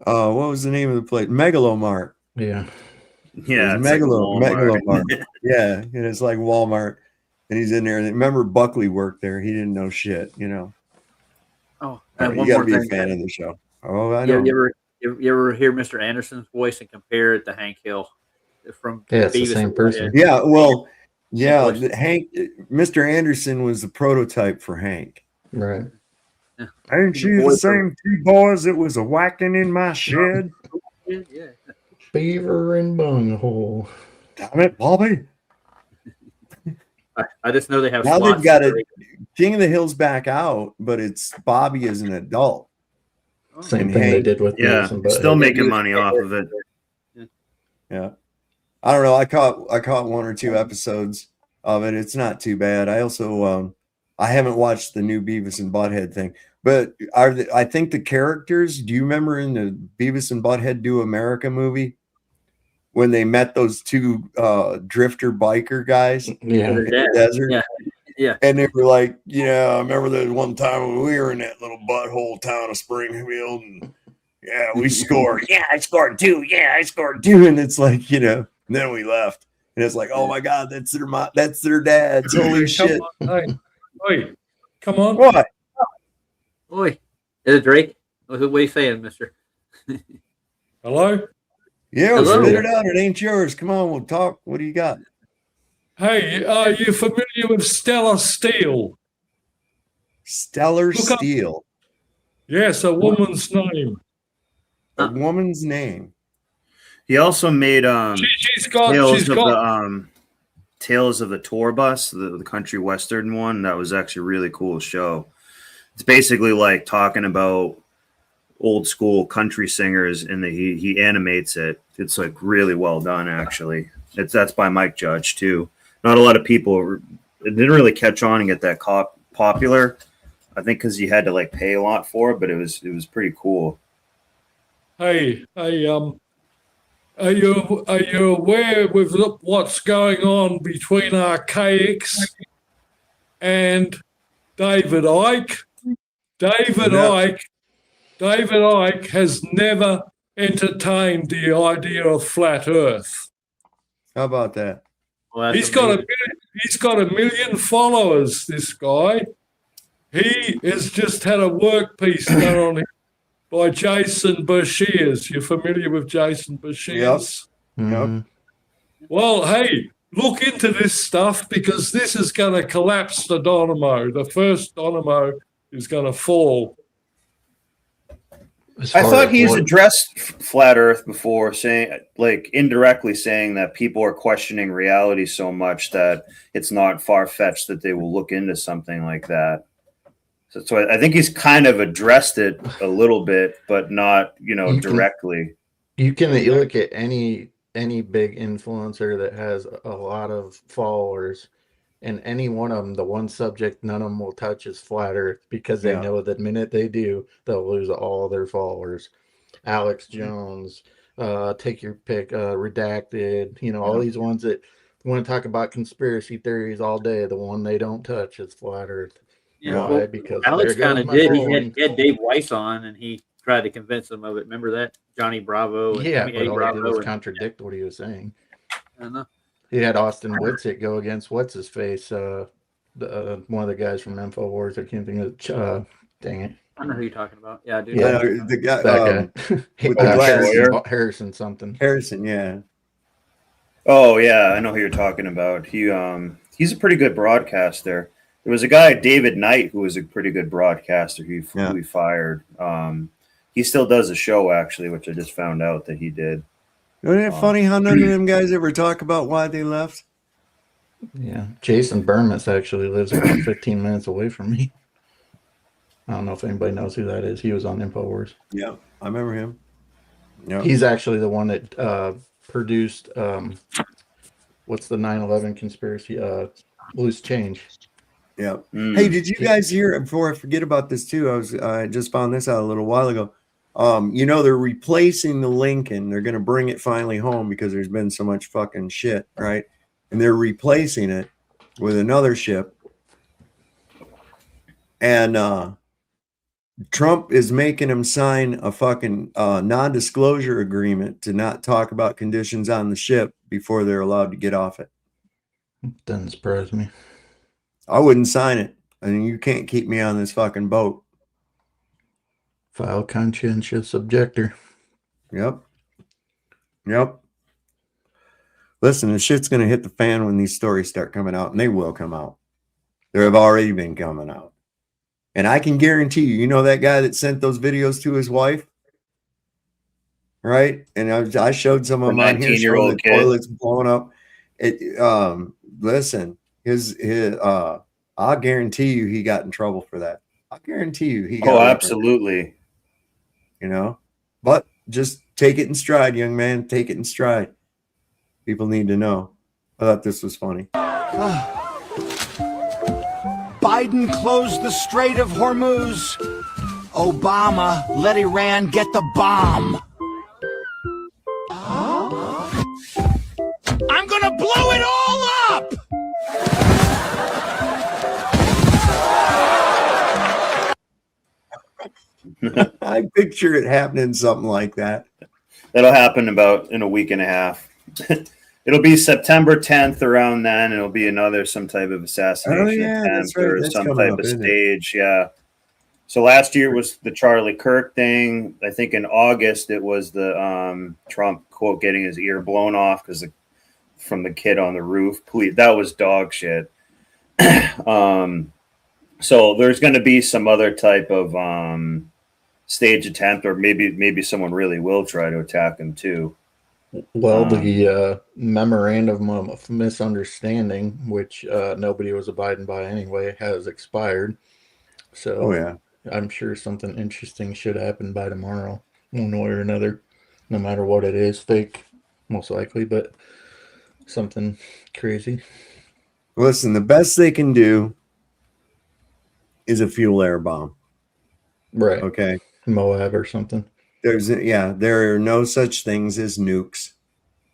What was the name of the place? Megalomart. Yeah. Yeah. Megalomart. Yeah. And it's like Walmart. And he's in there. And remember, Buckley worked there. He didn't know shit, you know. Oh, you got to be a fan of the show. Oh, I know. You ever hear Mr. Anderson's voice and compare it to Hank Hill from it's the same person. Yeah, well, yeah, Mr. Anderson was the prototype for Hank. Right. Ain't you the same two boys that was a whacking in my shed? Yeah. Beaver and bunghole. Damn it, Bobby. I just know they have. Now they've got it. King of the Hill's back out, but it's Bobby as an adult. Same thing they did with still making money off of it. Yeah, I don't know. I caught one or two episodes of it. It's not too bad. I also I haven't watched the new Beavis and Butthead thing, but I think the characters. Do you remember in the Beavis and Butthead Do America movie when they met those two drifter biker guys in the desert? Yeah. And they were like, I remember that one time when we were in that little butthole town of Springfield, and we scored. Yeah, I scored two. Yeah, I scored two. And it's like, and then we left. And it's like, oh my God, that's their dads. Holy shit. Oi, come on. What? Oi. Is it Drake? What are you saying, mister? Hello? Yeah, we'll spit it out. It ain't yours. Come on, we'll talk. What do you got? Hey, are you familiar with Stellar Steel? Stellar Steel. Yes, a woman's name. A woman's name. He also made Tales of the Tour Bus, the country western one. That was actually a really cool show. It's basically like talking about old school country singers, and he animates it. It's like really well done, actually. That's by Mike Judge too. Not a lot of people. It didn't really catch on and get that popular. I think because you had to like pay a lot for it, but it was pretty cool. Hey, are you aware with what's going on between Archaics and David Icke? David Icke has never entertained the idea of flat Earth. How about that? Well, he's got a million followers, this guy. He has just had a work piece done on him by Jason Bershears. You're familiar with Jason Bershears? Yep. Well, hey, look into this stuff because this is going to collapse the dynamo. The first dynamo is going to fall. I thought he's addressed flat Earth before, saying, like, indirectly saying that people are questioning reality so much that it's not far fetched that they will look into something like that. So I think he's kind of addressed it a little bit, but not, directly. You look at any big influencer that has a lot of followers, and any one of them, the one subject none of them will touch is flat Earth, because they know the minute they do, they'll lose all their followers. Alex Jones, take your pick, Redacted, all these ones that want to talk about conspiracy theories all day. The one they don't touch is flat Earth. Yeah, Why? well, Because Alex there kind goes of my did. following. He had Dave Weiss on, and he tried to convince them of it. Remember that? Johnny Bravo. And, Yeah, but Eddie all Bravo he did was and, contradict what he was saying. I don't know. He had Austin Whitsitt go against what's his face, one of the guys from InfoWars. I can't think of. Dang it! I know who you're talking about. Yeah, I do. Yeah, the guy that guy with the glasses. Harrison something. Harrison, yeah. Oh yeah, I know who you're talking about. He's a pretty good broadcaster. There was a guy, David Knight, who was a pretty good broadcaster who he fired. He still does a show, actually, which I just found out that he did. Isn't it funny how none of them guys ever talk about why they left? Yeah, Jason Burmis actually lives about 15 minutes away from me. I don't know if anybody knows who that is. He was on InfoWars. Yeah, I remember him. Yep. He's actually the one that produced what's the 9/11 conspiracy? Loose Change. Yeah. Hey, did you guys hear, before I forget about this too, I just found this out a little while ago. They're replacing the Lincoln. They're going to bring it finally home because there's been so much fucking shit, right? And they're replacing it with another ship. And Trump is making him sign a fucking non-disclosure agreement to not talk about conditions on the ship before they're allowed to get off it. Doesn't surprise me. I wouldn't sign it. I mean, you can't keep me on this fucking boat. File conscientious objector. Yep. Listen, the shit's going to hit the fan when these stories start coming out, and they will come out. They have already been coming out. And I can guarantee you, that guy that sent those videos to his wife, right? And I showed some of them on here, showing the toilets blowing up. Listen, I'll guarantee you he got in trouble for that. I'll guarantee you he got. Oh, absolutely. But just take it in stride, young man. Take it in stride. People need to know. I thought this was funny. Biden closed the Strait of Hormuz. Obama let Iran get the bomb. I'm gonna blow it all up! I picture it happening something like that. That'll happen about in a week and a half. It'll be September 10th around then. It'll be some type of assassination attempt or some type of stage. Yeah. So last year was the Charlie Kirk thing. I think in August it was the Trump quote getting his ear blown off from the kid on the roof. That was dog shit. So there's going to be some other type of stage attempt, or maybe someone really will try to attack him too. Well, the memorandum of misunderstanding, which nobody was abiding by anyway, has expired. So I'm sure something interesting should happen by tomorrow, one way or another, no matter what it is. Fake, most likely, but something crazy. Listen, the best they can do is a fuel air bomb. Right. Okay. Moab or something. There are no such things as nukes.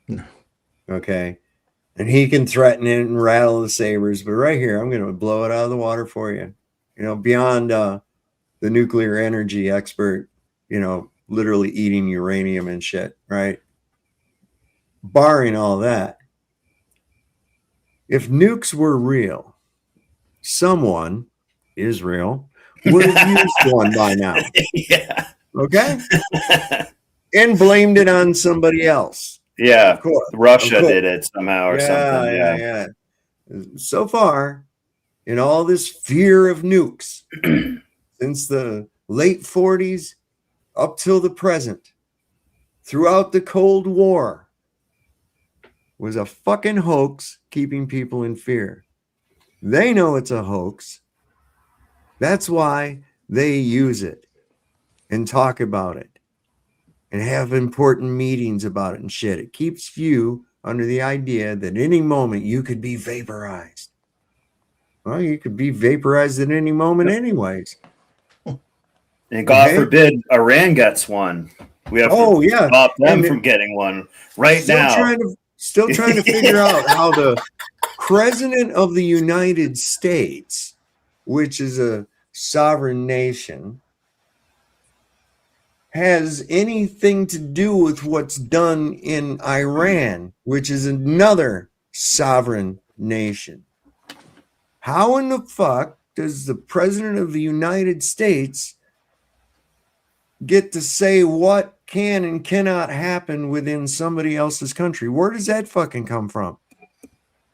No. Okay. And he can threaten it and rattle the sabers, but right here, I'm going to blow it out of the water for you. Beyond the nuclear energy expert, literally eating uranium and shit, right? Barring all that, if nukes were real, someone, Israel, would have used one by now. Yeah. Okay. And blamed it on somebody else. Yeah, of course. Russia did it somehow or something. Yeah. So far, in all this fear of nukes, since the late 40s up till the present, throughout the Cold War, was a fucking hoax keeping people in fear. They know it's a hoax. That's why they use it and talk about it and have important meetings about it and shit. It keeps you under the idea that any moment you could be vaporized. Well, you could be vaporized at any moment anyways. And God forbid Iran gets one. We have to stop them from getting one right now. Still trying to figure out how the president of the United States, which is a sovereign nation, has anything to do with what's done in Iran, which is another sovereign nation. How in the fuck does the president of the United States get to say what can and cannot happen within somebody else's country? Where does that fucking come from?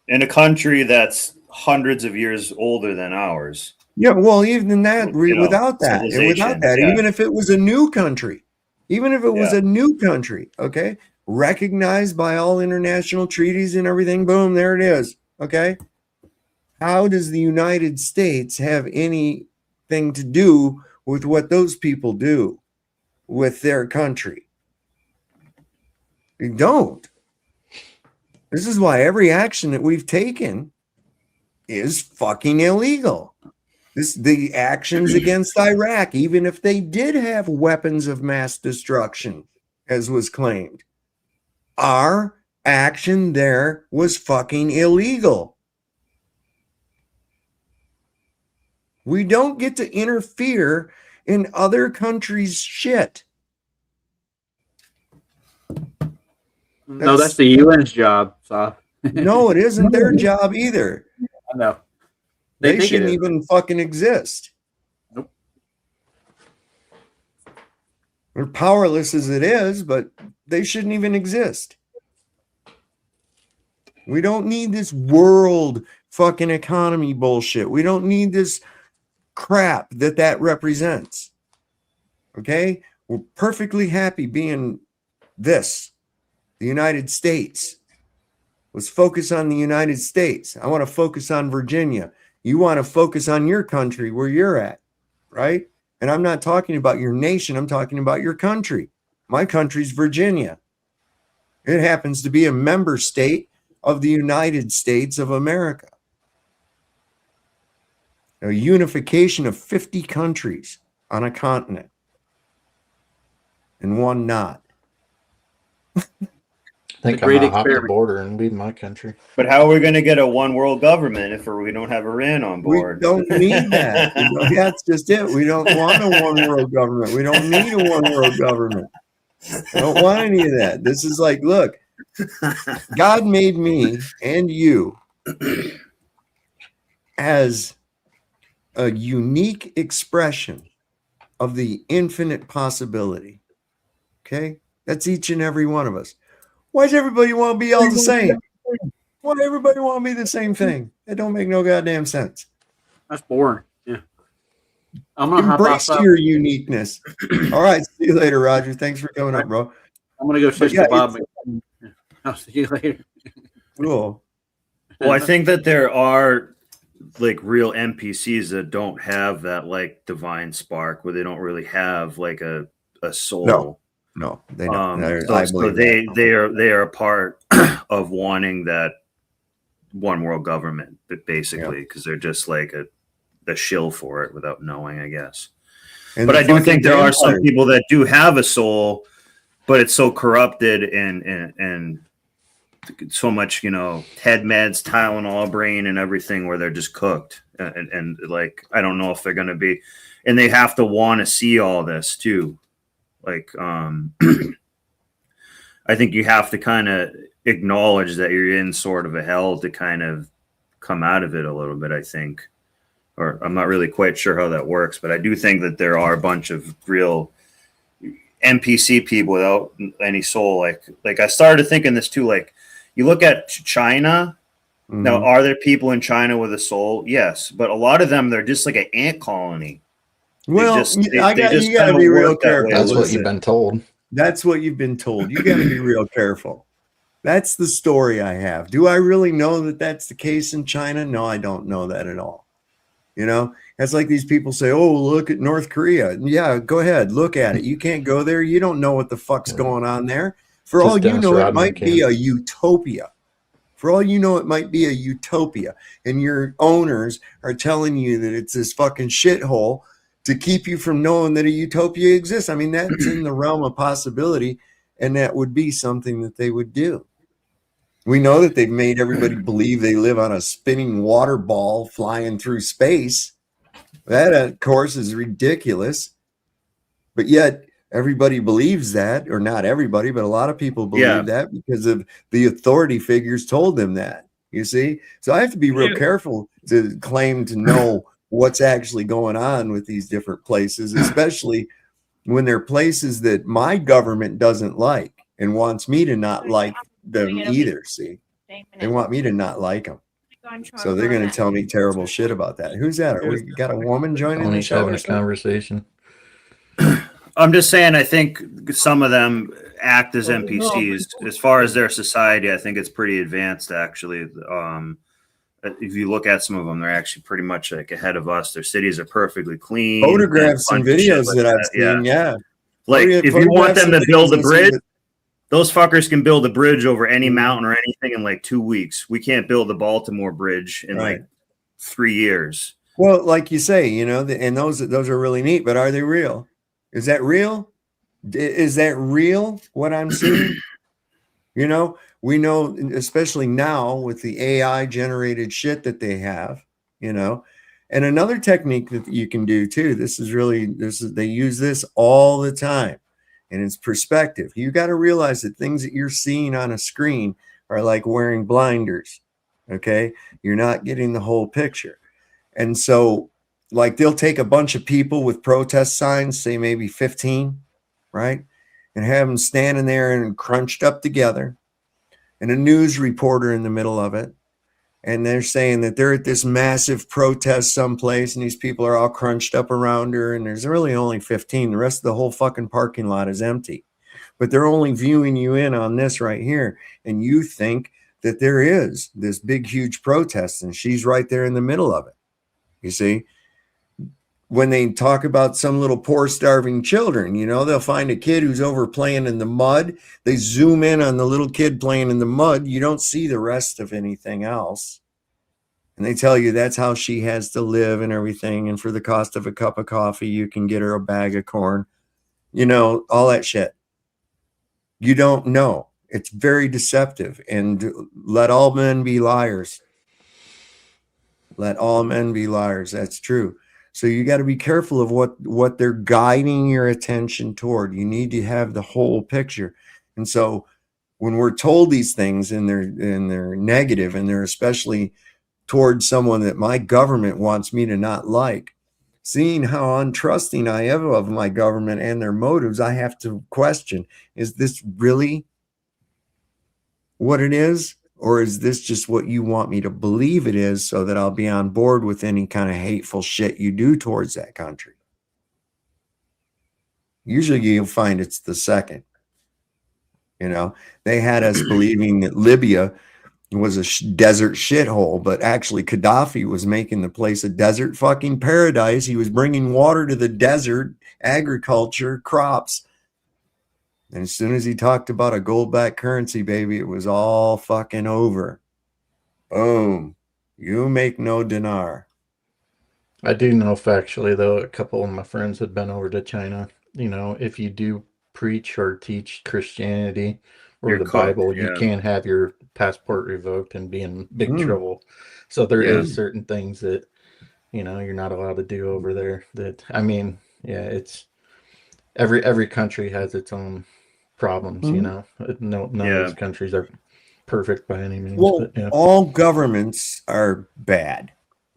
In a country that's hundreds of years older than ours. Yeah, well, even that, without that, even if it was a new country, okay, recognized by all international treaties and everything, boom, there it is, okay? How does the United States have anything to do with what those people do with their country? They don't. This is why every action that we've taken is fucking illegal. The actions against Iraq, even if they did have weapons of mass destruction, as was claimed, our action there was fucking illegal. We don't get to interfere in other countries' shit. No, that's the UN's job, so. No, it isn't their job either. I know. They shouldn't even fucking exist. Nope. They're powerless as it is, but they shouldn't even exist. We don't need this world fucking economy bullshit. We don't need this crap that represents. Okay? We're perfectly happy being this. The United States. Let's focus on the United States. I want to focus on Virginia. You want to focus on your country where you're at, right? And I'm not talking about your nation. I'm talking about your country. My country's Virginia. It happens to be a member state of the United States of America. A unification of 50 countries on a continent and one not. I think I'm going to hop the border and leave my country. But how are we going to get a one world government if we don't have Iran on board? We don't need that. That's just it. We don't want a one world government. We don't need a one world government. I don't want any of that. This is like, look, God made me and you as a unique expression of the infinite possibility. Okay? That's each and every one of us. Why does everybody want to be all the same? Why does everybody want to be the same thing? It don't make no goddamn sense. That's boring. Yeah. I'm gonna embrace your uniqueness. All right. See you later, Roger. Thanks for coming up, bro. I'm gonna go sister Bob. I'll see you later. Cool. Well, I think that there are like real NPCs that don't have that like divine spark, where they don't really have like a soul. No, they don't. So they are a part of wanting that one world government, basically, because they're just like a shill for it without knowing, I guess. But I do think there are some people that do have a soul, but it's so corrupted and so much, head meds, Tylenol, brain, and everything, where they're just cooked. And like, I don't know if they're going to be, and they have to want to see all this too. Like, I think you have to kind of acknowledge that you're in sort of a hell to kind of come out of it a little bit, I think. Or I'm not really quite sure how that works, but I do think that there are a bunch of real, NPC people without any soul. Like I started thinking this too. Like you look at China. Now, are there people in China with a soul? Yes, but a lot of them, they're just like an ant colony. Well, you got to be real careful. That's what you've been told. That's what you've been told. You got to be real careful. That's the story I have. Do I really know that that's the case in China? No, I don't know that at all. You know, it's like these people say, oh, look at North Korea. Yeah, go ahead. Look at it. You can't go there. You don't know what the fuck's going on there. For all you know, it might be a utopia. For all you know, it might be a utopia. And your owners are telling you that it's this fucking shithole to keep you from knowing that a utopia exists. I mean, that's in the realm of possibility. And that would be something that they would do. We know that they've made everybody believe they live on a spinning water ball flying through space. That, of course, is ridiculous. But yet, everybody believes that, or not everybody, but a lot of people believe that because of the authority figures told them that. You see? So I have to be real careful to claim to know what's actually going on with these different places, especially when they're places that my government doesn't like and wants me to not like them either. See, they want me to not like them, so they're going to tell me terrible shit about that. Who's that? We got a woman joining the show. Having a conversation. I'm just saying, I think some of them act as NPCs. As far as their society, I think it's pretty advanced, actually. If you look at some of them, they're actually pretty much like ahead of us. Their cities are perfectly clean. Photographs and videos that I've seen, yeah. Like, if you want them to build a bridge, those fuckers can build a bridge over any mountain or anything in like 2 weeks. We can't build the Baltimore Bridge in like 3 years. Well, like you say, you know, and those are really neat, but are they real? Is that real? Is that real, what I'm seeing? You know, we know, especially now with the AI generated shit that they have, you know. And another technique that you can do too, they use this all the time, and it's perspective. You got to realize that things that you're seeing on a screen are like wearing blinders. Okay. You're not getting the whole picture. And so, like, they'll take a bunch of people with protest signs, say maybe 15, right? And have them standing there and crunched up together, and a news reporter in the middle of it. And they're saying that they're at this massive protest someplace, and these people are all crunched up around her, and there's really only 15. The rest of the whole fucking parking lot is empty. But they're only viewing you in on this right here, and you think that there is this big, huge protest, and she's right there in the middle of it. You see? When they talk about some little poor starving children, you know, they'll find a kid who's over playing in the mud. They zoom in on the little kid playing in the mud. You don't see the rest of anything else. And they tell you that's how she has to live and everything. And for the cost of a cup of coffee, you can get her a bag of corn, you know, all that shit. You don't know. It's very deceptive. And let all men be liars. Let all men be liars. That's true. So you got to be careful of what they're guiding your attention toward. You need to have the whole picture. And so when we're told these things and they're negative, and they're especially towards someone that my government wants me to not like, seeing how untrusting I am of my government and their motives, I have to question, is this really what it is? Or is this just what you want me to believe it is so that I'll be on board with any kind of hateful shit you do towards that country? Usually you'll find it's the second. You know, they had us believing that Libya was a desert shithole, but actually Gaddafi was making the place a desert fucking paradise. He was bringing water to the desert, agriculture, crops. And as soon as he talked about a gold-backed currency, baby, it was all fucking over. Boom. You make no dinar. I do know factually, though, a couple of my friends had been over to China. You know, if you do preach or teach Christianity or You're the caught, Bible, yeah. you can have your passport revoked and be in big trouble. So there is certain things that, you know, you're not allowed to do over there. That, I mean, yeah, it's every country has its own problems, you know. None of those countries are perfect by any means. Well, but, yeah. all governments are bad.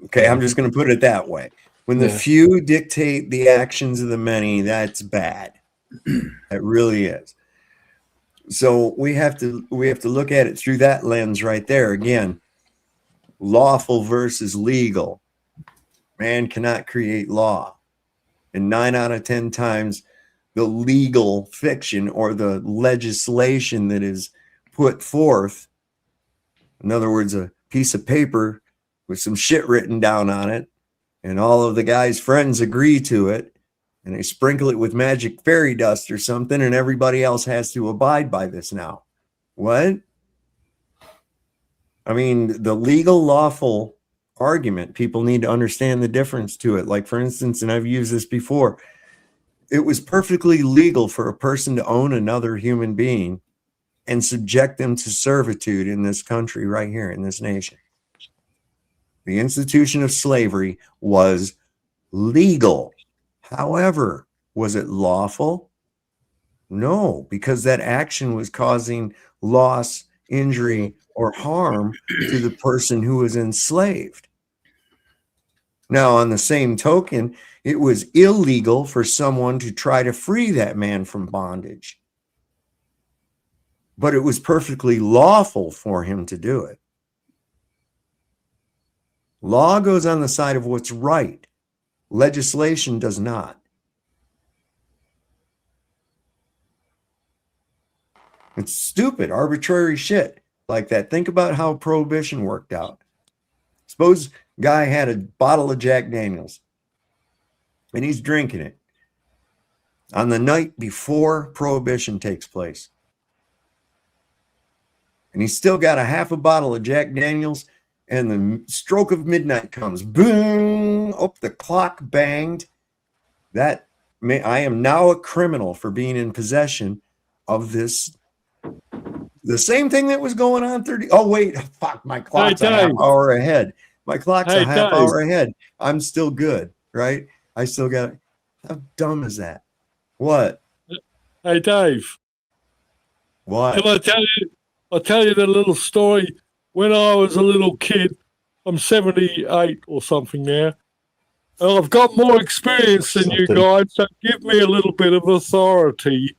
Okay, I'm just going to put it that way. When the few dictate the actions of the many, that's bad. It really is. So we have to look at it through that lens right there. Again, lawful versus legal. Man cannot create law. And 9 out of 10 times, the legal fiction or the legislation that is put forth, in other words, a piece of paper with some shit written down on it, and all of the guy's friends agree to it, and they sprinkle it with magic fairy dust or something, and everybody else has to abide by this now. What? I mean, the legal, lawful argument, people need to understand the difference to it. Like, for instance, and I've used this before, it was perfectly legal for a person to own another human being and subject them to servitude in this country right here, in this nation. The institution of slavery was legal. However, was it lawful? No, because that action was causing loss, injury, or harm to the person who was enslaved. Now, on the same token, it was illegal for someone to try to free that man from bondage. But it was perfectly lawful for him to do it. Law goes on the side of what's right. Legislation does not. It's stupid, arbitrary shit like that. Think about how Prohibition worked out. Suppose guy had a bottle of Jack Daniels and he's drinking it on the night before Prohibition takes place. And he's still got a half a bottle of Jack Daniels, and the stroke of midnight comes. Boom! Oh, the clock banged. I am now a criminal for being in possession of this. The same thing that was going on 30. Oh, wait. Fuck, my clock's a half hour ahead. My clock's a half hour ahead. I'm still good, right? I still got. How dumb is that? What? Hey, Dave. What? Can I tell you? I'll tell you the little story. When I was a little kid, I'm 78 or something now, and I've got more experience than you guys, so give me a little bit of authority.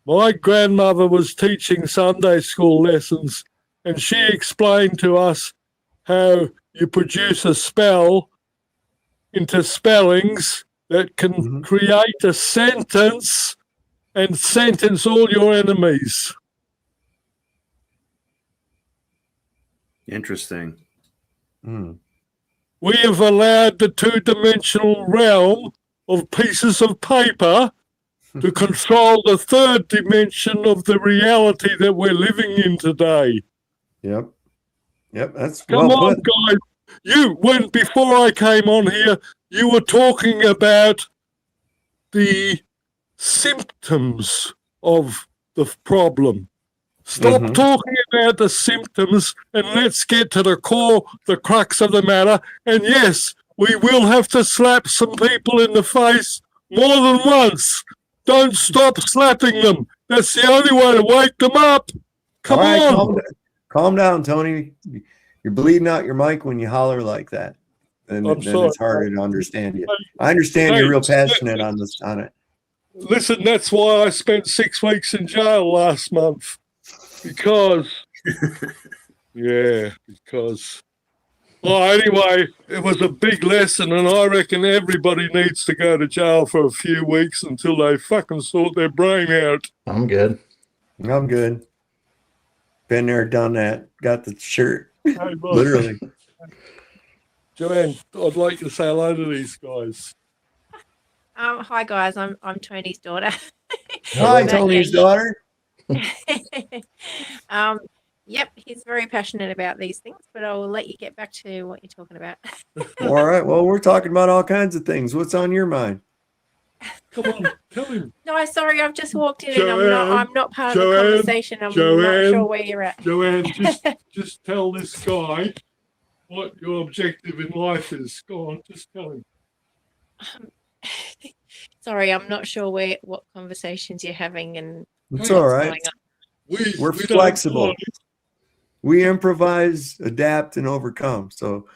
My grandmother was teaching Sunday school lessons, and she explained to us how you produce a spell into spellings that can create a sentence and sentence all your enemies. Interesting. We have allowed the two-dimensional realm of pieces of paper to control the third dimension of the reality that we're living in today. Yep. That's Come well on, put. guys. Before I came on here, you were talking about the symptoms of the problem. Stop talking about the symptoms and let's get to the core, the crux of the matter. And yes, we will have to slap some people in the face more than once. Don't stop slapping them. That's the only way to wake them up. Come on. Calm down, Tony. You're bleeding out your mic when you holler like that. And then it's harder to understand you. I understand you're real passionate on it. Listen, that's why I spent 6 weeks in jail last month. Because well, anyway, it was a big lesson, and I reckon everybody needs to go to jail for a few weeks until they fucking sort their brain out. I'm good. Been there, done that. Got the shirt. Hey, literally. Joanne, I'd like to say hello to these guys. Hi guys, I'm Tony's daughter. Hi, Tony's daughter. Yep, he's very passionate about these things, but I will let you get back to what you're talking about. All right. Well, we're talking about all kinds of things. What's on your mind? Come on, tell him. No, sorry, I've just walked in and I'm not part of the conversation. I'm not sure where you're at. Joanne, just tell this guy what your objective in life is. Go on, just tell him. Sorry, I'm not sure what conversations you're having and it's all right. We're flexible. We improvise, adapt, and overcome. So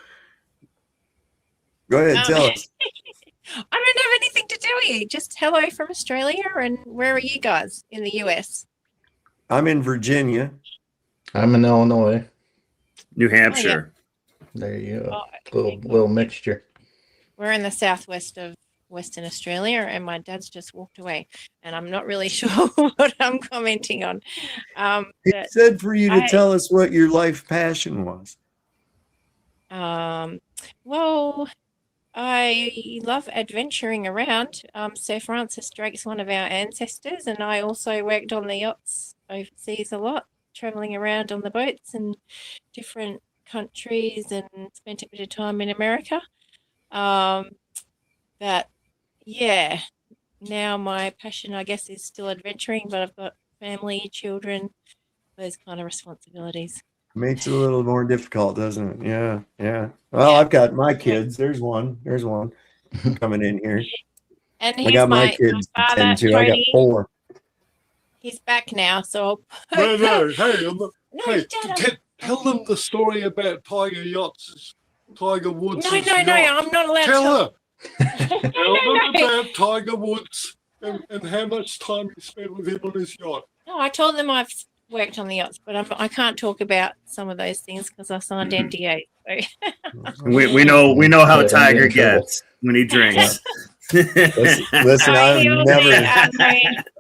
go ahead, tell us. I don't have anything to do with you. Just hello from Australia. And where are you guys in the US? I'm in Virginia. I'm in Illinois. New Hampshire. There you go. Oh, Little mixture. We're in the southwest of Western Australia, and my dad's just walked away, and I'm not really sure what I'm commenting on. He said for you to tell us what your life passion was. Well, I love adventuring around. Sir Francis Drake's one of our ancestors, and I also worked on the yachts overseas a lot, traveling around on the boats in different countries, and spent a bit of time in America. But yeah, now my passion, I guess, is still adventuring, but I've got family, children, those kind of responsibilities. Makes it a little more difficult, doesn't it? Yeah, yeah. Well, I've got my kids. There's one coming in here. And I got my kids to father, tend to. I got Tony. 4. He's back now, so No, hey, No, Dad, tell them the story about Tiger Yachts, Tiger Woods. No, I'm not allowed to. to. Tell them about Tiger Woods and how much time you spent with him on his yacht. No, I told them I've worked on the yachts, but I can't talk about some of those things because I signed NDA. So. We know how Tiger gets when he drinks. Listen,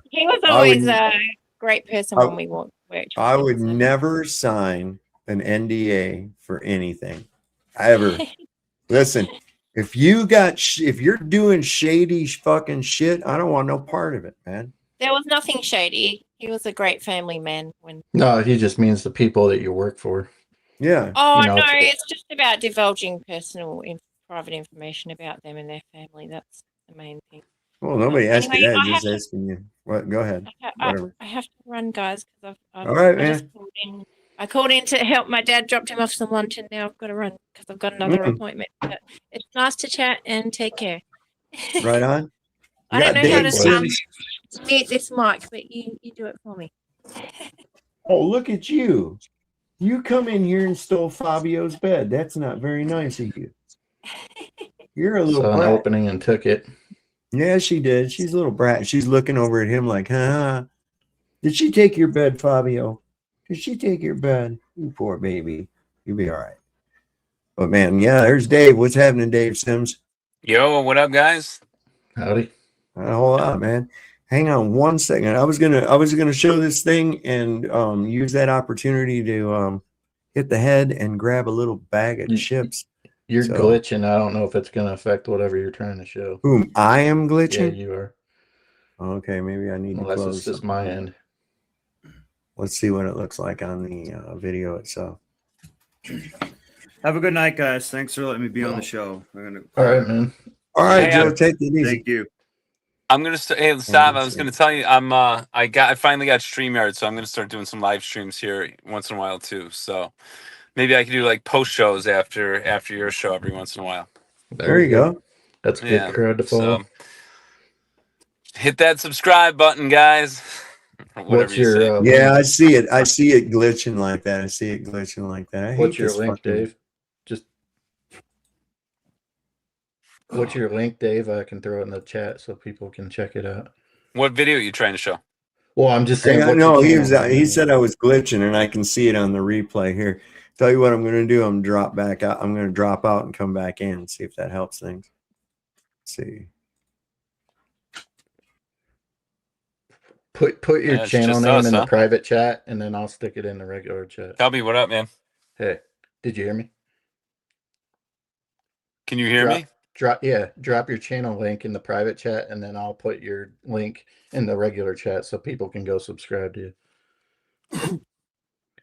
he was always a great person when we worked. I would never sign an NDA for anything, ever. Listen, if you're doing shady fucking shit, I don't want no part of it, man. There was nothing shady. He was a great family man. No, he just means the people that you work for. Yeah. Oh, no, it's just about divulging personal, private information about them and their family. That's the main thing. Well, nobody asked Anyway, you that. Just asking you. What? Go ahead. Whatever. I have to run, guys, because All right, man. just called in. I called in to help my dad, dropped him off some lunch, and now I've got to run because I've got another appointment. But it's nice to chat and take care. Right on. I don't know how to mute this mic, but you do it for me. Oh, look at you. You come in here and stole Fabio's bed. That's not very nice of you. You're a little Saw an brat. opening and took it. Yeah, she did. She's a little brat. She's looking over at him like, huh? Did she take your bed, Fabio? Did she take your bed? You poor baby. You'll be all right. But man, yeah, there's Dave. What's happening, Dave Sims? Yo, what up, guys? Howdy. Not a whole lot, man. Hang on one second. I was gonna show this thing and use that opportunity to hit the head and grab a little bag of chips. You're glitching. I don't know if it's going to affect whatever you're trying to show. Whom I am glitching? Yeah, you are. Okay, maybe I need to Unless close. it's just my end. Let's see what it looks like on the video itself. Have a good night, guys. Thanks for letting me be on the show. All right, man. All right, Hey, Joe, take it easy. Thank you. I'm gonna hey, stop. I was gonna tell you, I finally got StreamYard, so I'm gonna start doing some live streams here once in a while too. So maybe I could do like post shows after your show every once in a while. There you go. That's a good crowd to follow. So hit that subscribe button, guys. What's your yeah, I see it. I see it glitching like that. I see it glitching like that. I What's hate your this link, fucking- Dave? What's your link, Dave? I can throw it in the chat so people can check it out. What video are you trying to show? Well, I'm just saying. No, he said I was glitching, and I can see it on the replay here. Tell you what I'm going to do. I'm drop back out. I'm going to drop out and come back in and see if that helps things. Let's see. Put your it's channel just name us, in huh? the private chat, and then I'll stick it in the regular chat. Cubby, what up, man? Hey, did you hear me? Can you hear me? Drop your channel link in the private chat, and then I'll put your link in the regular chat so people can go subscribe to you.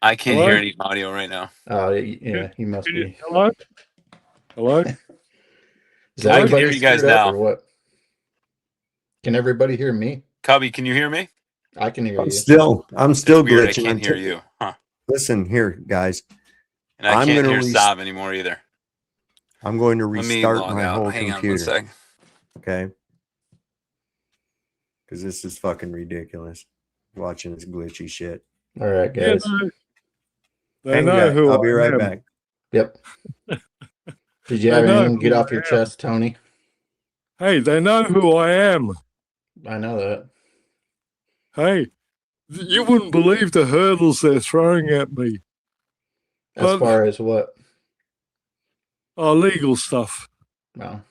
I can't hear any audio right now. Oh, yeah, he must be. Hello? Hello? Is I can everybody hear you guys screwed up, now. or what? Can everybody hear me? Cubby, can you hear me? I can hear I'm you. still It's glitching. weird, I can't hear Until- you. Huh. Listen here, guys. And I I'm can't gonna hear Saab anymore either. I'm going to Let me restart log my out. whole Hang on one computer. sec. Okay. Because this is fucking ridiculous. Watching this glitchy shit. All right, guys. They Hang know back. who I'll be I right am. back. Yep. Did you have I know anything to get who off I your am. chest, Tony? Hey, they know who I am. I know that. Hey, you wouldn't believe the hurdles they're throwing at me. As far as what? Legal stuff. No.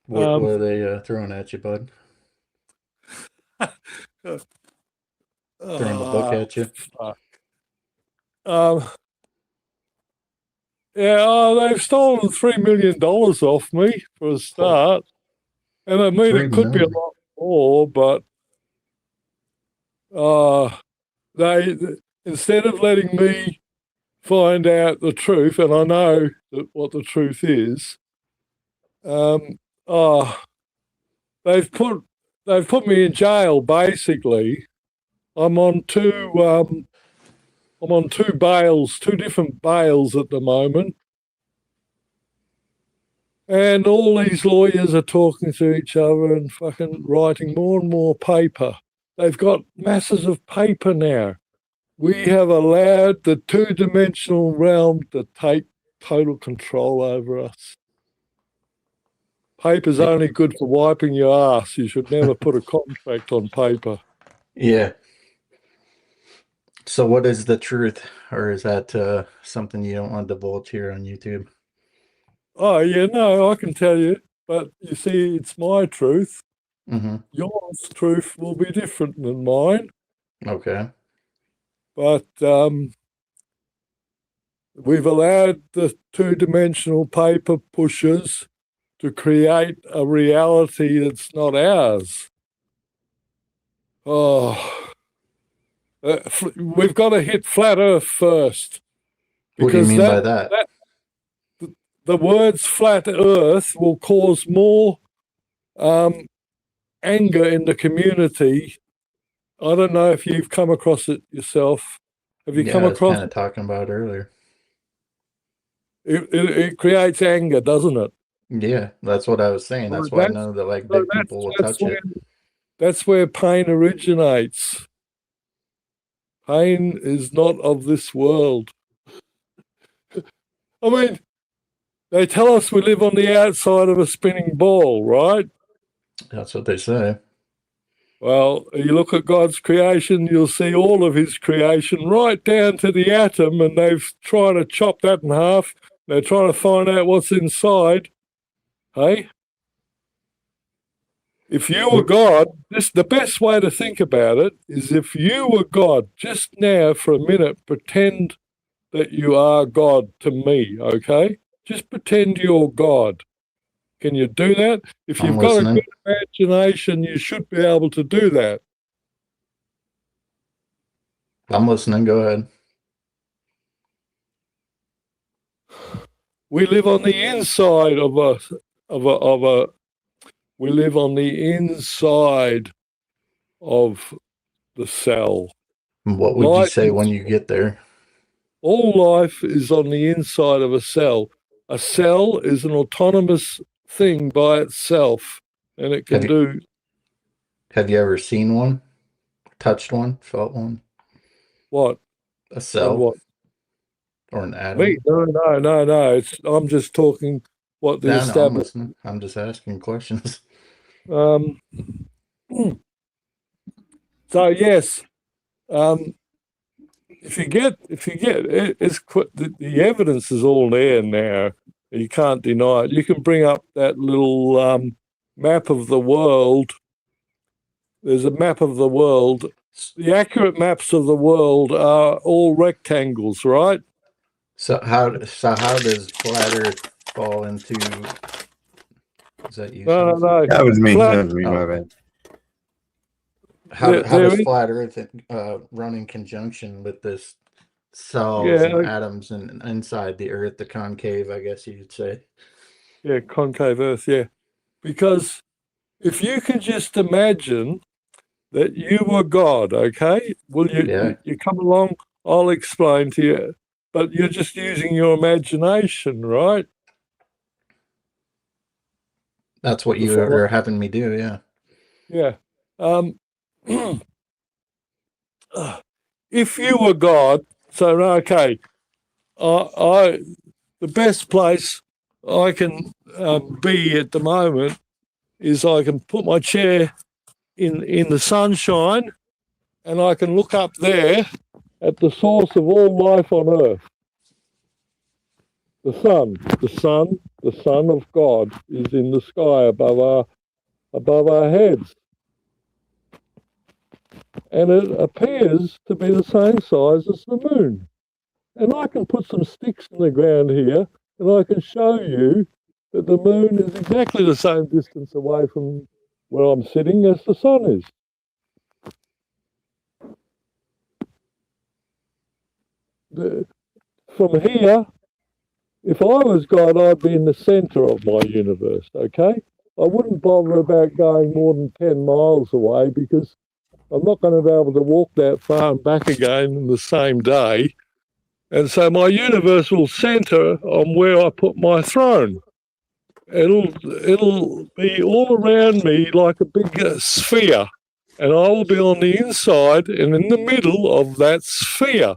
What are they throwing at you, bud? Throwing the book at you? Fuck. They've stolen $3 million off me for a start. And I mean, it could be a lot more, but they instead of letting me find out the truth, and I know what the truth is, they've put me in jail basically. I'm on two bails, two different bails at the moment. And all these lawyers are talking to each other and fucking writing more and more paper. They've got masses of paper now. We have allowed the two-dimensional realm to take total control over us. Paper's only good for wiping your ass. You should never put a contract on paper. Yeah. So what is the truth? Or is that something you don't want to divulge here on YouTube? Oh, yeah, no, I can tell you. But you see, it's my truth. Mm-hmm. Yours truth will be different than mine. Okay. But we've allowed the two-dimensional paper pushers to create a reality that's not ours. Oh, we've got to hit flat Earth first. What do you mean by that? The words flat Earth will cause more anger in the community. I don't know if you've come across it yourself. Have you come across I was kind of talking about it earlier. It creates anger, doesn't it? Yeah, that's what I was saying. That's why I know that like big people will touch it. That's where pain originates. Pain is not of this world. I mean, they tell us we live on the outside of a spinning ball, right? That's what they say. Well, you look at God's creation, you'll see all of his creation right down to the atom, and they've tried to chop that in half. They're trying to find out what's inside. Hey? If you were God, the best way to think about it is if you were God, just now for a minute, pretend that you are God to me, okay? Just pretend you're God. Can you do that? If you've got a good imagination, you should be able to do that. I'm listening. Go ahead. We live on the inside of a we live on the inside of the cell. What would you say when you get there? All life is on the inside of a cell. A cell is an autonomous thing by itself, and it can do. Have you ever seen one? Touched one? Felt one? What? A cell? What? Or an atom? Me? No. I'm just talking what the established. I'm listening. I'm just asking questions. So yes, if you get the evidence is all there now. You can't deny it. You can bring up that little map of the world. There's a map of the world. The accurate maps of the world are all rectangles, right? So how does flat Earth fall into? Is that you? No. That was me. That was me. My bad. How does flat Earth run in conjunction with this cells and atoms and inside the Earth, the concave, I guess you'd say? Yeah, concave Earth. Yeah, because if you can just imagine that you were God, okay? Well, you come along. I'll explain to you, but you're just using your imagination, right? That's what you are having me do, yeah. Yeah. If you were God, so okay, the best place I can be at the moment is I can put my chair in the sunshine and I can look up there at the source of all life on earth. The Son of God is in the sky above our heads. And it appears to be the same size as the moon. And I can put some sticks in the ground here and I can show you that the moon is exactly the same distance away from where I'm sitting as the sun is. From here, if I was God, I'd be in the centre of my universe, okay? I wouldn't bother about going more than 10 miles away because I'm not going to be able to walk that far and back again in the same day. And so my universe will centre on where I put my throne. It'll be all around me like a big sphere, and I will be on the inside and in the middle of that sphere.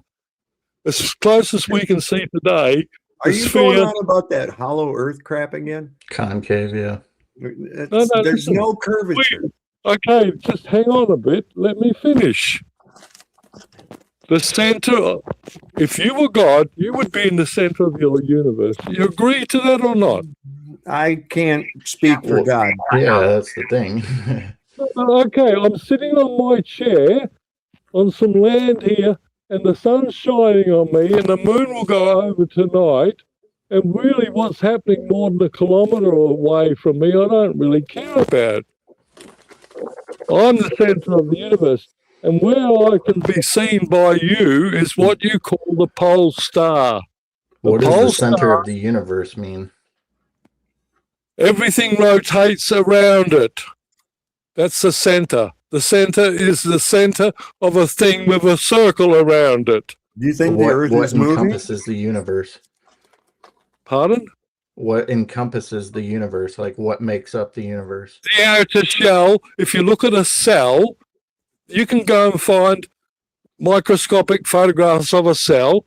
As close as we can see today, Are you going on about that hollow earth crap again? Concave, yeah. There's no curvature. Okay, just hang on a bit. Let me finish. The center, if you were God, you would be in the center of your universe. You agree to that or not? I can't speak for God. Yeah, that's the thing. Okay, I'm sitting on my chair on some land here, and the sun's shining on me, and the moon will go over tonight. And really, what's happening more than a kilometre away from me, I don't really care about. I'm the centre of the universe. And where I can be seen by you is what you call the pole star. What does the center of the universe mean? Everything rotates around it. That's the center. The center is the center of a thing with a circle around it. Do you think the Earth is moving? What encompasses the universe? Pardon? What encompasses the universe? Like, what makes up the universe? The outer shell. If you look at a cell, you can go and find microscopic photographs of a cell.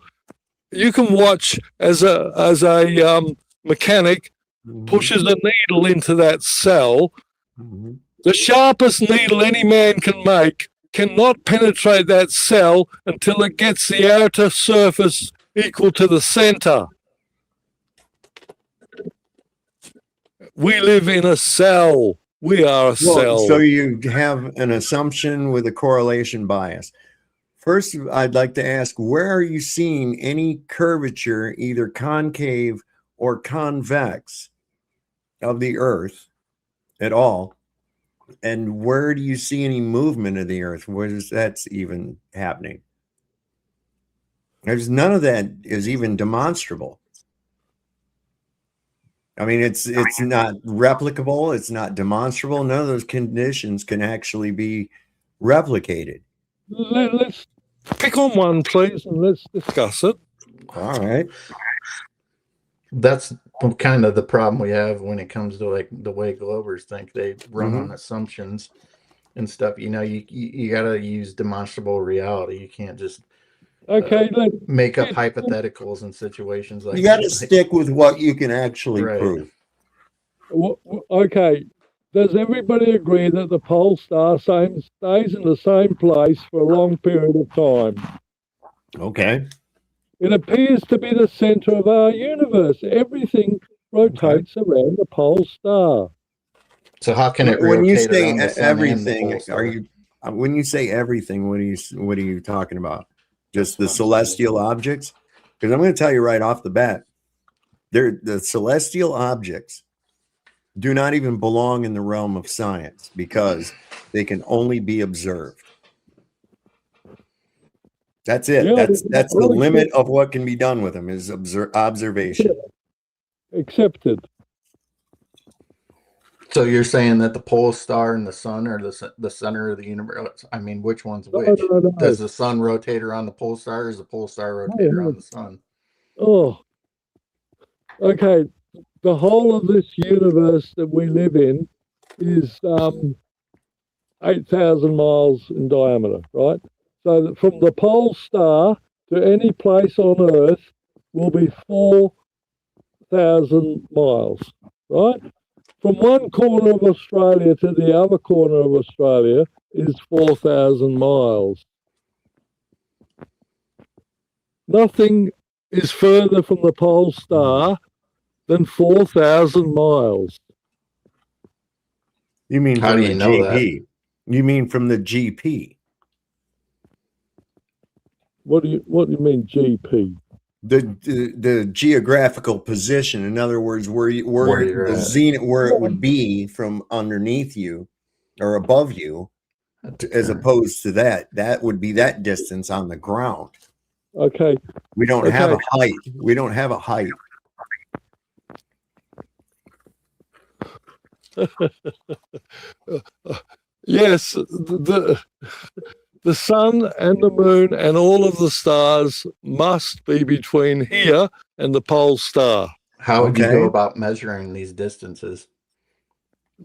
You can watch as a mechanic pushes a needle into that cell. The sharpest needle any man can make cannot penetrate that cell until it gets the outer surface equal to the center. We live in a cell. We are a cell. So you have an assumption with a correlation bias. First, I'd like to ask, where are you seeing any curvature, either concave or convex, of the Earth at all? And where do you see any movement of the Earth? Where is that even happening? There's none of that is even demonstrable. I mean, it's not replicable. It's not demonstrable. None of those conditions can actually be replicated. Let's pick on one, please, and let's discuss it. All right. That's kind of the problem we have when it comes to like the way Globers think. They run on assumptions and stuff. You know, you got to use demonstrable reality. You can't just make up hypotheticals in situations like you got to stick with what you can actually prove. Okay. Does everybody agree that the pole star stays in the same place for a long period of time? Okay. It appears to be the center of our universe. Everything rotates around the pole star. So how can it when you rotate say around the sun everything, and the pole star? are you when you say everything, what are you talking about? Just the celestial objects? Because I'm going to tell you right off the bat, the celestial objects do not even belong in the realm of science because they can only be observed. That's it. Yeah, that's the limit of what can be done with them is observation. Accepted. So you're saying that the pole star and the sun are the center of the universe? I mean, which one's which? No. Does the sun rotate around the pole star, or does the pole star rotate around the sun? Oh, okay. The whole of this universe that we live in is 8,000 miles in diameter, right? So that from the pole star to any place on Earth will be 4,000 miles, right? from one corner of Australia to the other corner of Australia is 4,000 miles. Nothing is further from the pole star than 4,000 miles. You mean How from do the you know that? GP? You mean from the GP? What do you mean GP? The geographical position. In other words, where you're the at. zenith, where it would be from underneath you or above you, as opposed to that would be that distance on the ground. Okay. We don't have a height. We don't have a height. Yes, the sun and the moon and all of the stars must be between here and the pole star. How would you go about measuring these distances?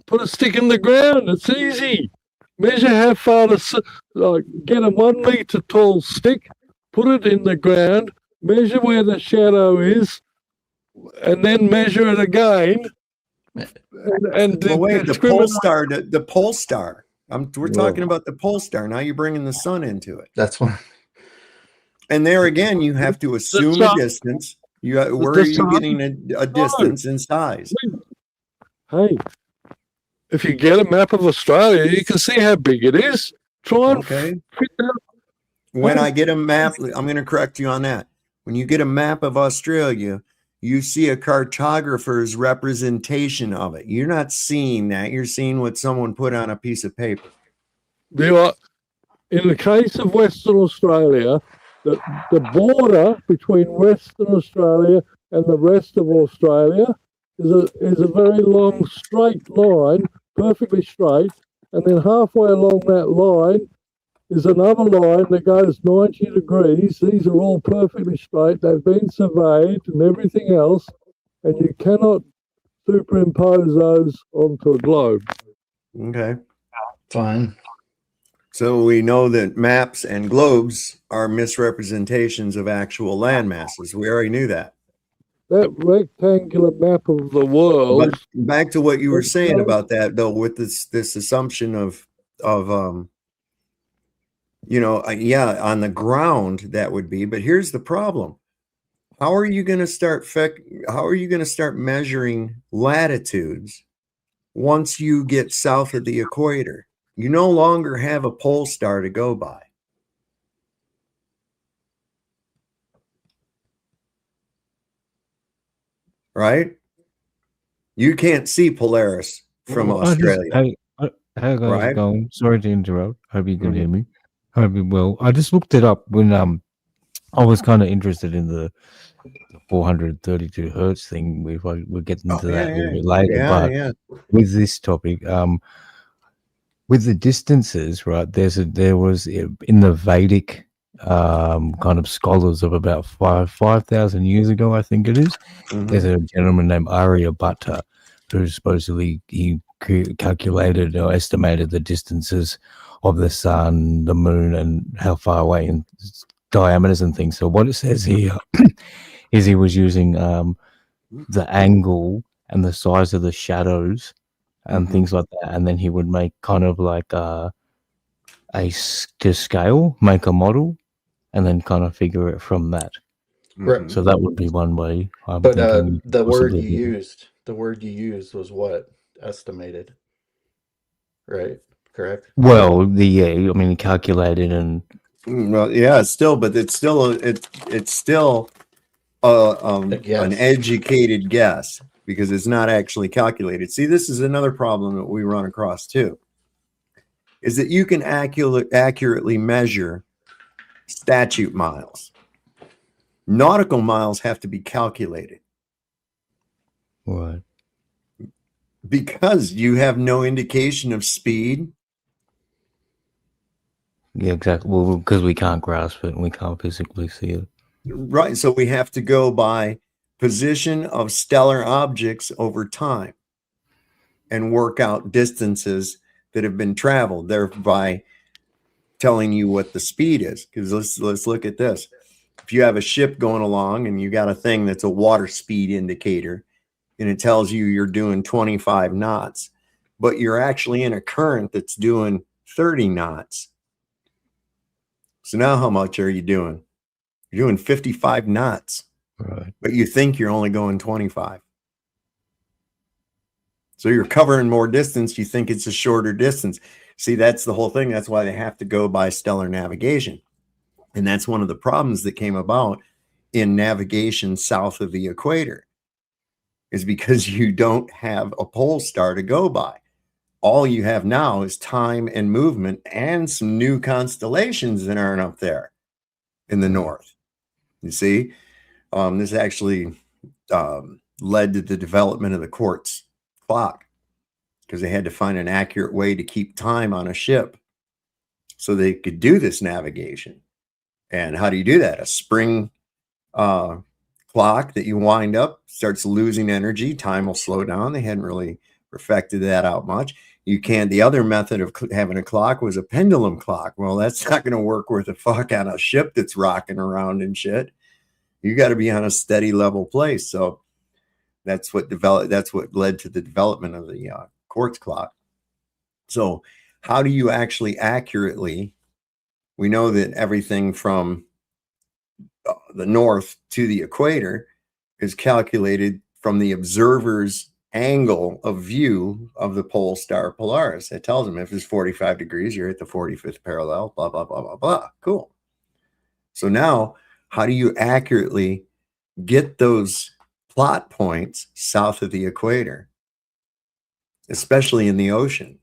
Put a stick in the ground. It's easy. Measure how far get a 1 meter tall stick, put it in the ground, measure where the shadow is, and then measure it again. Well, wait, the pole star. The pole star. We're talking about the pole star. Now you're bringing the sun into it. That's one. And there again, you have to assume a distance. Where are you getting a distance in size? Hey, if you get a map of Australia, you can see how big it is. Try and fit that. When I get a map, I'm going to correct you on that. When you get a map of Australia, you see a cartographer's representation of it. You're not seeing that. You're seeing what someone put on a piece of paper. In the case of Western Australia, the border between Western Australia and the rest of Australia is a very long straight line, perfectly straight, and then halfway along that line is another line that goes 90 degrees. These are all perfectly straight. They've been surveyed and everything else, and you cannot superimpose those onto a globe. Okay. Fine. So we know that maps and globes are misrepresentations of actual land masses. We already knew that. That rectangular map of the world. But back to what you were saying about that, though, with this assumption of on the ground that would be. But here's the problem: how are you going to start measuring latitudes once you get south of the equator? You no longer have a pole star to go by. Right? You can't see Polaris from Australia. How guys Right? going? Sorry to interrupt. Hope you can hear me. Hope you will. I just looked it up when I was kind of interested in the 432 hertz thing. We'll get into that a little bit later. With this topic, with the distances, right? There was in the Vedic kind of scholars of about 5,000 years ago, I think it is. There's a gentleman named Aryabhatta who supposedly he calculated or estimated the distances of the sun, the moon, and how far away in diameters and things. So what it says here is he was using the angle and the size of the shadows and things like that, and then he would make kind of like to scale, make a model, and then kind of figure it from that. Right. So that would be one way. But the word you used was what? Estimated, right? Correct. Well, I mean, calculated and well, yeah, it's still an educated guess because it's not actually calculated. See, this is another problem that we run across too, is that you can accurately measure statute miles. Nautical miles have to be calculated. What? Because you have no indication of speed. Yeah, exactly. Well, because we can't grasp it and we can't physically see it. Right. So we have to go by position of stellar objects over time and work out distances that have been traveled, thereby telling you what the speed is. Because let's look at this. If you have a ship going along and you got a thing that's a water speed indicator, and it tells you you're doing 25 knots, but you're actually in a current that's doing 30 knots. So now how much are you doing? You're doing 55 knots, right? But you think you're only going 25. So you're covering more distance. You think it's a shorter distance. See, that's the whole thing. That's why they have to go by stellar navigation. And that's one of the problems that came about in navigation south of the equator, is because you don't have a pole star to go by. All you have now is time and movement and some new constellations that aren't up there in the north. You see, this actually led to the development of the quartz clock, because they had to find an accurate way to keep time on a ship so they could do this navigation. And how do you do that? A spring clock that you wind up starts losing energy, time will slow down. They hadn't really perfected that out much. You can't. The other method of having a clock was a pendulum clock. Well, that's not going to work worth a fuck on a ship that's rocking around and shit. You got to be on a steady level place. So that's what developed. That's what led to the development of the quartz clock. So how do you actually accurately? We know that everything from the north to the equator is calculated from the observer's angle of view of the pole star Polaris. It tells them if it's 45 degrees, you're at the 45th parallel, blah, blah, blah, blah, blah. Cool. So now, how do you accurately get those plot points south of the equator, especially in the ocean?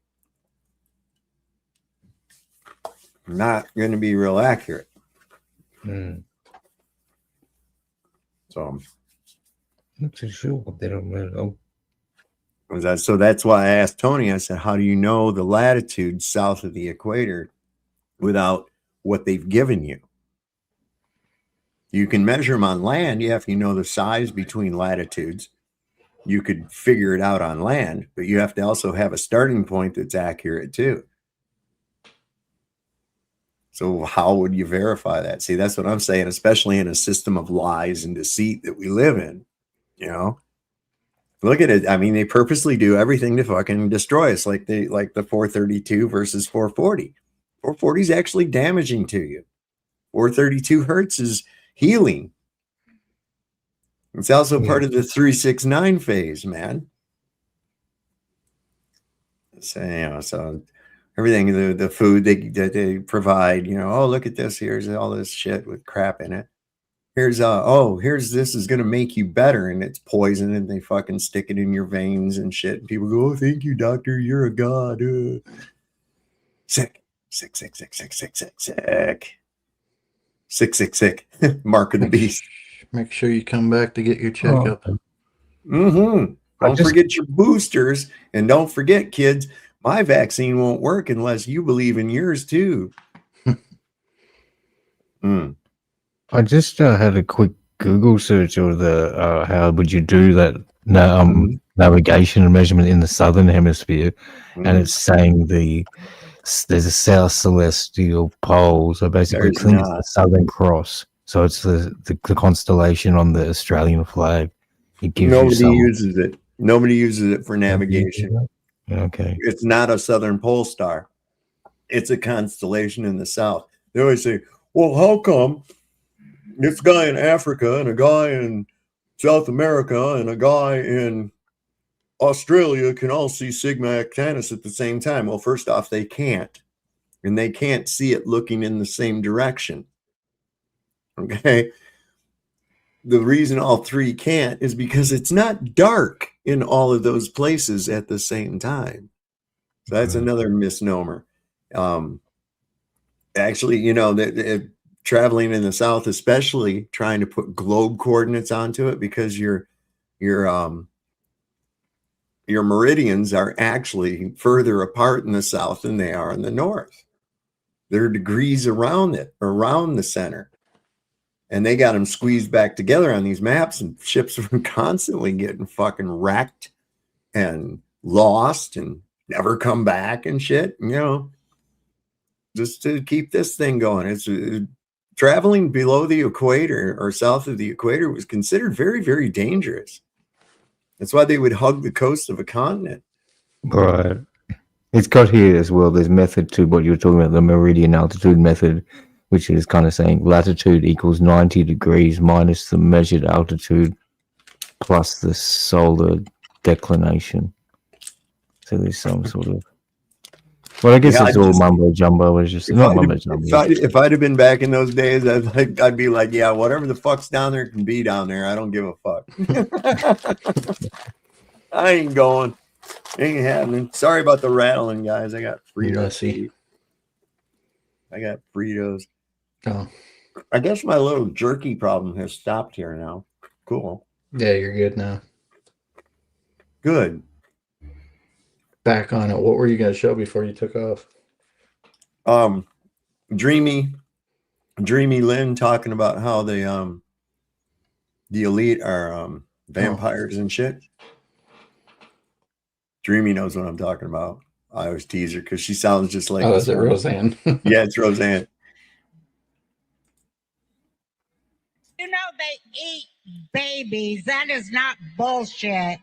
Not going to be real accurate. So not too sure what they don't know. So that's why I asked Tony, I said, how do you know the latitude south of the equator without what they've given you? You can measure them on land. You have to know the size between latitudes. You could figure it out on land, but you have to also have a starting point that's accurate too. So how would you verify that? See, that's what I'm saying, especially in a system of lies and deceit that we live in, you know? Look at it. I mean, they purposely do everything to fucking destroy us, like the 432 versus 440. 440 is actually damaging to you. 432 hertz is healing. It's also part of the 369 phase, man. So, you know, so everything, the food that they provide, you know, oh, look at this. Here's all this shit with crap in it. Here's this is going to make you better, and it's poison, and they fucking stick it in your veins and shit. And people go, oh, thank you, doctor. You're a god. Sick. Mark of the beast. Make sure you come back to get your checkup. Don't forget your boosters, and don't forget, kids, my vaccine won't work unless you believe in yours too. I just had a quick Google search of the how would you do that navigation and measurement in the southern hemisphere, and it's saying there's a south celestial pole, so basically it's the Southern Cross. So it's the constellation on the Australian flag. It gives Nobody uses it. Nobody uses it for navigation. Okay. It's not a southern pole star. It's a constellation in the south. They always say, well, how come this guy in Africa and a guy in South America and a guy in Australia can all see Sigma Actanis at the same time? Well, first off, they can't. And they can't see it looking in the same direction. Okay? The reason all three can't is because it's not dark in all of those places at the same time. So that's another misnomer. Actually, you know, traveling in the south, especially trying to put globe coordinates onto it, because your meridians are actually further apart in the south than they are in the north. There are degrees around it, around the center. And they got them squeezed back together on these maps, and ships were constantly getting fucking wrecked and lost and never come back and shit, you know, just to keep this thing going. It's traveling below the equator or south of the equator was considered very, very dangerous. That's why they would hug the coast of a continent. Right. It's got here as well. There's method to what you're talking about, the meridian altitude method, which is kind of saying latitude equals 90 degrees minus the measured altitude plus the solar declination. So there's some sort of. Well, I guess Yeah, it's all mumbo jumbo. It's just not mumbo jumbo. If I'd have been back in those days, I'd be like, yeah, whatever the fuck's down there can be down there. I don't give a fuck. I ain't going. Ain't happening. Sorry about the rattling, guys. I got Fritos. Messy. I got Fritos. Oh. I guess my little jerky problem has stopped here now. Cool. Yeah, you're good now. Good. Back on it. What were you going to show before you took off? Dreamy Lynn talking about how the elite are vampires and shit. Dreamy knows what I'm talking about. I always tease her because she sounds just like. Oh, is it Roseanne? Yeah, it's Roseanne. You know they eat babies. That is not bullshit.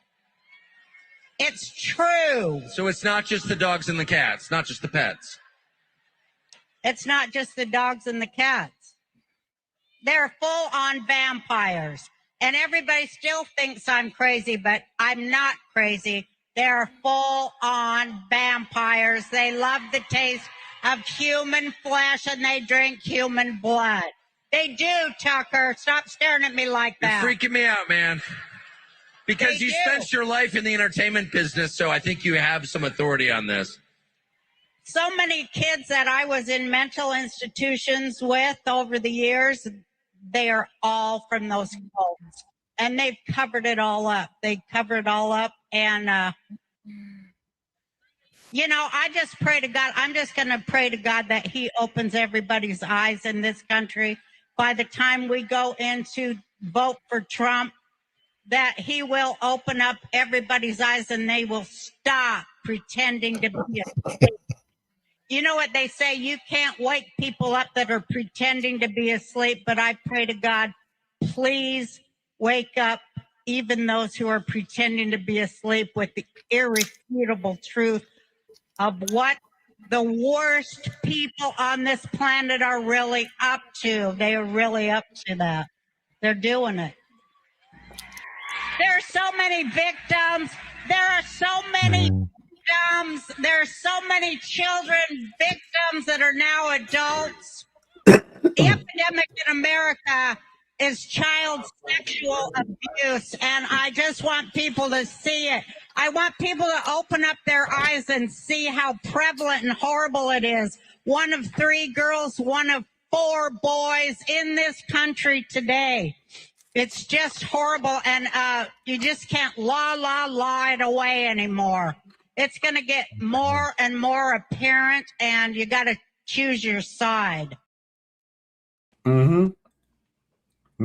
It's true. So it's not just the dogs and the cats, not just the pets. It's not just the dogs and the cats. They're full-on vampires. And everybody still thinks I'm crazy, but I'm not crazy. They're full-on vampires. They love the taste of human flesh and they drink human blood. They do, Tucker. Stop staring at me like that. You're freaking me out, man. Because you spent your life in the entertainment business, so I think you have some authority on this. So many kids that I was in mental institutions with over the years, they are all from those cults. And they've covered it all up. They covered it all up. And, you know, I just pray to God. I'm just going to pray to God that he opens everybody's eyes in this country. By the time we go into vote for Trump, that he will open up everybody's eyes and they will stop pretending to be asleep. You know what they say? You can't wake people up that are pretending to be asleep, but I pray to God, please wake up even those who are pretending to be asleep with the irrefutable truth of what the worst people on this planet are really up to. They are really up to that. They're doing it. There are so many victims. There are so many victims. There are so many children victims that are now adults. The epidemic in America is child sexual abuse, and I just want people to see it. I want people to open up their eyes and see how prevalent and horrible it is. 1 of 3 girls, 1 of 4 boys in this country today. It's just horrible, and you just can't lie it away anymore. It's going to get more and more apparent, and you got to choose your side. Mm-hmm.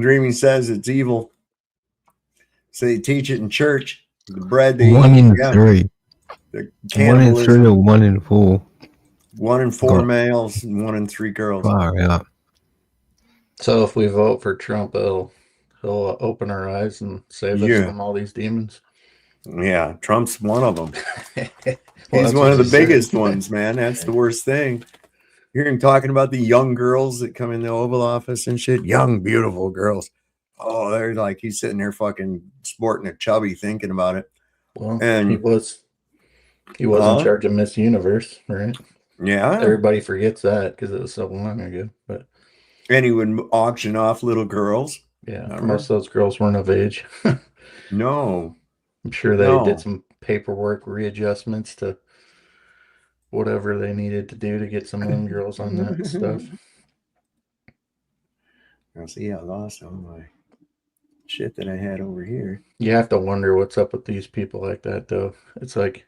Dreamy says it's evil. So they teach it in church. The bread they 1 eat, in yeah. 3. The 1 in 3 cannibalism. or 1 in 4. 1 in 4 males and 1 in 3 girls. Far out. So if we vote for Trump, he'll open our eyes and save us from all these demons. Yeah, Trump's one of them. Well, He's one of the biggest ones, man. That's the worst thing. You're hearing talking about the young girls that come in the Oval Office and shit. Young, beautiful girls. Oh, they're like, he's sitting there fucking sporting a chubby thinking about it. Well, and he was in charge of Miss Universe, right? Yeah. Everybody forgets that because it was so long ago. But and he would auction off little girls. Yeah, Remember? most of those girls weren't of age. No. I'm sure they did some paperwork readjustments to whatever they needed to do to get some young girls on that stuff. I'll see, I lost all my shit that I had over here. You have to wonder what's up with these people like that, though. It's like,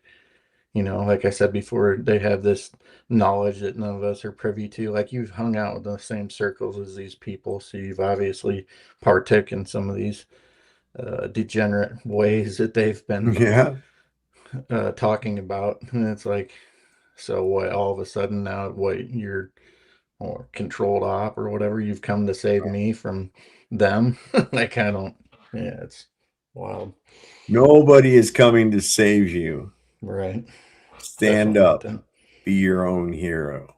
you know, like I said before, they have this knowledge that none of us are privy to. Like, you've hung out in the same circles as these people, so you've obviously partook in some of these degenerate ways that they've been talking about. And it's like, so what, all of a sudden now, what, you're controlled op or whatever, you've come to save me from them? Like, I don't, yeah, Wow. Nobody is coming to save you. Right. Stand Definitely up. done. Be your own hero.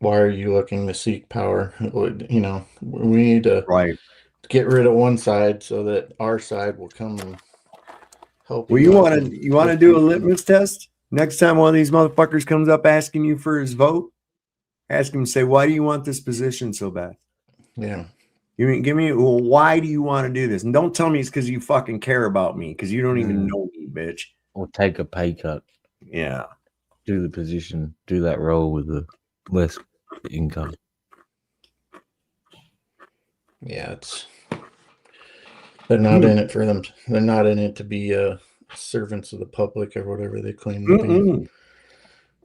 Why are you looking to seek power? You know, we need to get rid of one side so that our side will come and help Well, you you up. want to do a litmus test? Next time one of these motherfuckers comes up asking you for his vote, ask him, say, why do you want this position so bad? Yeah. Give me, well, why do you want to do this? And don't tell me it's because you fucking care about me, because you don't even Mm. know me, bitch. Or take a pay cut. Yeah. Do the position, do that role with the less income. Yeah, they're not in it for them. They're not in it to be servants of the public or whatever they claim to be.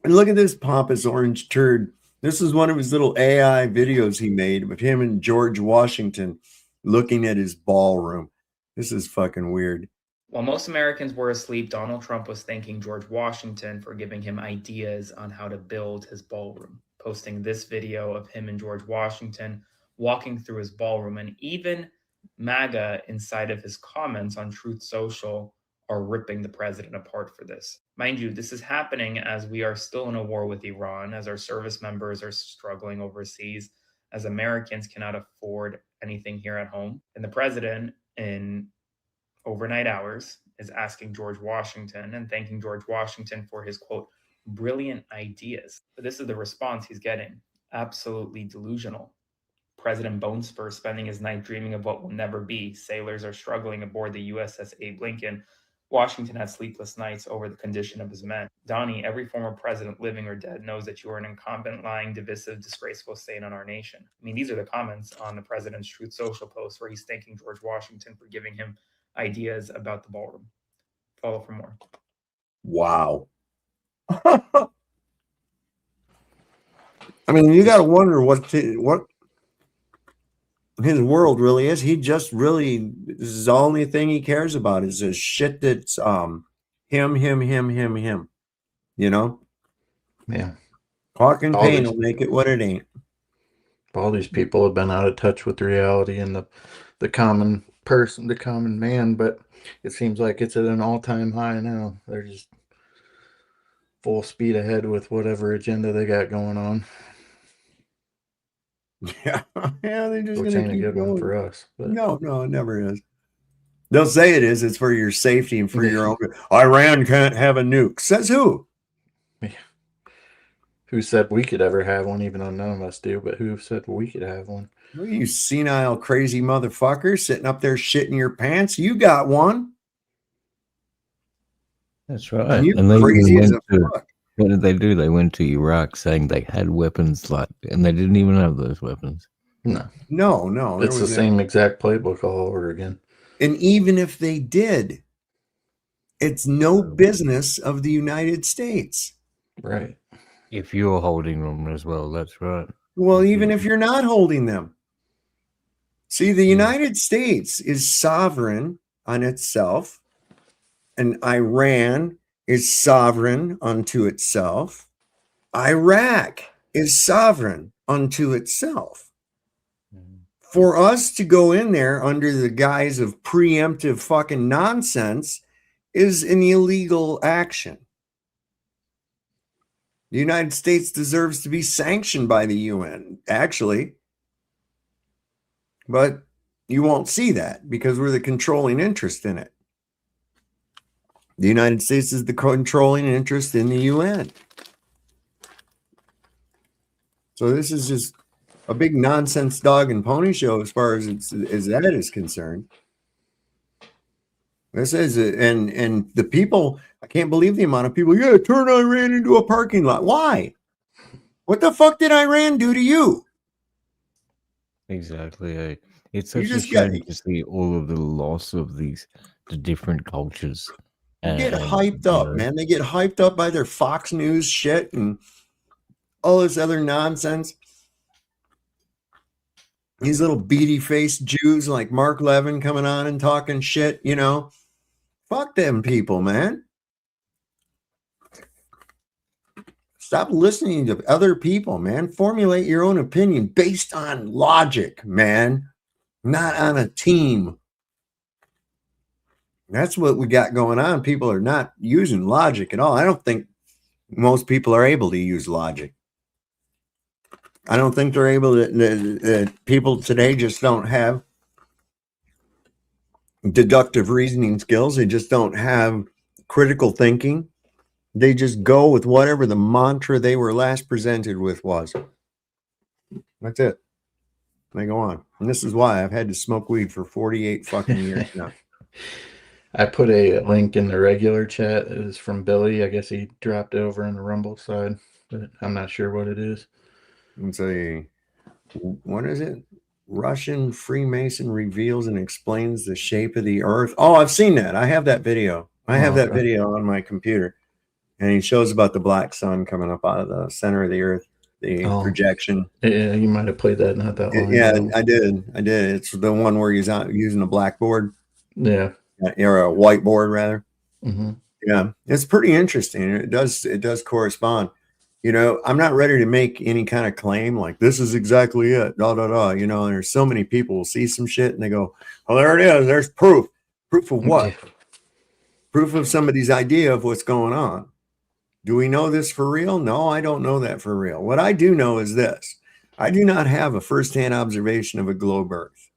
And look at this pompous orange turd. This is one of his little AI videos he made of him and George Washington looking at his ballroom. This is fucking weird. While most Americans were asleep, Donald Trump was thanking George Washington for giving him ideas on how to build his ballroom, posting this video of him and George Washington walking through his ballroom, and even MAGA inside of his comments on Truth Social are ripping the president apart for this. Mind you, this is happening as we are still in a war with Iran, as our service members are struggling overseas, as Americans cannot afford anything here at home, and the president in overnight hours is asking George Washington and thanking George Washington for his, quote, brilliant ideas. But this is the response he's getting. Absolutely delusional. President Bonespur spending his night dreaming of what will never be. Sailors are struggling aboard the USS Abe Lincoln. Washington had sleepless nights over the condition of his men. Donnie, every former president, living or dead, knows that you are an incompetent, lying, divisive, disgraceful stain on our nation. I mean, these are the comments on the president's Truth Social post where he's thanking George Washington for giving him ideas about the ballroom. Follow for more. Wow. I mean, you got to wonder what his world really is. He just really, this is the only thing he cares about is this shit that's him. You know? Yeah. Talk and All pain these- will make it what it ain't. All these people have been out of touch with reality and the common person, the common man, but it seems like it's at an all-time high now. They're just full speed ahead with whatever agenda they got going on. Yeah, they're just Which going ain't to a keep good going. one for us. But No, it never is. They'll say it is. It's for your safety and for your own. Iran can't have a nuke. Says who? Who said we could ever have one, even though none of us do, but who said we could have one? Well, you senile, crazy motherfucker sitting up there shitting your pants. You got one. That's right. You And they crazy even as went a to, fuck. what did they do? They went to Iraq saying they had weapons, and they didn't even have those weapons. No. No. It's the same exact playbook all over again. And even if they did, it's no business of the United States. Right. If you're holding them as well, that's right. Well, even if you're not holding them. See, the United States is sovereign on itself, and Iran is sovereign unto itself. Iraq is sovereign unto itself. For us to go in there under the guise of preemptive fucking nonsense is an illegal action. The United States deserves to be sanctioned by the UN, actually. But you won't see that because we're the controlling interest in it. The United States is the controlling interest in the UN. So this is just a big nonsense dog and pony show as far as that is concerned. This is and the people, I can't believe the amount of people, turn Iran into a parking lot. Why? What the fuck did Iran do to you? Exactly. It's such a just shame to see all of the loss of the different cultures. Get hyped up, man. They get hyped up by their Fox News shit and all this other nonsense. These little beady-faced Jews like Mark Levin coming on and talking shit, you know. Fuck them people, man. Stop listening to other people, man. Formulate your own opinion based on logic, man. Not on a team. That's what we got going on. People are not using logic at all. I don't think most people are able to use logic. I don't think they're able to. People today just don't have deductive reasoning skills. They just don't have critical thinking. They just go with whatever the mantra they were last presented with was. That's it. They go on. And this is why I've had to smoke weed for 48 fucking years now. I put a link in the regular chat. It was from Billy. I guess he dropped it over on the Rumble side, but I'm not sure what it is. It's what is it? Russian Freemason reveals and explains the shape of the earth. Oh, I've seen that. I have that video. I have that video on my computer. And he shows about the black sun coming up out of the center of the earth, the projection. Yeah, you might have played that not that long Yeah, ago. I did. It's the one where he's out using a blackboard. Yeah. Or a whiteboard, rather. Mm-hmm. Yeah, it's pretty interesting. It does correspond. You know, I'm not ready to make any kind of claim like this is exactly it. You know, and there's so many people will see some shit and they go, "Oh, there it is. There's proof. Proof of what? Yeah. Proof of somebody's idea of what's going on." Do we know this for real? No, I don't know that for real. What I do know is this: I do not have a firsthand observation of a globe Earth.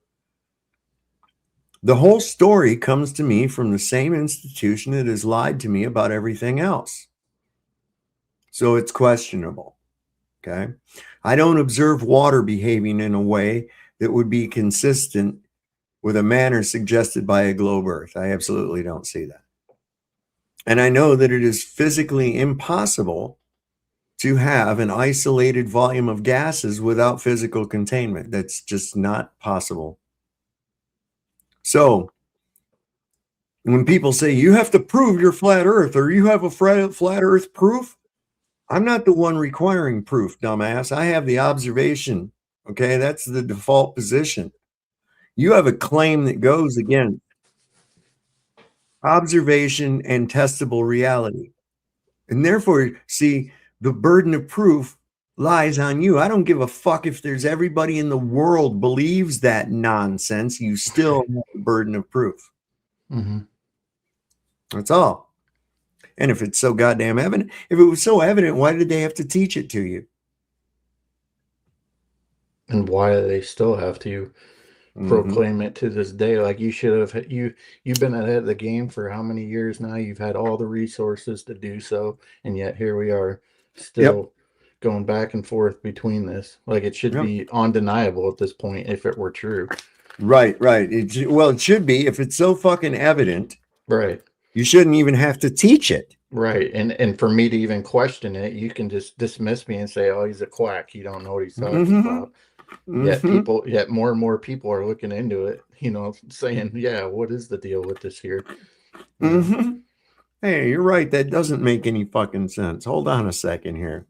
The whole story comes to me from the same institution that has lied to me about everything else. So it's questionable. Okay. I don't observe water behaving in a way that would be consistent with a manner suggested by a globe Earth. I absolutely don't see that. And I know that it is physically impossible to have an isolated volume of gases without physical containment. That's just not possible. So when people say you have to prove you're flat Earth or you have a flat Earth proof, I'm not the one requiring proof, dumbass. I have the observation. Okay, that's the default position. You have a claim that goes against observation and testable reality. And therefore, see, the burden of proof lies on you. I don't give a fuck if there's everybody in the world believes that nonsense. You still have the burden of proof. Mm-hmm. That's all. And if it's so goddamn evident, if it was so evident, why did they have to teach it to you? And why do they still have to proclaim it to this day? Like you should have. You've been ahead of the game for how many years now? You've had all the resources to do so, and yet here we are, still going back and forth between this. Like it should be undeniable at this point if it were true. Right. It should be if it's so fucking evident. Right. You shouldn't even have to teach it. Right. And for me to even question it, you can just dismiss me and say, "Oh, he's a quack. You don't know what he's talking about." Yet more and more people are looking into it, you know, saying, "Yeah, what is the deal with this here?" Hey, you're right. That doesn't make any fucking sense. Hold on a second here.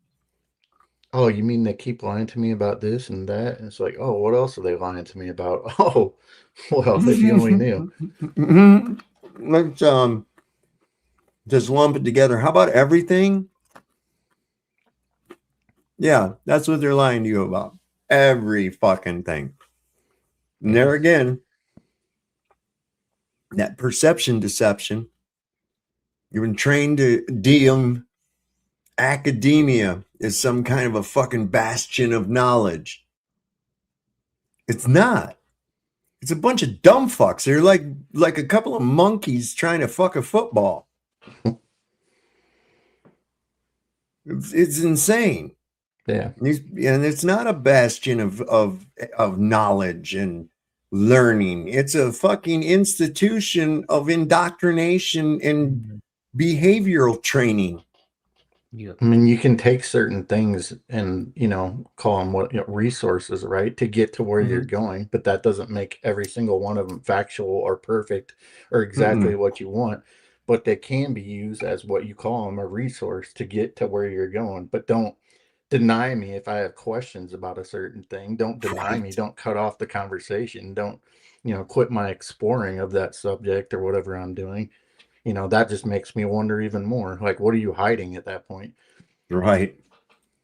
Oh, you mean they keep lying to me about this and that? And it's like, oh, what else are they lying to me about? Oh, well, if you only knew. Let's just lump it together. How about everything? Yeah, that's what they're lying to you about. Every fucking thing. And there again, that perception deception. You've been trained to deem academia as some kind of a fucking bastion of knowledge. It's not. It's a bunch of dumb fucks. They're like a couple of monkeys trying to fuck a football. It's insane. Yeah. And it's not a bastion of knowledge and learning. It's a fucking institution of indoctrination and behavioral training. I mean, you can take certain things and, you know, call them resources, right, to get to where you're going, but that doesn't make every single one of them factual or perfect or exactly what you want. But they can be used as what you call them, a resource to get to where you're going. But don't deny me if I have questions about a certain thing. Don't deny me. Don't cut off the conversation. Don't, you know, quit my exploring of that subject or whatever I'm doing. You know, that just makes me wonder even more. Like, what are you hiding at that point? Right.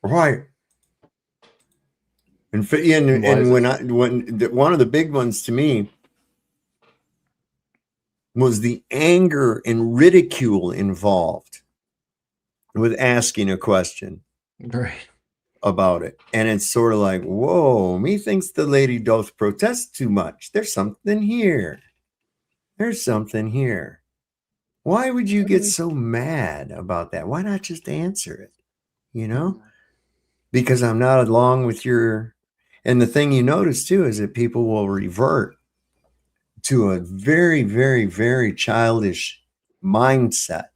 And when one of the big ones to me was the anger and ridicule involved with asking a question Right. about it. And it's sort of like, whoa, methinks the lady doth protest too much. There's something here. There's something here. Why would you get so mad about that? Why not just answer it? You know? Because I'm not along with your. And the thing you notice too is that people will revert to a very, very, very childish mindset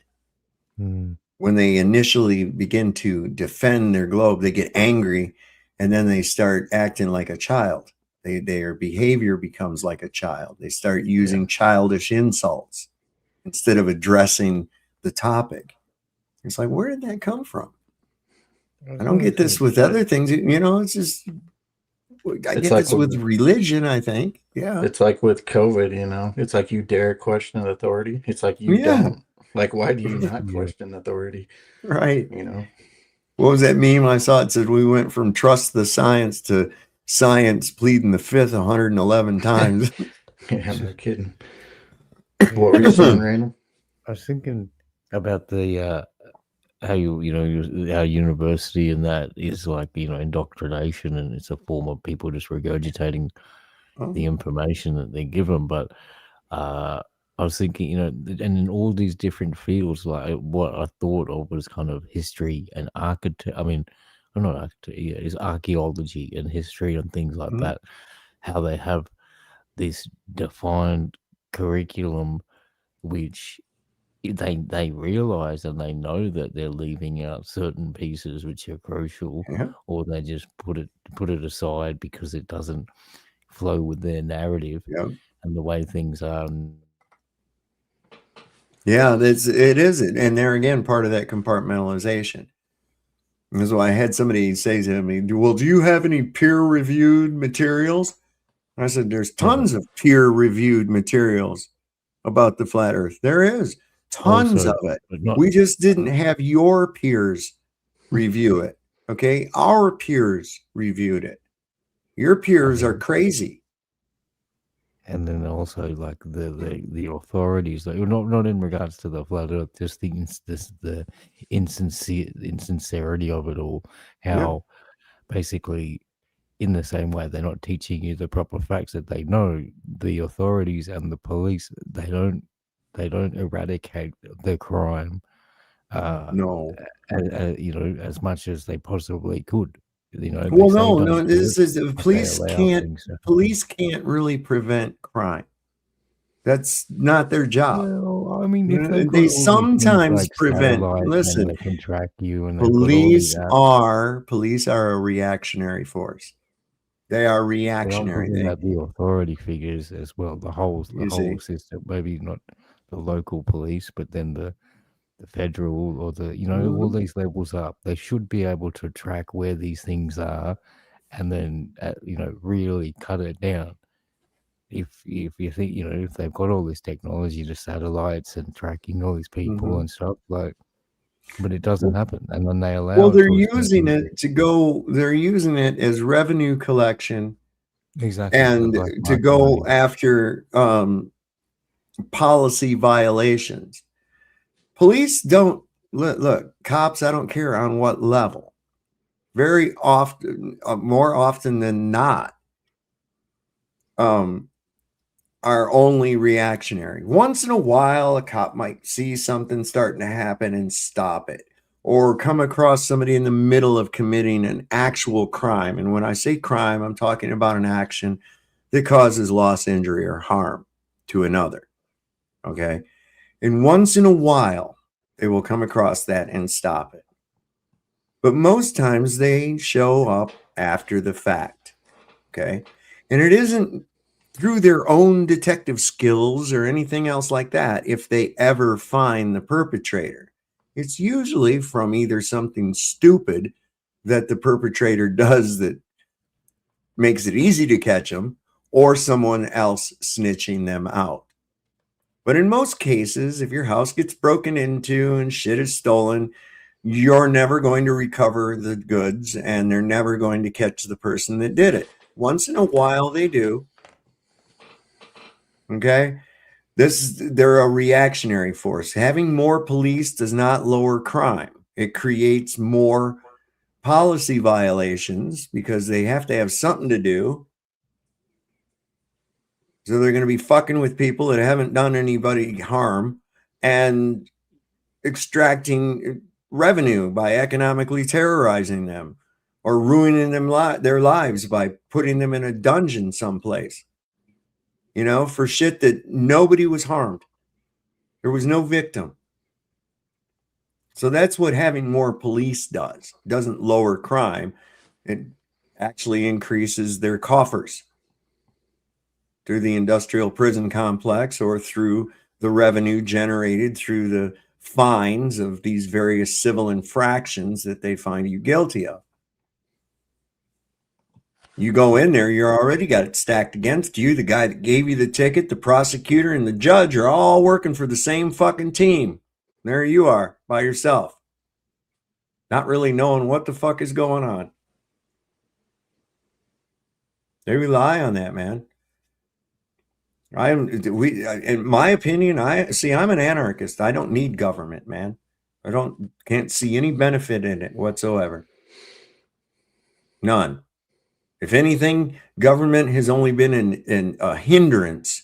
when they initially begin to defend their globe. They get angry and then they start acting like a child. Their behavior becomes like a child. They start using childish insults instead of addressing the topic. It's like, where did that come from? I don't get this with other things. You know, it's just, I get this with religion, I think. Yeah. It's like with COVID, you know, it's like you dare question authority. It's like you don't. Like, why do you not question authority? Right. You know, what was that meme I saw? It said we went from trust the science to science pleading the fifth 111 times. Yeah, no kidding. What were you saying, Randall? I was thinking about the how our university and that is like, you know, indoctrination, and it's a form of people just regurgitating the information that they give them. But I was thinking, you know, and in all these different fields, like what I thought of was kind of history and architect. I mean, not architect, yeah, it's archaeology and history and things like that. How they have this defined curriculum, which they realize and they know that they're leaving out certain pieces which are crucial, or they just put it aside because it doesn't flow with their narrative and the way things are. Yeah, it is. And there again, part of that compartmentalization. That's why I had somebody say to me, well, do you have any peer-reviewed materials? I said, there's tons of peer-reviewed materials about the flat earth. There is tons of it. We just didn't have your peers review it. Okay. Our peers reviewed it. Your peers are crazy. And then also like the authorities, like not in regards to the flat earth, just the insincerity of it all. How basically, in the same way, they're not teaching you the proper facts that they know. The authorities and the police, they don't eradicate the crime. No, you know, as much as they possibly could. You know, well, no. This is police can't really prevent crime. That's not their job. Well, I mean, if they sometimes like prevent. Listen, they can track you, and police are a reactionary force. They are reactionary. About the authority figures as well. The whole system. Maybe not the local police, but then the federal or the all these levels up. They should be able to track where these things are, and then really cut it down. If you think if they've got all this technology, the satellites and tracking all these people and stuff, like, but it doesn't happen, and then they allow. Well, they're using it to go. They're using it as revenue collection, exactly, and to go after policy violations. Police don't look. Cops, I don't care on what level. Very often, more often than not, are only reactionary. Once in a while, a cop might see something starting to happen and stop it, or come across somebody in the middle of committing an actual crime. And when I say crime, I'm talking about an action that causes loss, injury, or harm to another. Okay. And once in a while, they will come across that and stop it. But most times they show up after the fact. Okay. And it isn't through their own detective skills or anything else like that. If they ever find the perpetrator, it's usually from either something stupid that the perpetrator does that makes it easy to catch them, or someone else snitching them out. But in most cases, if your house gets broken into and shit is stolen, you're never going to recover the goods, and they're never going to catch the person that did it. Once in a while, they do. Okay. They're a reactionary force. Having more police does not lower crime. It creates more policy violations because they have to have something to do. So they're going to be fucking with people that haven't done anybody harm and extracting revenue by economically terrorizing them or ruining them their lives by putting them in a dungeon someplace, for shit that nobody was harmed. There was no victim. So that's what having more police does. It doesn't lower crime. It actually increases their coffers through the industrial prison complex or through the revenue generated through the fines of these various civil infractions that they find you guilty of. You go in there, you're already got it stacked against you. The guy that gave you the ticket, the prosecutor, and the judge are all working for the same fucking team. There you are by yourself, not really knowing what the fuck is going on. They rely on that, man. In my opinion, I'm an anarchist. I don't need government, man. Can't see any benefit in it whatsoever. None. If anything, government has only been a hindrance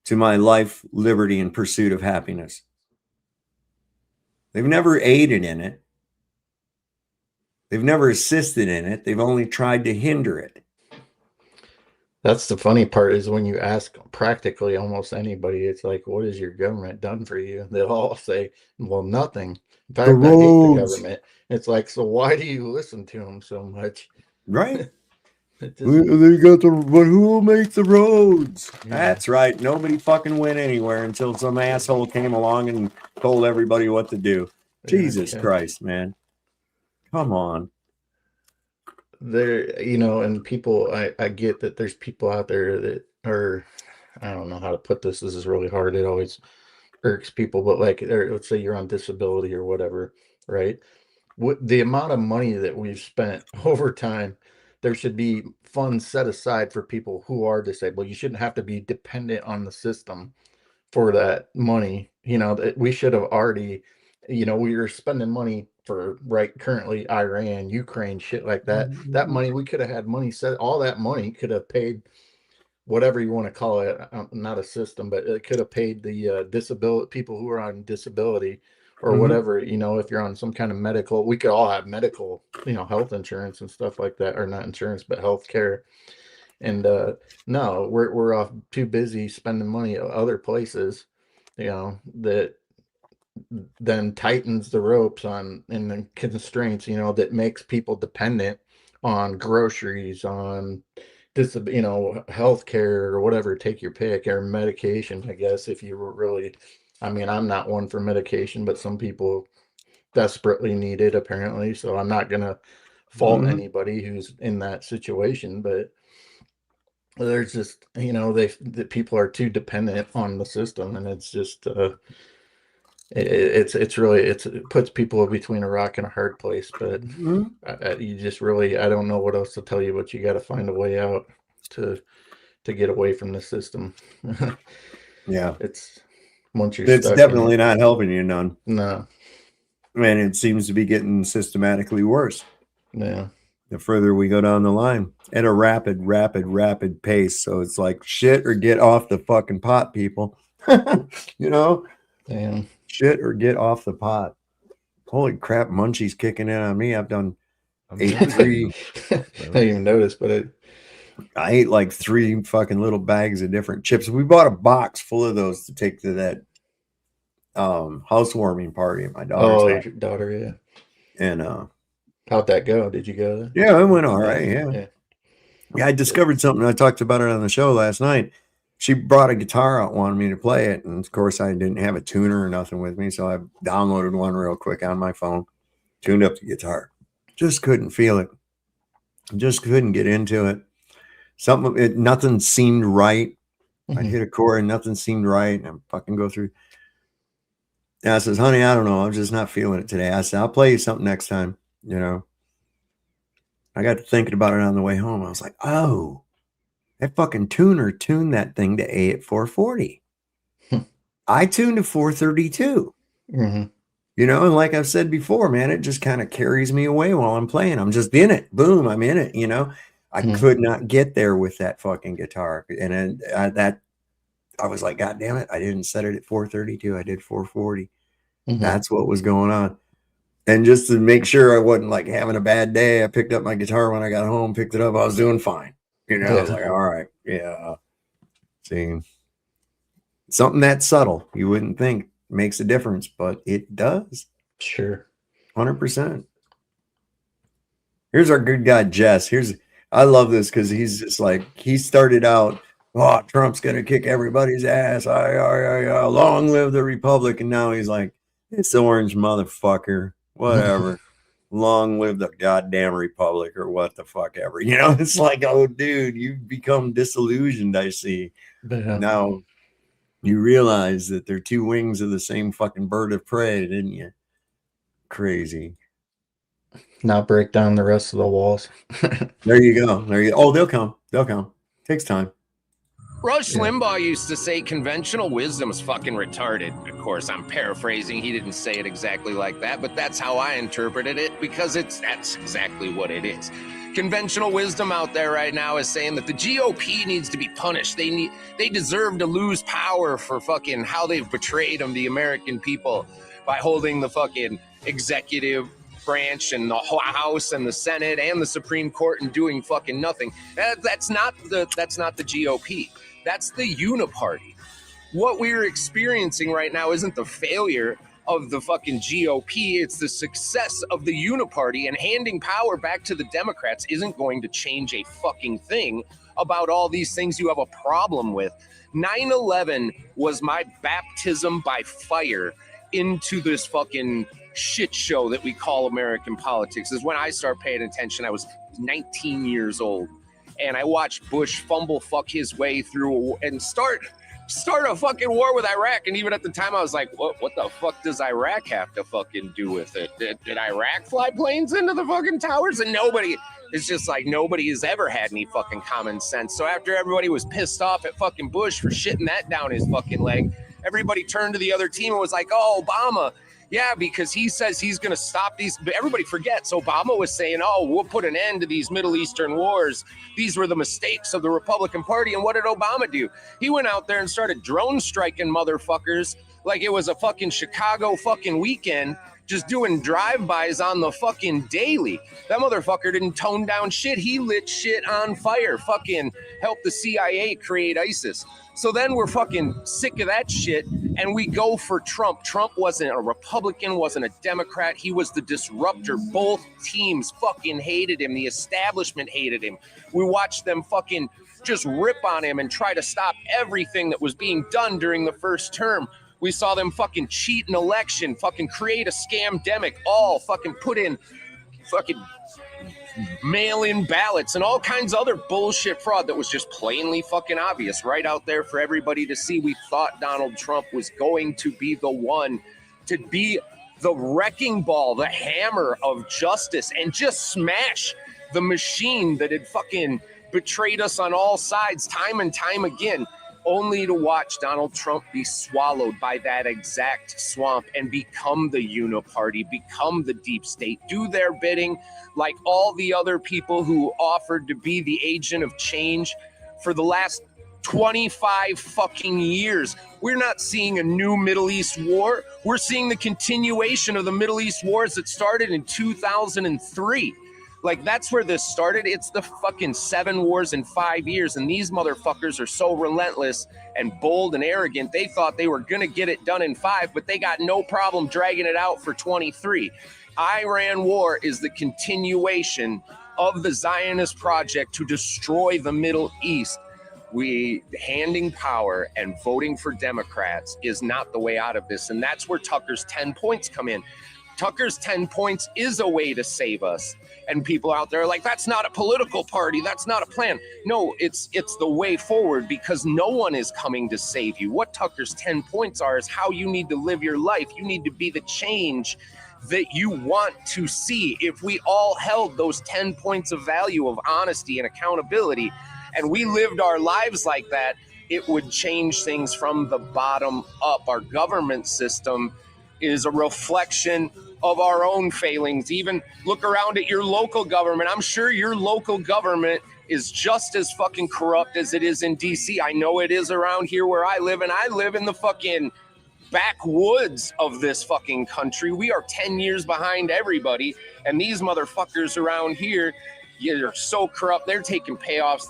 to my life, liberty, and pursuit of happiness. They've never aided in it. They've never assisted in it. They've only tried to hinder it. That's the funny part is when you ask practically almost anybody, it's like, what has your government done for you? They'll all say, well, nothing. In fact, I hate the government. It's like, so why do you listen to them so much? Right. But who will make the roads? Yeah. That's right. Nobody fucking went anywhere until some asshole came along and told everybody what to do. Jesus Christ, man. Come on. There, and people, I get that there's people out there that are, I don't know how to put this. This is really hard. It always irks people, but like, let's say you're on disability or whatever, right? The amount of money that we've spent over time, there should be funds set aside for people who are disabled. You shouldn't have to be dependent on the system for that money. We should have already, we were spending money for currently Iran, Ukraine, shit like that. That money, we could have had money set, all that money could have paid whatever you want to call it, not a system, but it could have paid the disability people who are on disability or whatever, if you're on some kind of medical, we could all have medical, health insurance and stuff like that, or not insurance, but health care. And no, we're off too busy spending money at other places, that then tightens the ropes on and the constraints, that makes people dependent on groceries, on healthcare or whatever, take your pick, or medication, I guess, if you were really, I'm not one for medication, but some people desperately need it apparently. So I'm not going to fault anybody who's in that situation, but there's just, that people are too dependent on the system, and it's just, it puts people between a rock and a hard place. But you just really, I don't know what else to tell you, but you got to find a way out to get away from the system. Yeah, it's definitely not helping you none. No, man, it seems to be getting systematically worse. Yeah, the further we go down the line at a rapid pace. So it's like shit or get off the fucking pot, people. Damn. Shit or get off the pot. Holy crap, munchies kicking in on me. I've done I didn't even notice, but I ate like 3 fucking little bags of different chips. We bought a box full of those to take to that housewarming party at my daughter's house. Your daughter, yeah. And how'd that go? Did you go there? Yeah, it went all right. Yeah, I discovered something. I talked about it on the show last night. She brought a guitar out, wanted me to play it, and of course I didn't have a tuner or nothing with me, so I downloaded one real quick on my phone, tuned up the guitar. Just couldn't feel it. Just couldn't get into it. Nothing seemed right. I hit a chord and nothing seemed right. And I fucking go through. And I says, honey, I don't know. I'm just not feeling it today. I said, I'll play you something next time. I got to thinking about it on the way home. I was like, oh, that fucking tuner tuned that thing to A at 440. I tuned to 432. Mm-hmm. You know, and like I've said before, man, it just kind of carries me away while I'm playing. I'm just in it. Boom, I'm in it. You know, I could not get there with that fucking guitar, and I was like, God damn it, I didn't set it at 432. I did 440. That's what was going on. And just to make sure I wasn't like having a bad day, I picked up my guitar when I got home, picked it up. I was doing fine. You know, I was like, all right, yeah. See, something that subtle, you wouldn't think makes a difference, but it does. Sure. 100%. Here's our good guy, Jess. I love this because he's just like, he started out, oh, Trump's going to kick everybody's ass. Long live the Republic. And now he's like, it's orange motherfucker. Whatever. Long live the goddamn Republic or what the fuck ever. You know, it's like, oh, dude, you've become disillusioned, I see. Yeah. Now you realize that they're two wings of the same fucking bird of prey, didn't you? Crazy. Now break down the rest of the walls. There you go. Oh, they'll come. Takes time. Rush Limbaugh used to say conventional wisdom's fucking retarded. Of course, I'm paraphrasing. He didn't say it exactly like that, but that's how I interpreted it because that's exactly what it is. Conventional wisdom out there right now is saying that the GOP needs to be punished. They deserve to lose power for fucking how they've betrayed them, the American people, by holding the fucking executive branch and the House and the Senate and the Supreme Court and doing fucking nothing. That's not the GOP. That's the uniparty. What we're experiencing right now isn't the failure of the fucking GOP. It's the success of the uniparty, and handing power back to the Democrats isn't going to change a fucking thing about all these things you have a problem with. 9/11 was my baptism by fire into this fucking shit show that we call American politics. Is when I start paying attention. I was 19 years old, and I watched Bush fumble fuck his way through and start a fucking war with Iraq. And even at the time, I was like, what the fuck does Iraq have to fucking do with it? Did Iraq fly planes into the fucking towers? And it's just like nobody has ever had any fucking common sense. So after everybody was pissed off at fucking Bush for shitting that down his fucking leg, everybody turned to the other team and was like, oh, Obama. Yeah, because he says he's going to stop these. But everybody forgets Obama was saying, oh, we'll put an end to these Middle Eastern wars. These were the mistakes of the Republican Party. And what did Obama do? He went out there and started drone striking motherfuckers like it was a fucking Chicago fucking weekend, just doing drive-bys on the fucking daily. That motherfucker didn't tone down shit. He lit shit on fire. Fucking helped the CIA create ISIS. So then we're fucking sick of that shit, and we go for Trump. Trump wasn't a Republican, wasn't a Democrat. He was the disruptor. Both teams fucking hated him. The establishment hated him. We watched them fucking just rip on him and try to stop everything that was being done during the first term. We saw them fucking cheat an election, fucking create a scamdemic, all fucking put in fucking mail-in ballots and all kinds of other bullshit fraud that was just plainly fucking obvious right out there for everybody to see. We thought Donald Trump was going to be the one to be the wrecking ball, the hammer of justice, and just smash the machine that had fucking betrayed us on all sides time and time again, only to watch Donald Trump be swallowed by that exact swamp and become the uniparty, become the deep state, do their bidding like all the other people who offered to be the agent of change for the last 25 fucking years. We're not seeing a new Middle East war. We're seeing the continuation of the Middle East wars that started in 2003. Like, that's where this started. It's the fucking 7 wars in 5 years. And these motherfuckers are so relentless and bold and arrogant. They thought they were going to get it done in 5, but they got no problem dragging it out for 23. Iran war is the continuation of the Zionist project to destroy the Middle East. Handing power and voting for Democrats is not the way out of this. And that's where Tucker's 10 points come in. Tucker's 10 points is a way to save us. And people out there are like, that's not a political party. That's not a plan. No, it's the way forward, because no one is coming to save you. What Tucker's 10 points are is how you need to live your life. You need to be the change that you want to see. If we all held those 10 points of value of honesty and accountability, and we lived our lives like that, it would change things from the bottom up. Our government system is a reflection of our own failings. Even look around at your local government. I'm sure your local government is just as fucking corrupt as it is in DC. I know it is around here where I live, and I live in the fucking backwoods of this fucking country. We are 10 years behind everybody, and these motherfuckers around here, they're so corrupt. They're taking payoffs.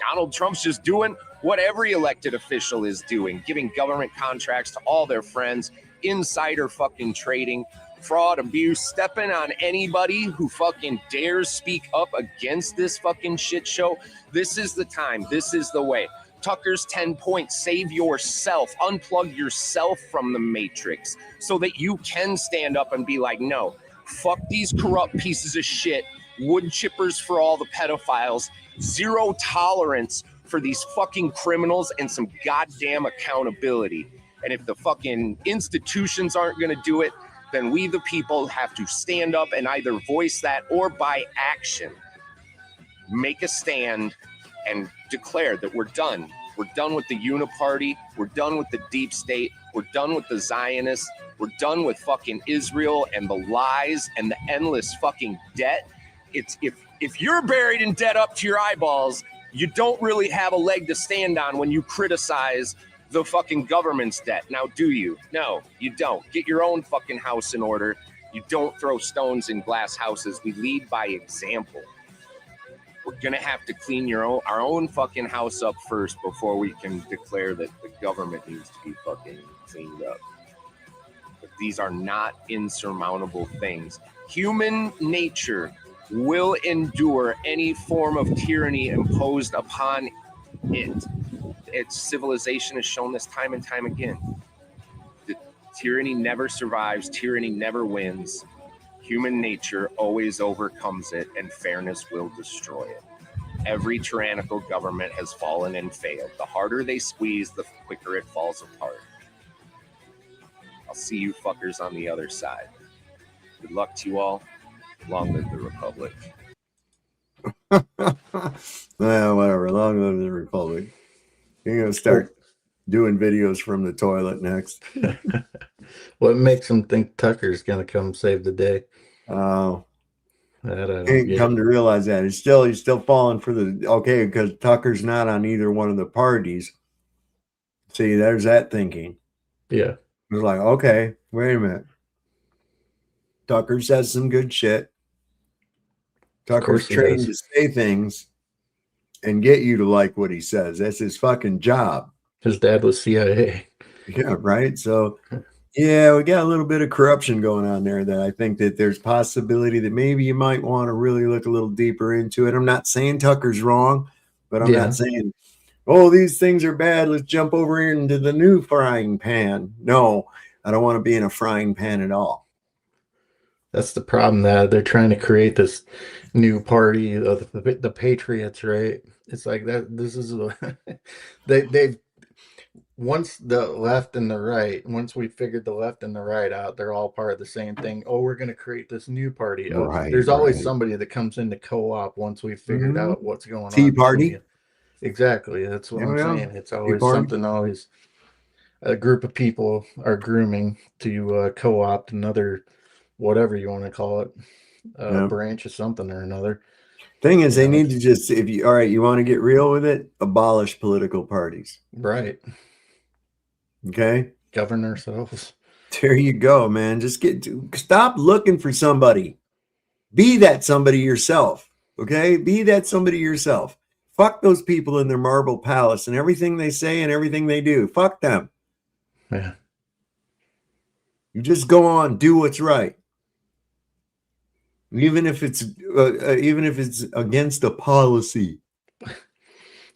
Donald Trump's just doing what every elected official is doing, giving government contracts to all their friends, insider fucking trading, fraud, abuse, stepping on anybody who fucking dares speak up against this fucking shit show. This is the time. This is the way. Tucker's 10 points. Save yourself. Unplug yourself from the matrix so that you can stand up and be like, no, fuck these corrupt pieces of shit. Wood chippers for all the pedophiles. Zero tolerance for these fucking criminals and some goddamn accountability. And if the fucking institutions aren't going to do it, then we, the people, have to stand up and either voice that or by action make a stand and declare that we're done. We're done with the uniparty. We're done with the deep state. We're done with the Zionists. We're done with fucking Israel and the lies and the endless fucking debt. It's if you're buried in debt up to your eyeballs, you don't really have a leg to stand on when you criticize the fucking government's debt. Now, do you? No, you don't. Get your own fucking house in order. You don't throw stones in glass houses. We lead by example. We're gonna have to clean our own fucking house up first before we can declare that the government needs to be fucking cleaned up. But these are not insurmountable things. Human nature will endure any form of tyranny imposed upon it. Its civilization has shown this time and time again. The tyranny never survives, tyranny never wins. Human nature always overcomes it, and fairness will destroy it. Every tyrannical government has fallen and failed. The harder they squeeze, the quicker it falls apart. I'll see you fuckers on the other side. Good luck to you all. Long live the Republic. Well, whatever. Long live the Republic. You're going to start doing videos from the toilet next. What makes them think Tucker's going to come save the day? Oh. Ain't come to realize that. He's still falling for the, okay, because Tucker's not on either one of the parties. See, there's that thinking. Yeah. It's like, okay, wait a minute. Tucker says some good shit. Tucker's trained to say things and get you to like what he says. That's his fucking job. His dad was CIA. Yeah, right. So, yeah, we got a little bit of corruption going on there that I think that there's possibility that maybe you might want to really look a little deeper into it. I'm not saying Tucker's wrong, but I'm not saying, oh, these things are bad. Let's jump over into the new frying pan. No, I don't want to be in a frying pan at all. That's the problem, that they're trying to create this new party of the Patriots, right? It's like that. This is they've once the left and the right. Once we figured the left and the right out, they're all part of the same thing. Oh, we're going to create this new party. Oh, there's always somebody that comes in to co-op once we've figured out what's going on. Tea party. Exactly. That's what I'm saying. It's always something. Always a group of people are grooming to co-opt another, whatever you want to call it, branch of something or another. Thing is, they need to just, if you, all right, you want to get real with it, abolish political parties. Right. Okay. Govern ourselves. There you go, man. Just stop looking for somebody. Be that somebody yourself. Okay. Be that somebody yourself. Fuck those people in their marble palace and everything they say and everything they do. Fuck them. Yeah. You just go on, do what's right. Even if it's against a policy.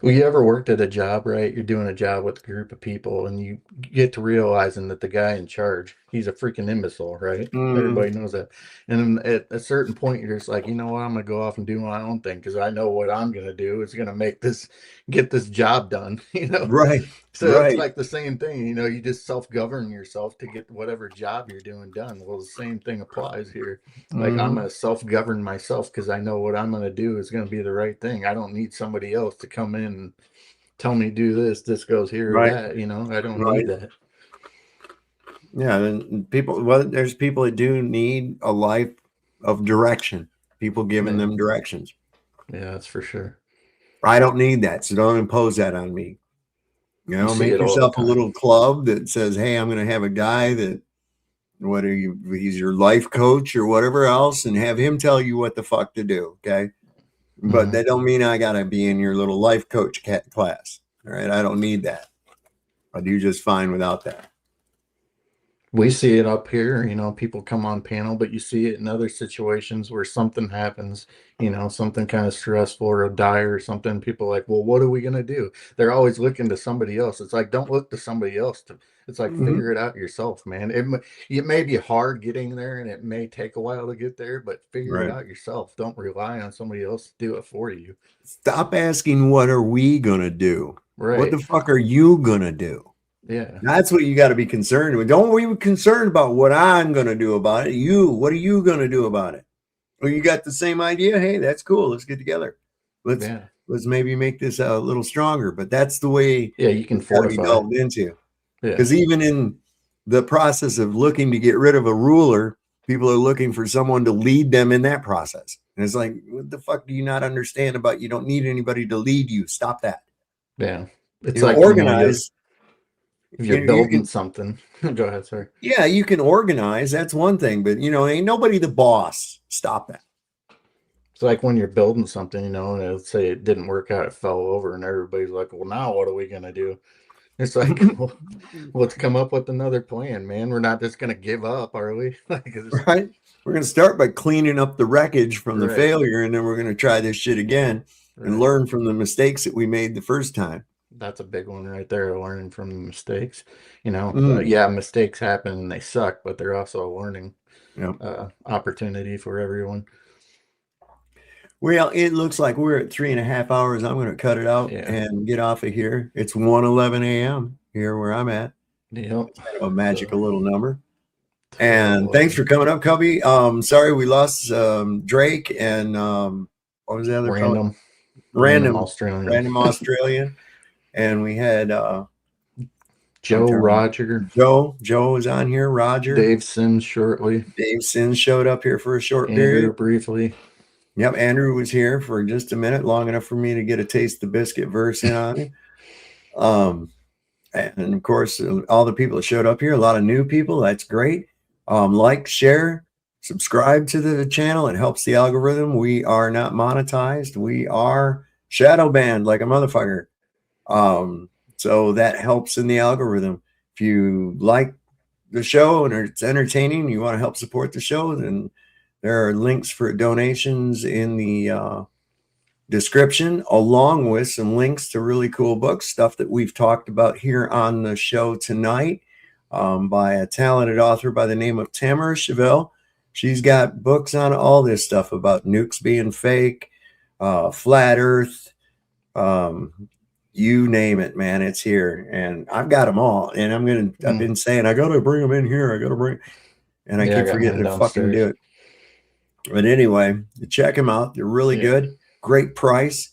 Well, you ever worked at a job, right? You're doing a job with a group of people and you get to realizing that the guy in charge, he's a freaking imbecile, right? Everybody knows that. And then at a certain point, you're just like, you know what? I'm going to go off and do my own thing because I know what I'm going to do is going to get this job done, you know? Right. So it's like the same thing, you know, you just self-govern yourself to get whatever job you're doing done. Well, the same thing applies here. Like I'm going to self-govern myself because I know what I'm going to do is going to be the right thing. I don't need somebody else to come in and tell me do this, this goes here or Right. that. You know, I don't Right. need that. Yeah, then people. Well, there's people that do need a life of direction. People giving Yeah. them directions. Yeah, that's for sure. I don't need that, so don't impose that on me. You know, see make it all the yourself a time. little club that says, "Hey, I'm going to have a guy that, whether he's your life coach or whatever else, and have him tell you what the fuck to do." Okay, but Mhm. that don't mean I got to be in your little life coach class. All right, I don't need that. I do just fine without that. We see it up here, you know, people come on panel, but you see it in other situations where something happens, you know, something kind of stressful or dire or something. People are like, well, what are we going to do? They're always looking to somebody else. It's like, don't look to somebody else. It's like, figure it out yourself, man. It may be hard getting there and it may take a while to get there, but figure it Right. out yourself. Don't rely on somebody else to do it for you. Stop asking, what are we going to do? Right. What the fuck are you going to do? Yeah. That's what you got to be concerned with. Don't be concerned about what I'm going to do about it. What are you going to do about it? Well, you got the same idea. Hey, that's cool. Let's get together. Let's maybe make this a little stronger. But that's the way you can it's got to be fortify. delved into. Yeah. Because even in the process of looking to get rid of a ruler, people are looking for someone to lead them in that process. And it's like, what the fuck do you not understand about? You don't need anybody to lead you. Stop that. Yeah. It's You know, like organize. If you're building something, go ahead, sorry. Yeah, you can organize. That's one thing, but you know, ain't nobody the boss. Stop that. It's like when you're building something, you know, and let's say it didn't work out, it fell over, and everybody's like, well, now what are we going to do? It's like, well, let's come up with another plan, man. We're not just going to give up, are we? Right. We're going to start by cleaning up the wreckage from the Right. failure, and then we're going to try this shit again and Right. learn from the mistakes that we made the first time. That's a big one right there, learning from the mistakes. You know, Mm. yeah, mistakes happen and they suck, but they're also a learning Yep. opportunity for everyone. Well, it looks like we're at 3.5 hours. I'm going to cut it out and get off of here. It's 1:11 a.m. here where I'm at. Yep. It's kind of a magical little number. And thanks for coming up, Cubby. Sorry we lost Drake and what was the other fellow? Random Australian. And we had Roger. Joe was on here. Roger. Dave Sims shortly. Dave Sims showed up here for a short period. Briefly. Yep, Andrew was here for just a minute, long enough for me to get a taste the biscuit verse in on it. And of course, all the people that showed up here, a lot of new people. That's great. Like, share, subscribe to the channel. It helps the algorithm. We are not monetized. We are shadow banned like a motherfucker. So that helps in the algorithm. If you like the show and it's entertaining, you want to help support the show, then there are links for donations in the description, along with some links to really cool books, stuff that we've talked about here on the show tonight, by a talented author by the name of Tamara Chevelle. She's got books on all this stuff about nukes being fake, flat Earth, you name it, man, it's here. And I've got them all. And I've been saying, I got to bring them in here. And I keep forgetting to fucking do it. But anyway, check them out. They're really good. Great price.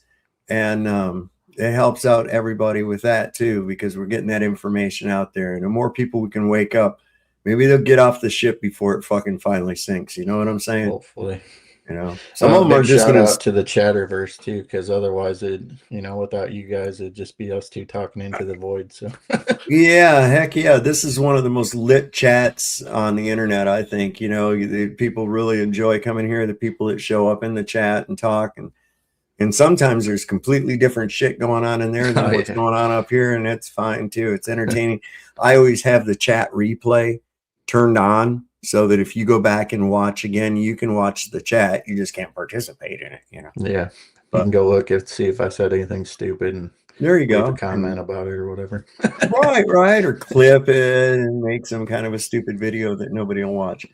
And it helps out everybody with that too, because we're getting that information out there. And the more people we can wake up, maybe they'll get off the ship before it fucking finally sinks. You know what I'm saying? Hopefully. You know, some of them are just going to the Chatterverse too, because otherwise without you guys, it'd just be us two talking into the void. So yeah, heck yeah. This is one of the most lit chats on the internet, I think. You know, the people really enjoy coming here, the people that show up in the chat and talk, and sometimes there's completely different shit going on in there than what's going on up here, and it's fine too. It's entertaining. I always have the chat replay turned on so that if you go back and watch again, you can watch the chat. You just can't participate in it, you know. Yeah. You can go look and see if I said anything stupid and there you go. A comment about it or whatever. right. Or clip it and make some kind of a stupid video that nobody will watch.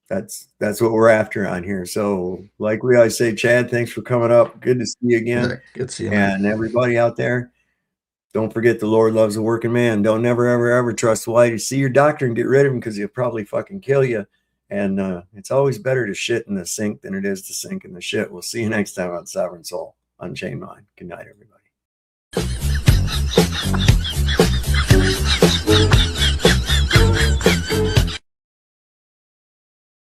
That's what we're after on here. So like we always say, Chad, thanks for coming up. Good to see you again. Good to see you. And everybody out there, don't forget the Lord loves a working man. Don't never, ever, ever trust the white. You see your doctor and get rid of him because he'll probably fucking kill you. And it's always better to shit in the sink than it is to sink in the shit. We'll see you next time on Sovereign Soul, Unchained Mind. Good night, everybody.